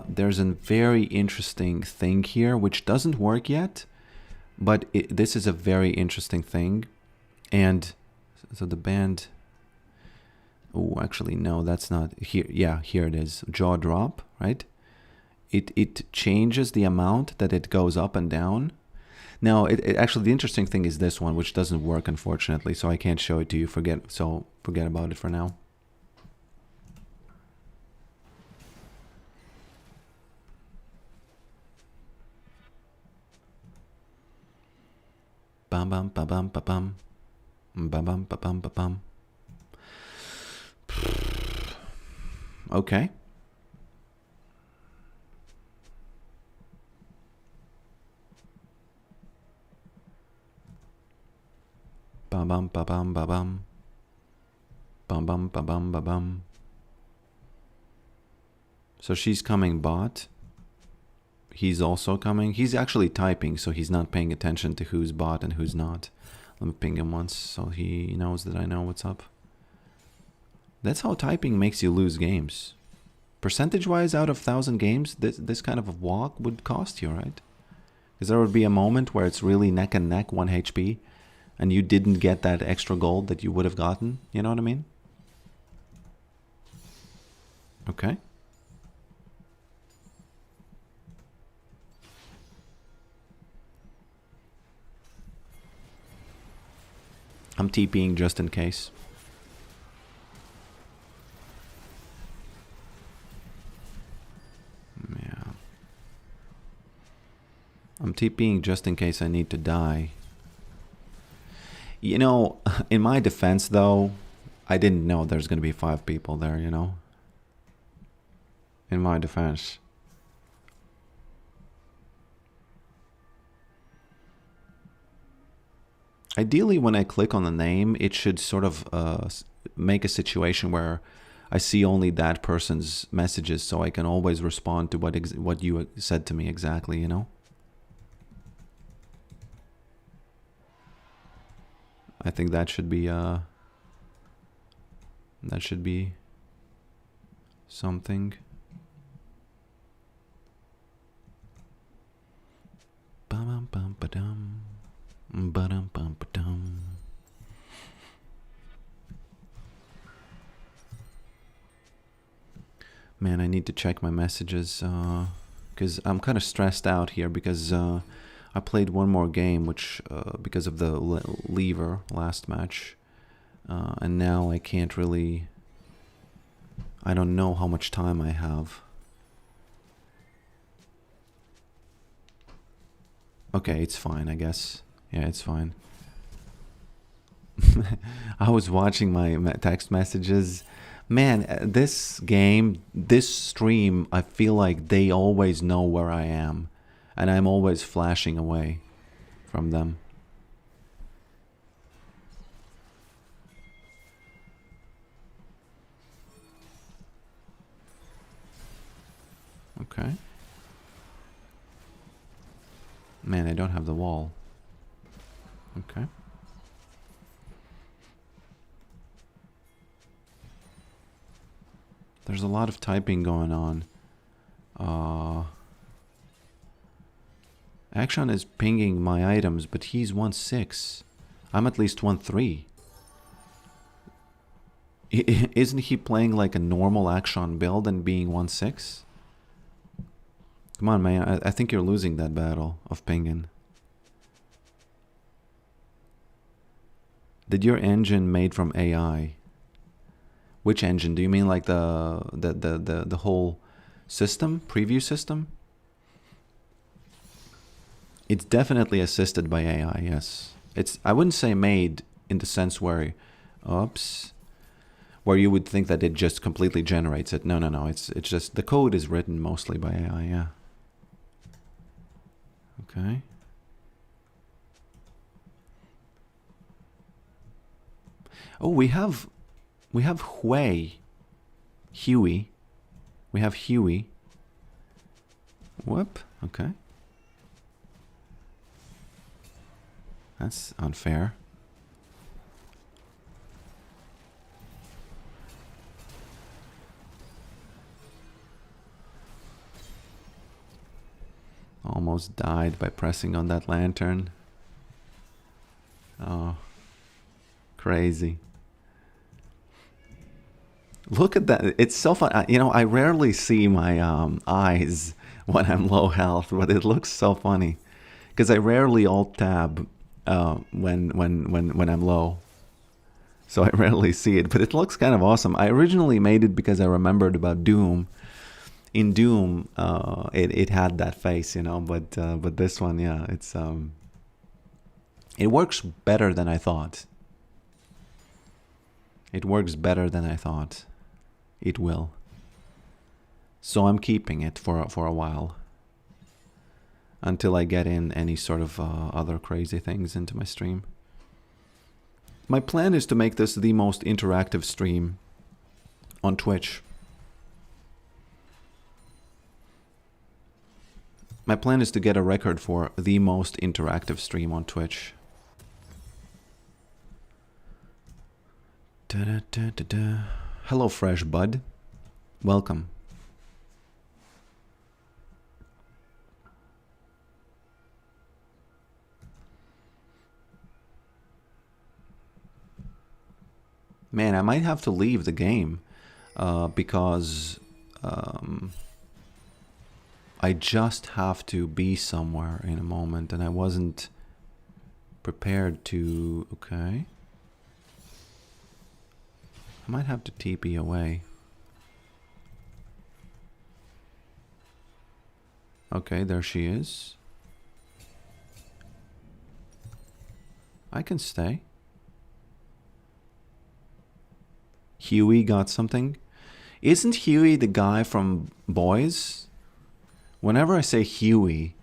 Speaker 1: there's a very interesting thing here which doesn't work yet, but this is a very interesting thing. And so the band... Oh, actually, no, that's not here. Yeah, here it is. Jaw drop, right? It changes the amount that it goes up and down. Now, actually, the interesting thing is this one, which doesn't work, unfortunately, so I can't show it to you. Forget about it for now. Bum bum ba bum ba bum. Bum bum ba bum ba bum. Okay. Bum bum ba bum ba bum. Bum bum ba bum ba bum. So she's coming bot. He's also coming. He's actually typing, so he's not paying attention to who's bot and who's not. Let me ping him once so he knows that I know what's up. That's how typing makes you lose games. Percentage-wise, out of 1,000 games, this kind of a walk would cost you, right? Because there would be a moment where it's really neck and neck, 1 HP, and you didn't get that extra gold that you would have gotten. You know what I mean? Okay. I'm TPing just in case. Yeah. I'm TPing just in case I need to die. You know, in my defense though, I didn't know there's gonna be 5 people there, you know? In my defense. Ideally, when I click on the name, it should sort of make a situation where I see only that person's messages, so I can always respond to what you said to me exactly, you know? I think that should be something. Bum bum ba dum. Ba-dum bum ba dum. Man, I need to check my messages because I'm kind of stressed out here because I played one more game, which because of the lever last match, and now I can't really. I don't know how much time I have. Okay, it's fine, I guess. Yeah, it's fine. I was watching my text messages. Man, this game, this stream, I feel like they always know where I am. And I'm always flashing away from them. Okay. Man, I don't have the wall. Okay. There's a lot of typing going on. Action is pinging my items, but he's 1-6. I'm at least 1-3. Isn't he playing like a normal Action build and being 1-6? Come on, man. I think you're losing that battle of pinging. Did your engine made from AI? Which engine? Do you mean like the whole system, preview system? It's definitely assisted by AI, yes. It's, I wouldn't say made in the sense where, oops, where you would think that it just completely generates it. No, no, no. It's just the code is written mostly by AI, yeah. Okay. Oh, we have Huey. We have Huey. Whoop. Okay. That's unfair. almost died by pressing on that lantern. Oh, crazy. Look at that. It's so fun. You know, I rarely see my eyes when I'm low health, but it looks so funny. Because I rarely alt-tab when I'm low. So I rarely see it, but it looks kind of awesome. I originally made it because I remembered about Doom. In Doom, it had that face, you know, but this one, yeah, it works better than I thought. It works better than I thought it will. So I'm keeping it for a while until I get in any sort of other crazy things into my stream. My plan is to make this the most interactive stream on Twitch. My plan is to get a record for the most interactive stream on Twitch. Da, da, da, da, da. Hello, Fresh Bud. Welcome. Man, I might have to leave the game because I just have to be somewhere in a moment and I wasn't prepared to... Okay. I might have to TP away. Okay, there she is. I can stay. Huey got something. Isn't Huey the guy from Boys? Whenever I say Huey,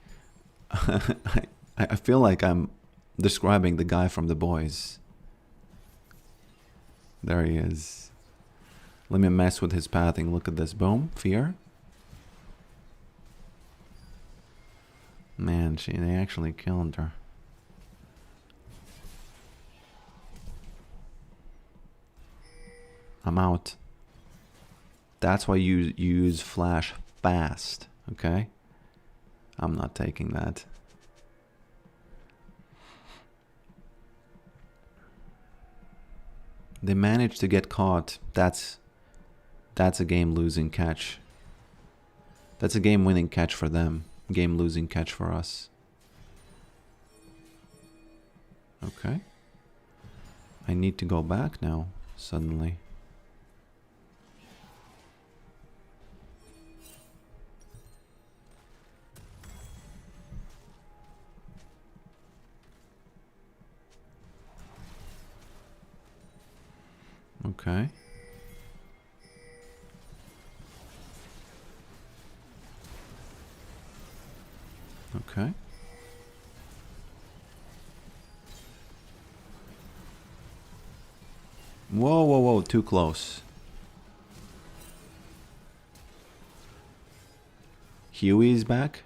Speaker 1: I feel like I'm describing the guy from The Boys. There he is. Let me mess with his pathing. Look at this. Boom. Fear. Man, they actually killed her. I'm out. That's why you use flash fast, okay? I'm not taking that. They managed to get caught. That's a game-losing catch. That's a game-winning catch for them. Game-losing catch for us. Okay. I need to go back now, suddenly. Okay. Okay. Whoa, whoa, whoa, too close. Huey's back.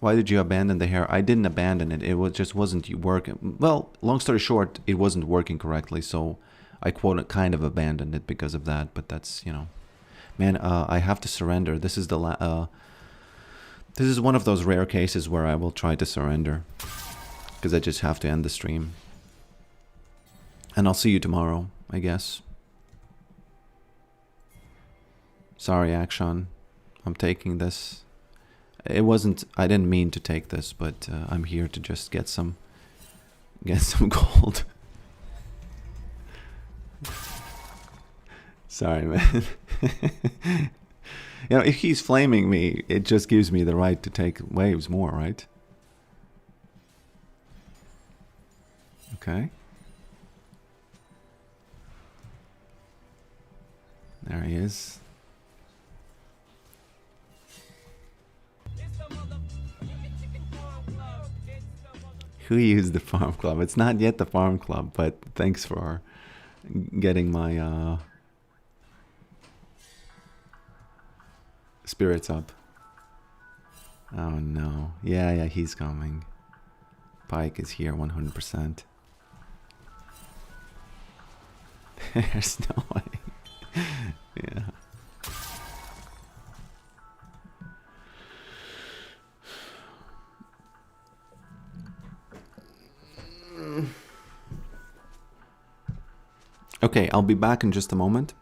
Speaker 1: Why did you abandon the hair? I didn't abandon it. It was just wasn't working. Well, long story short, it wasn't working correctly, so I kind of abandoned it because of that. But that's, you know, man. I have to surrender. This is this is one of those rare cases where I will try to surrender because I just have to end the stream. And I'll see you tomorrow, I guess. Sorry, Action. I'm taking this. It wasn't, I didn't mean to take this, but I'm here to just get some gold. Sorry, man. You know, if he's flaming me, it just gives me the right to take waves more, right? Okay. There he is. Who used the farm club? It's not yet the farm club, but thanks for getting my spirits up. Oh no. Yeah, he's coming. Pike is here 100%. There's no way. Yeah. Okay, I'll be back in just a moment.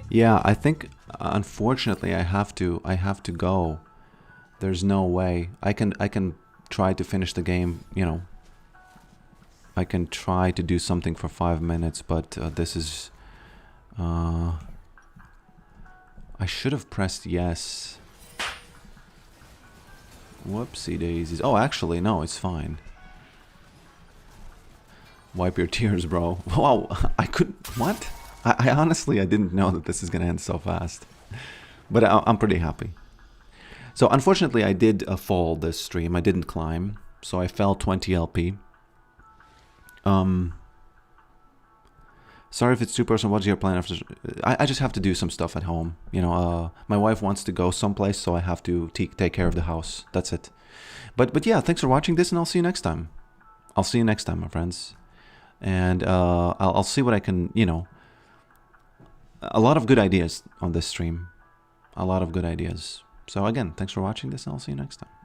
Speaker 1: Yeah, I think unfortunately I have to go. There's no way. I can try to finish the game, you know. I can try to do something for 5 minutes, but this is I should have pressed yes. Whoopsie daisies. Oh, actually no, it's fine. Wipe your tears, bro. Wow, I could what? I honestly, I didn't know that this is gonna end so fast, but I'm pretty happy. So unfortunately, I did fall this stream. I didn't climb, so I fell 20 LP. Sorry if it's too personal. What's your plan after? I just have to do some stuff at home. You know, my wife wants to go someplace, so I have to take care of the house. That's it. But yeah, thanks for watching this, and I'll see you next time. I'll see you next time, my friends, and I'll see what I can. You know. A lot of good ideas on this stream. A lot of good ideas. So again, thanks for watching this, and I'll see you next time.